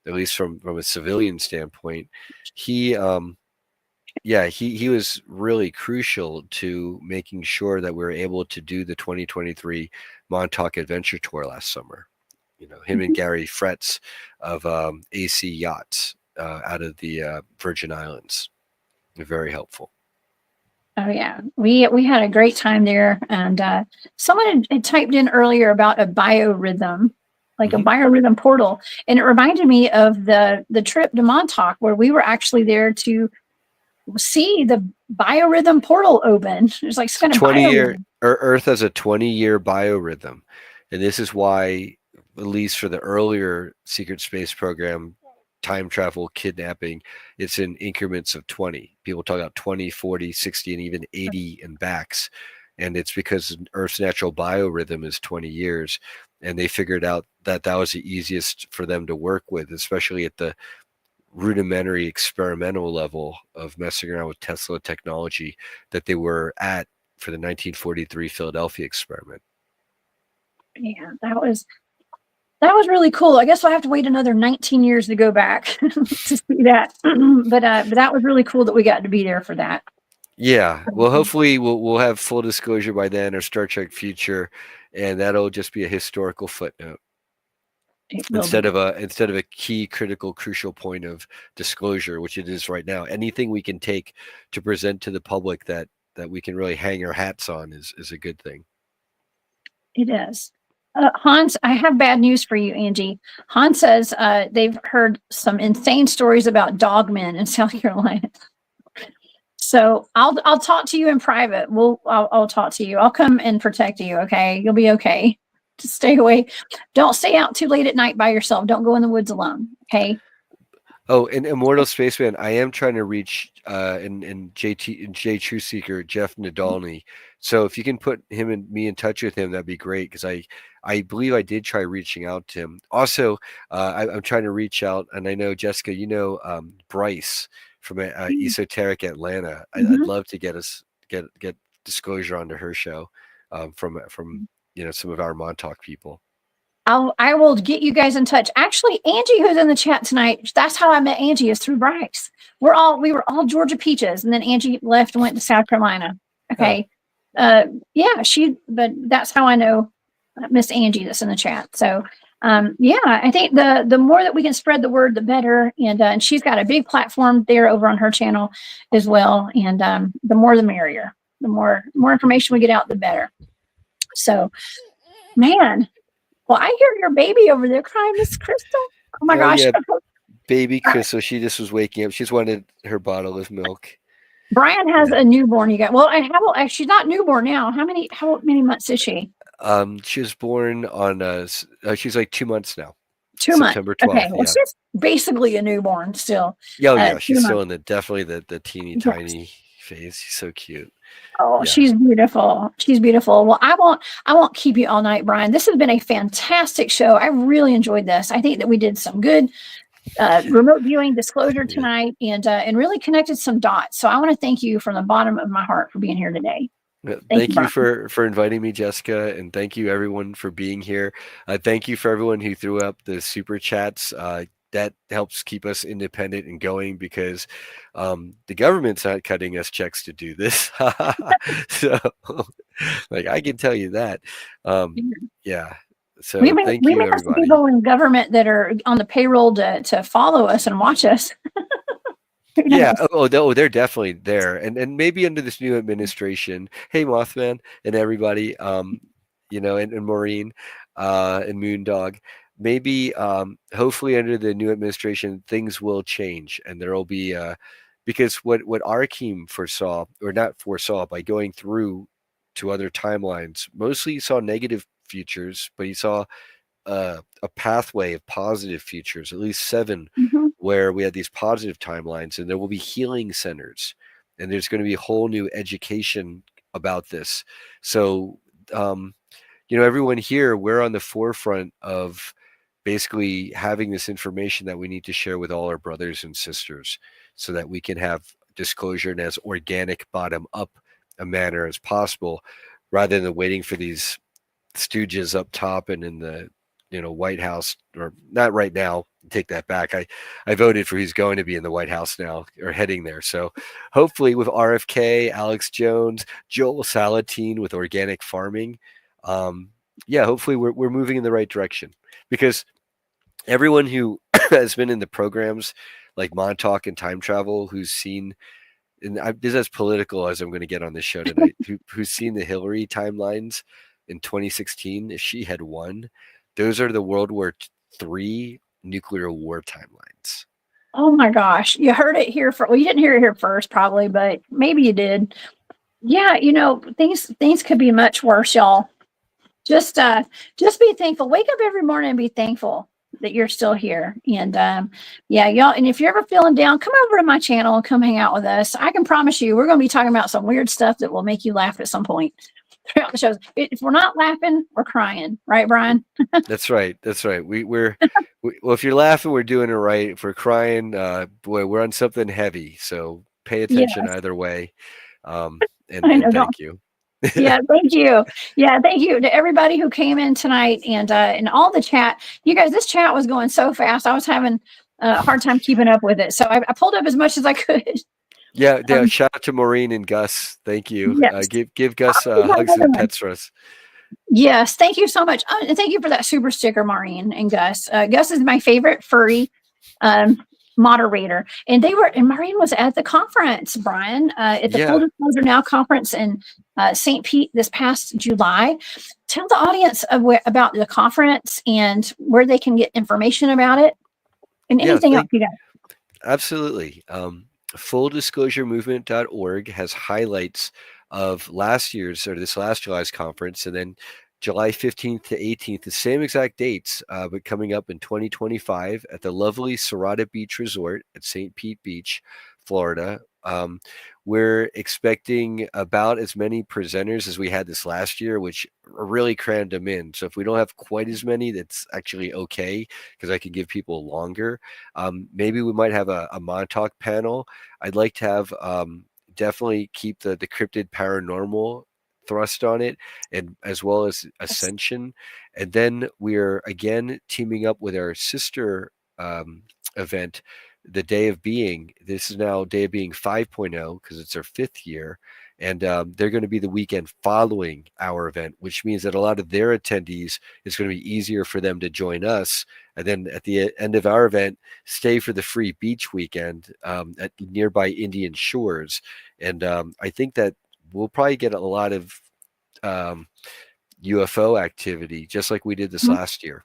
[SPEAKER 2] at least from a civilian standpoint. He was really crucial to making sure that we were able to do the 2023 Montauk Adventure Tour last summer. You know, him and Gary Fretz of AC Yachts out of the Virgin Islands. Very helpful.
[SPEAKER 1] Oh yeah, we had a great time there, and someone had typed in earlier about a biorhythm, like a biorhythm portal, and it reminded me of the trip to Montauk where we were actually there to see the biorhythm portal open. It's like kind of
[SPEAKER 2] 20-year Earth has a 20-year biorhythm, and this is why, at least for the earlier secret space program, time travel, kidnapping, it's in increments of 20. People talk about 20, 40, 60, and even 80 and backs. And it's because Earth's natural biorhythm is 20 years. And they figured out that that was the easiest for them to work with, especially at the rudimentary experimental level of messing around with Tesla technology that they were at for the 1943 Philadelphia experiment.
[SPEAKER 1] Yeah, that was really cool. I guess we'll have to wait another 19 years to go back to see that. But that was really cool that we got to be there for that.
[SPEAKER 2] Yeah, well, hopefully we'll have full disclosure by then, or Star Trek Future, and that'll just be a historical footnote instead of a key, critical, crucial point of disclosure, which it is right now. Anything we can take to present to the public that we can really hang our hats on is a good thing.
[SPEAKER 1] It is. Hans, I have bad news for you, Angie. Hans says they've heard some insane stories about dogmen in South Carolina. So I'll talk to you in private. I'll talk to you. I'll come and protect you. Okay, you'll be okay. Just stay away. Don't stay out too late at night by yourself. Don't go in the woods alone. Okay.
[SPEAKER 2] Oh, and Immortal Spaceman, I am trying to reach and J True Seeker Jeff Nadolny. So if you can put him and me in touch with him, that'd be great, because I believe I did try reaching out to him. Also, I'm trying to reach out, and I know Jessica, Bryce from Esoteric Atlanta. I'd love to get disclosure onto her show from some of our Montauk people.
[SPEAKER 1] I will get you guys in touch. Actually, Angie, who's in the chat tonight, that's how I met Angie, is through Bryce. We were all Georgia peaches, and then Angie left and went to South Carolina. Okay. Oh. But that's how I know Miss Angie that's in the chat. So I think the more that we can spread the word, the better. And she's got a big platform there over on her channel as well. And the more the merrier. The more information we get out, the better. So, man. Well, I hear your baby over there crying, Miss Crystal. Oh my gosh.
[SPEAKER 2] Yeah. Baby Crystal, she just was waking up. She's wanted her bottle of milk.
[SPEAKER 1] Brian has a newborn. She's not newborn now. How many months is she?
[SPEAKER 2] She was born on she's like 2 months now.
[SPEAKER 1] 2 months.
[SPEAKER 2] September 12th.
[SPEAKER 1] Okay. Well, she's basically a newborn still.
[SPEAKER 2] Yeah, she's still in the teeny tiny phase. She's so cute.
[SPEAKER 1] Oh, yeah. She's beautiful. She's beautiful. Well, I won't keep you all night, Brian. This has been a fantastic show. I really enjoyed this. I think that we did some good remote viewing disclosure tonight, and really connected some dots. So I want to thank you from the bottom of my heart for being here today.
[SPEAKER 2] Thank you for inviting me, Jessica, and thank you everyone for being here. Thank you for everyone who threw up the super chats. That helps keep us independent and going, because the government's not cutting us checks to do this. So, I can tell you that. Yeah. So thank you, everybody.
[SPEAKER 1] Some people in government that are on the payroll to follow us and watch us.
[SPEAKER 2] Yeah. They're definitely there, and maybe under this new administration. Hey, Mothman and everybody, and Maureen, and Moondog. Maybe, hopefully, under the new administration, things will change, and there will be, because what Arkeem foresaw, or not foresaw, by going through to other timelines, mostly he saw negative futures, but he saw a pathway of positive futures, at least 7, where we had these positive timelines, and there will be healing centers, and there's going to be a whole new education about this. So, everyone here, we're on the forefront of basically having this information that we need to share with all our brothers and sisters, so that we can have disclosure in as organic, bottom up a manner as possible, rather than waiting for these stooges up top and in the White House, or not right now. Take that back. I voted for who's going to be in the White House now, or heading there. So hopefully with RFK, Alex Jones, Joel Salatin with organic farming, hopefully we're moving in the right direction, because everyone who has been in the programs like Montauk and Time Travel, who's seen, and this is as political as I'm going to get on this show tonight, who's seen the Hillary timelines in 2016, if she had won, those are the World War III nuclear war timelines.
[SPEAKER 1] Oh my gosh. You heard it here you didn't hear it here first, probably, but maybe you did. Yeah, things could be much worse, y'all. Just be thankful. Wake up every morning and be thankful that you're still here. And y'all, and if you're ever feeling down, come over to my channel and come hang out with us. I can promise you we're going to be talking about some weird stuff that will make you laugh at some point. throughout the shows. If we're not laughing, we're crying, right, Brian?
[SPEAKER 2] That's right. That's right. Well, if you're laughing, we're doing it right. If we're crying, boy, we're on something heavy. So pay attention
[SPEAKER 1] Yes,
[SPEAKER 2] either way.
[SPEAKER 1] I
[SPEAKER 2] And
[SPEAKER 1] know. Don't.
[SPEAKER 2] thank you.
[SPEAKER 1] Yeah, thank you. Yeah, thank you to everybody who came in tonight and all the chat. You guys, this chat was going so fast. I was having a hard time keeping up with it. So I pulled up as much as I could.
[SPEAKER 2] Yeah, yeah.
[SPEAKER 1] Um,
[SPEAKER 2] Shout out to Maureen and Gus. Thank you.
[SPEAKER 1] yes.
[SPEAKER 2] Give Gus
[SPEAKER 1] Oh, we got
[SPEAKER 2] hugs
[SPEAKER 1] another
[SPEAKER 2] and
[SPEAKER 1] one.
[SPEAKER 2] pets for us.
[SPEAKER 1] Yes, thank you so much. And thank you for that super sticker, Maureen and Gus. Gus is my favorite furry um, moderator. And Maureen was at the conference, Brian, at the Full
[SPEAKER 2] Yeah.
[SPEAKER 1] Disclosure Now conference in St. Pete this past July. Tell the audience about the conference and where they can get information about it and
[SPEAKER 2] Yeah.
[SPEAKER 1] anything else you got.
[SPEAKER 2] Absolutely. Fulldisclosuremovement.org has highlights of this last July's conference, and then July 15th to 18th, the same exact dates, but coming up in 2025 at the lovely Serrata Beach Resort at St. Pete Beach, Florida. We're expecting about as many presenters as we had this last year, which really crammed them in. So if we don't have quite as many, that's actually okay, because I can give people longer. Maybe we might have a Montauk panel. I'd like to have definitely keep the cryptid paranormal thrust on it, and as well as Ascension. And then we're again teaming up with our sister event, the Day of Being. This is now Day of Being 5.0 because it's our 5th year. And they're going to be the weekend following our event, which means that a lot of their attendees, it's going to be easier for them to join us. And then at the end of our event, stay for the free beach weekend at nearby Indian shores. And I think that we'll probably get a lot of UFO activity, just like we did this last year.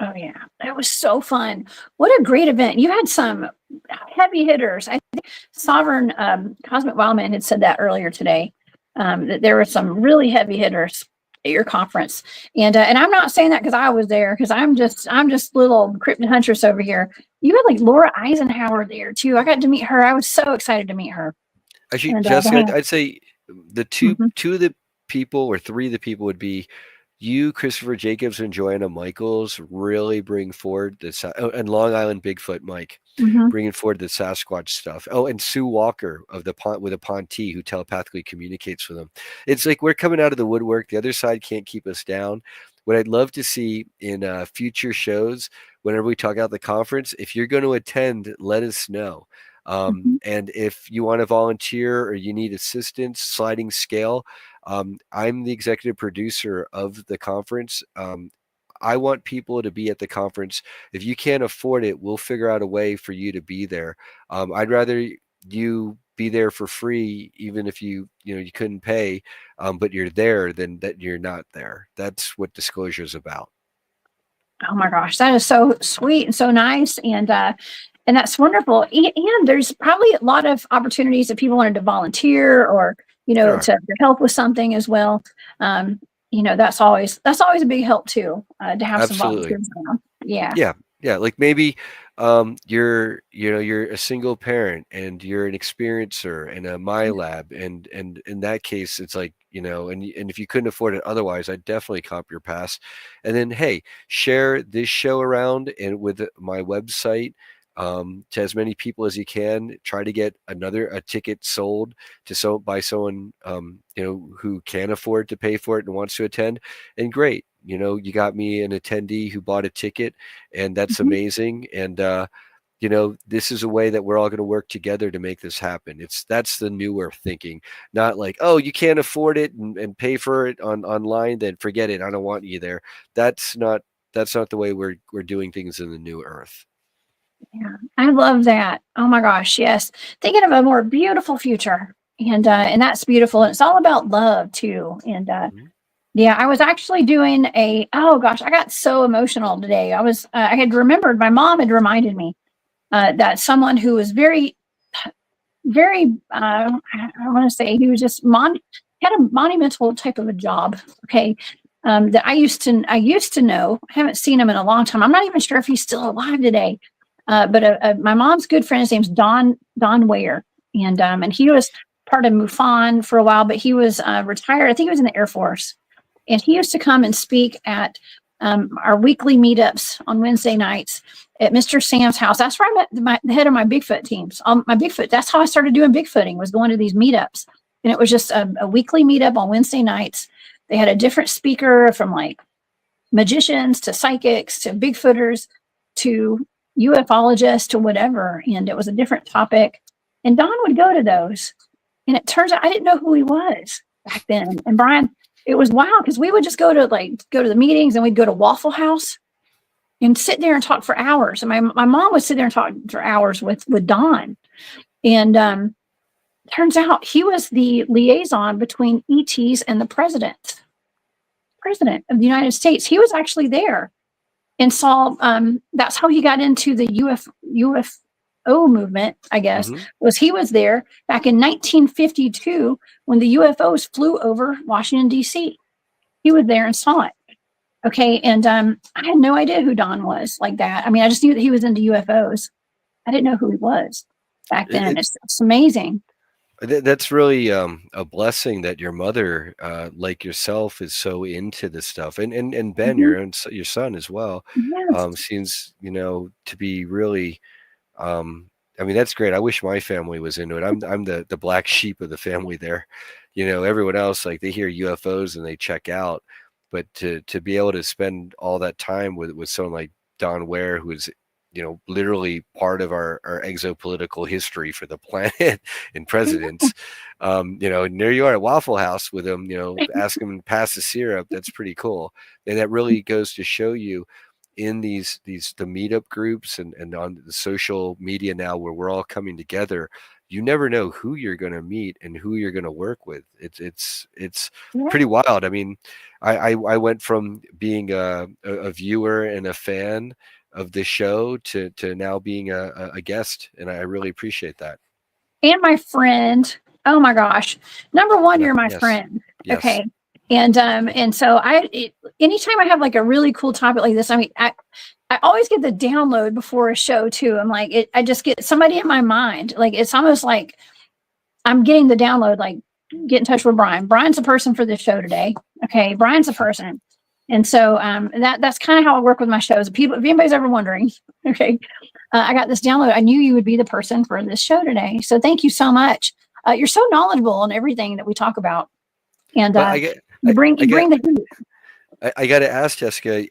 [SPEAKER 1] Oh yeah, that was so fun. What a great event. You had some heavy hitters. I think Sovereign Cosmic Wildman had said that earlier today, that there were some really heavy hitters at your conference. And I'm not saying that because I was there, because I'm just little Cryptid Huntress over here. You had like Laura Eisenhower there too. I got to meet her. I was so excited to meet her.
[SPEAKER 2] Actually,
[SPEAKER 1] And
[SPEAKER 2] Jessica, I'd say the two
[SPEAKER 1] Mhm.
[SPEAKER 2] of the people, or three of the people, would be you, Christopher Jacobs, and Joanna Michaels. Really bring forward this, and Long Island Bigfoot Mike,
[SPEAKER 1] Mhm.
[SPEAKER 2] bringing forward the Sasquatch stuff. Oh, and Sue Walker of the with a Pontee, who telepathically communicates with them. It's like we're coming out of the woodwork. The other side can't keep us down. What I'd love to see in future shows, whenever we talk about the conference, if you're going to attend, let us know.
[SPEAKER 1] Mhm.
[SPEAKER 2] And if you want to volunteer or you need assistance, sliding scale, I'm the executive producer of the conference. I want people to be at the conference. If you can't afford it, we'll figure out a way for you to be there. I'd rather you be there for free, even if you couldn't pay, but you're there, than that you're not there. That's what disclosure is about.
[SPEAKER 1] Oh my gosh, that is so sweet and so nice. And that's wonderful. And there's probably a lot of opportunities if people wanted to volunteer or,
[SPEAKER 2] There are.
[SPEAKER 1] to help with something as well. That's always a big help too, to have some
[SPEAKER 2] Absolutely.
[SPEAKER 1] volunteers around. Yeah.
[SPEAKER 2] Yeah, like maybe you're a single parent and you're an experiencer in a my lab, and in that case it's like, and if you couldn't afford it otherwise, I'd definitely comp your pass. And then, hey, share this show around and with my website, to as many people as you can. Try to get a ticket sold by someone who can afford to pay for it and wants to attend. And great, you got me an attendee who bought a ticket, and that's
[SPEAKER 1] Mhm.
[SPEAKER 2] amazing. And this is a way that we're all going to work together to make this happen. That's the newer thinking, not like, oh, you can't afford it and pay for it online, then forget it, I don't want you there. That's not the way we're doing things in the new earth.
[SPEAKER 1] Yeah, I love that. Oh my gosh, yes. Thinking of a more beautiful future. And that's beautiful. And it's all about love too.
[SPEAKER 2] Mhm.
[SPEAKER 1] Yeah, I was actually doing oh gosh, I got so emotional today. I had remembered, my mom had reminded me that someone who was very, very, I want to say he was just had a monumental type of a job. Okay. That I used to know. I haven't seen him in a long time. I'm not even sure if he's still alive today. But my mom's good friend, his name's Don Ware. And he was part of MUFON for a while, but he was retired. I think he was in the Air Force. And he used to come and speak at our weekly meetups on Wednesday nights at Mr. Sam's house. That's where I met the head of my Bigfoot teams. My Bigfoot, that's how I started doing Bigfooting, was going to these meetups. And it was just a weekly meetup on Wednesday nights. They had a different speaker, from like magicians to psychics to Bigfooters to ufologists to whatever. And it was a different topic. And Don would go to those. And it turns out I didn't know who he was back then. And Brian, it was wild because we would just go to the meetings, and we'd go to Waffle House and sit there and talk for hours. And my mom would sit there and talk for hours with Don. And turns out he was the liaison between ETs and the president of the United States. He was actually there and saw, that's how he got into the UFO movement, I guess, was he was there back in 1952 when the UFOs flew over Washington, D.C. He was there and saw it. Okay. And I had no idea who Don was like that. I mean, I just knew that he was into UFOs. I didn't know who he was back then. It's amazing.
[SPEAKER 2] That's really a blessing that your mother, like yourself, is so into this stuff, and Ben, your son as well,
[SPEAKER 1] Yes.
[SPEAKER 2] seems to be really. I mean, that's great. I wish my family was into it. I'm the black sheep of the family there. Everyone else, like, they hear UFOs and they check out, but to be able to spend all that time with someone like Don Ware, who is literally part of our exopolitical history for the planet and presidents. There you are at Waffle House with him, ask him to pass the syrup. That's pretty cool. And that really goes to show you in the meetup groups and on the social media now, where we're all coming together, you never know who you're going to meet and who you're going to work with. It's pretty wild. I mean, I went from being a viewer and a fan of the show to now being a guest, and I really appreciate that.
[SPEAKER 1] And my friend, oh my gosh, number one, you're my friend.
[SPEAKER 2] Yes.
[SPEAKER 1] Okay. And so anytime I have like a really cool topic like this, I mean, I always get the download before a show too. I'm like, I just get somebody in my mind. Like, it's almost like I'm getting the download, like, get in touch with Brian. Brian's a person for this show today. Okay. Brian's a person. And so that's kind of how I work with my shows. People, if anybody's ever wondering, okay, I got this download. I knew you would be the person for this show today. So thank you so much. You're so knowledgeable on everything that we talk about. And you bring the heat.
[SPEAKER 2] I got to ask, Jessica,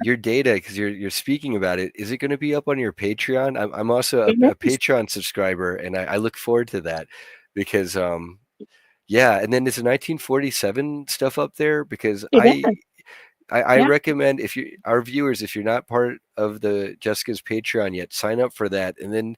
[SPEAKER 2] your data, because you're speaking about it, is it going to be up on your Patreon? I'm also a Patreon subscriber, and I look forward to that because, yeah. And then there's a 1947 stuff up there, because I recommend, our viewers, if you're not part of the Jessica's Patreon yet, sign up for that, and then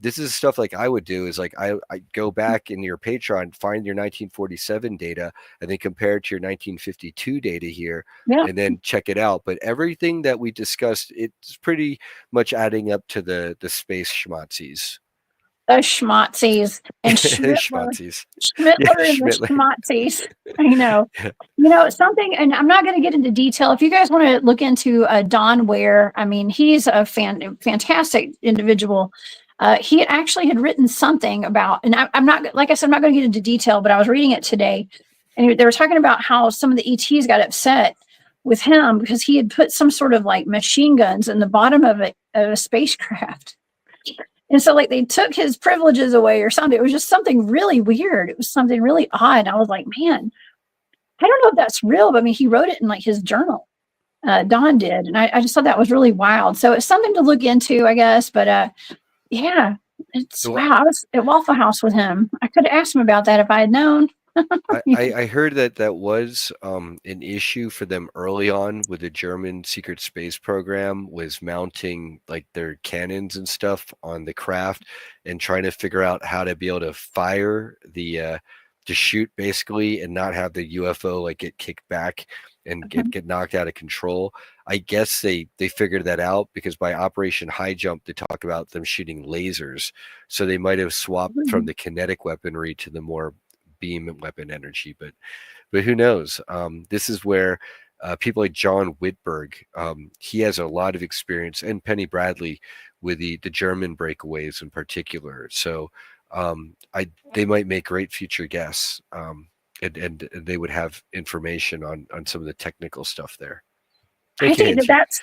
[SPEAKER 2] this is stuff like I would do, is like I go back in your Patreon, find your 1947 data, and then compare it to your 1952 data here, and then check it out. But everything that we discussed, it's pretty much adding up to the space schmotzies.
[SPEAKER 1] The schmotzies and Schmittler and the schmotzies. I know. Something, and I'm not going to get into detail. If you guys want to look into Don Ware, I mean, he's a fantastic individual. He actually had written something about, and I'm not, like I said, I'm not going to get into detail, but I was reading it today, and they were talking about how some of the ETs got upset with him because he had put some sort of like machine guns in the bottom of a spacecraft. And so, like, they took his privileges away or something. It was just something really weird. It was something really odd. I was like, man, I don't know if that's real, but I mean, he wrote it in like his journal. Don did. And I just thought that was really wild. So it's something to look into, I guess. But yeah, wow. I was at Waffle House with him. I could have asked him about that if I had known.
[SPEAKER 2] I heard that was an issue for them early on with the German secret space program, was mounting like their cannons and stuff on the craft and trying to figure out how to be able to fire to shoot basically and not have the UFO like get kicked back and get knocked out of control. I guess they figured that out because by Operation High Jump, they talk about them shooting lasers. So they might have swapped from the kinetic weaponry to the more beam and weapon energy, but who knows? This is where people like John Whitberg, he has a lot of experience, and Penny Bradley with the German breakaways in particular. So They might make great future guests, and they would have information on some of the technical stuff there.
[SPEAKER 1] I
[SPEAKER 2] Thank you,
[SPEAKER 1] think
[SPEAKER 2] Nancy.
[SPEAKER 1] that's,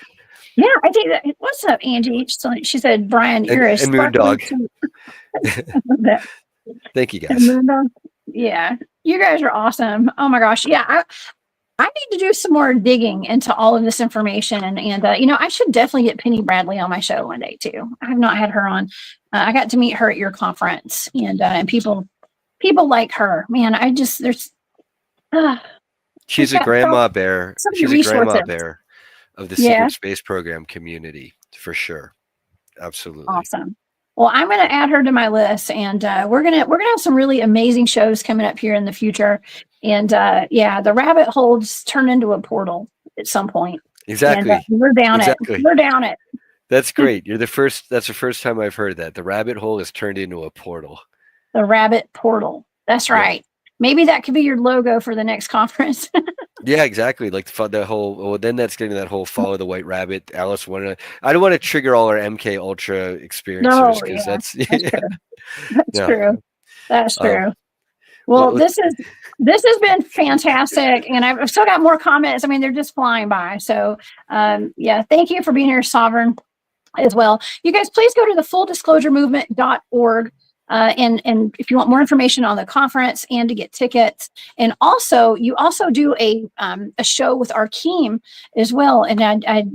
[SPEAKER 1] yeah, I think that, what's up, Angie? She said, Brian, you're a
[SPEAKER 2] And Moondog. Thank you, guys.
[SPEAKER 1] Moondog. Yeah, you guys are awesome. Oh my gosh. Yeah, I need to do some more digging into all of this information. And I should definitely get Penny Bradley on my show one day too. I have not had her on. I got to meet her at your conference, and people like her. Man,
[SPEAKER 2] she's a grandma bear. She's a grandma bear of the secret space program community for sure. Absolutely.
[SPEAKER 1] Awesome. Well, I'm going to add her to my list, and we're gonna have some really amazing shows coming up here in the future. And the rabbit hole just turned into a portal at some point.
[SPEAKER 2] Exactly.
[SPEAKER 1] And, we're down it. We're down it.
[SPEAKER 2] That's great. You're the first. That's the first time I've heard that. The rabbit hole is turned into a portal.
[SPEAKER 1] The rabbit portal. That's right. Yeah. Maybe that could be your logo for the next conference.
[SPEAKER 2] Yeah, exactly. Like the whole. Well, then that's getting that whole follow the white rabbit. Alice wanted. I don't want to trigger all our MK Ultra experiencers because that's true.
[SPEAKER 1] That's true. That's true. Well, this has been fantastic, and I've still got more comments. I mean, they're just flying by. So, thank you for being here, Sovereign, as well. You guys, please go to the fulldisclosuremovement.org. And if you want more information on the conference and to get tickets, and also you also do a show with Arkeem as well. And do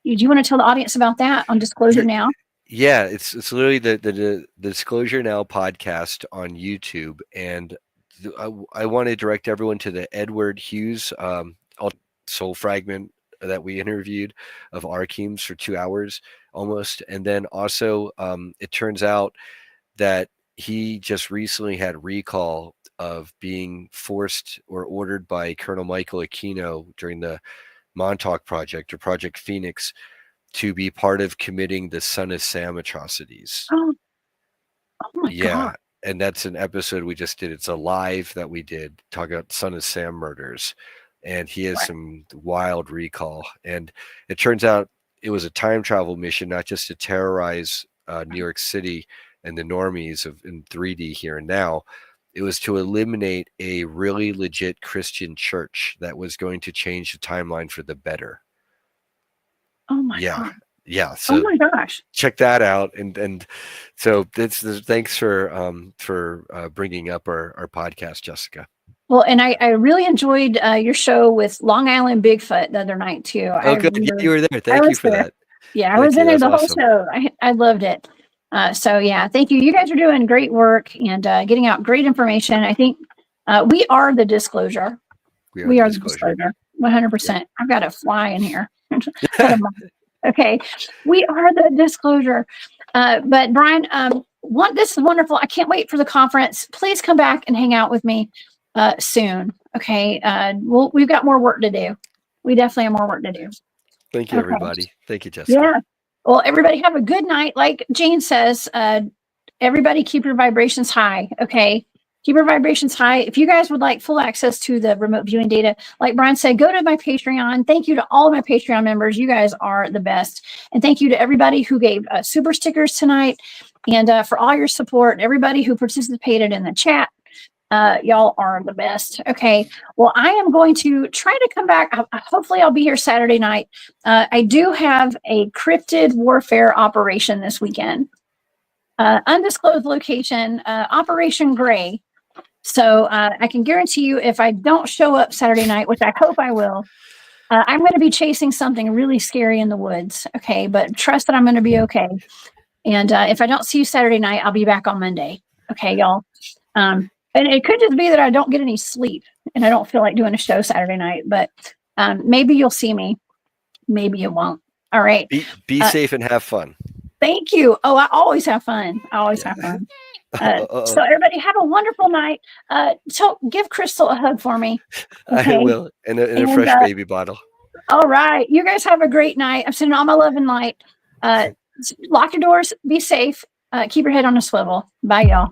[SPEAKER 1] you want to tell the audience about that on Disclosure Now?
[SPEAKER 2] Yeah, it's literally the Disclosure Now podcast on YouTube, and I want to direct everyone to the Edward Hughes soul fragment that we interviewed of Arkeem's for 2 hours almost, and then also it turns out that he just recently had recall of being forced or ordered by Colonel Michael Aquino during the Montauk Project or Project Phoenix to be part of committing the Son of Sam atrocities.
[SPEAKER 1] Oh my God.
[SPEAKER 2] And that's an episode we just did. It's a live that we did talking about Son of Sam murders. And he has some wild recall. And it turns out it was a time travel mission, not just to terrorize New York City and the normies in 3D here and now. It was to eliminate a really legit Christian church that was going to change the timeline for the better.
[SPEAKER 1] Oh my God.
[SPEAKER 2] Yeah. So
[SPEAKER 1] oh my gosh.
[SPEAKER 2] Check that out. And so thanks for bringing up our podcast, Jessica.
[SPEAKER 1] Well, and I really enjoyed your show with Long Island Bigfoot the other night too.
[SPEAKER 2] Oh, good. You were there. Thank you for that.
[SPEAKER 1] Yeah, I was in there the whole show. I loved it. Thank you. You guys are doing great work and getting out great information. I think we are the disclosure. We are the disclosure. 100%. Yeah. I've got a fly in here. Okay. We are the disclosure. But Brian, this is wonderful. I can't wait for the conference. Please come back and hang out with me soon. Okay. We've got more work to do. We definitely have more work to do.
[SPEAKER 2] Thank you, everybody. Thank you, Jessica.
[SPEAKER 1] Yeah. Well, everybody have a good night. Like Jane says, everybody keep your vibrations high. Okay. Keep your vibrations high. If you guys would like full access to the remote viewing data, like Brian said, go to my Patreon. Thank you to all of my Patreon members. You guys are the best. And thank you to everybody who gave super stickers tonight and for all your support. Everybody who participated in the chat. Y'all are the best. Okay. Well, I am going to try to come back. Hopefully I'll be here Saturday night. I do have a cryptid warfare operation this weekend. Undisclosed location, Operation Gray. So I can guarantee you if I don't show up Saturday night, which I hope I will, I'm going to be chasing something really scary in the woods. Okay. But trust that I'm going to be okay. And if I don't see you Saturday night, I'll be back on Monday. Okay, y'all. And it could just be that I don't get any sleep and I don't feel like doing a show Saturday night, but maybe you'll see me. Maybe you won't. All right.
[SPEAKER 2] Be safe and have fun.
[SPEAKER 1] Thank you. Oh, I always have fun. I always have fun. So everybody have a wonderful night. So give Crystal a hug for me.
[SPEAKER 2] Okay? I will. And a fresh baby bottle.
[SPEAKER 1] All right. You guys have a great night. I'm sending all my love and light. Lock your doors. Be safe. Keep your head on a swivel. Bye, y'all.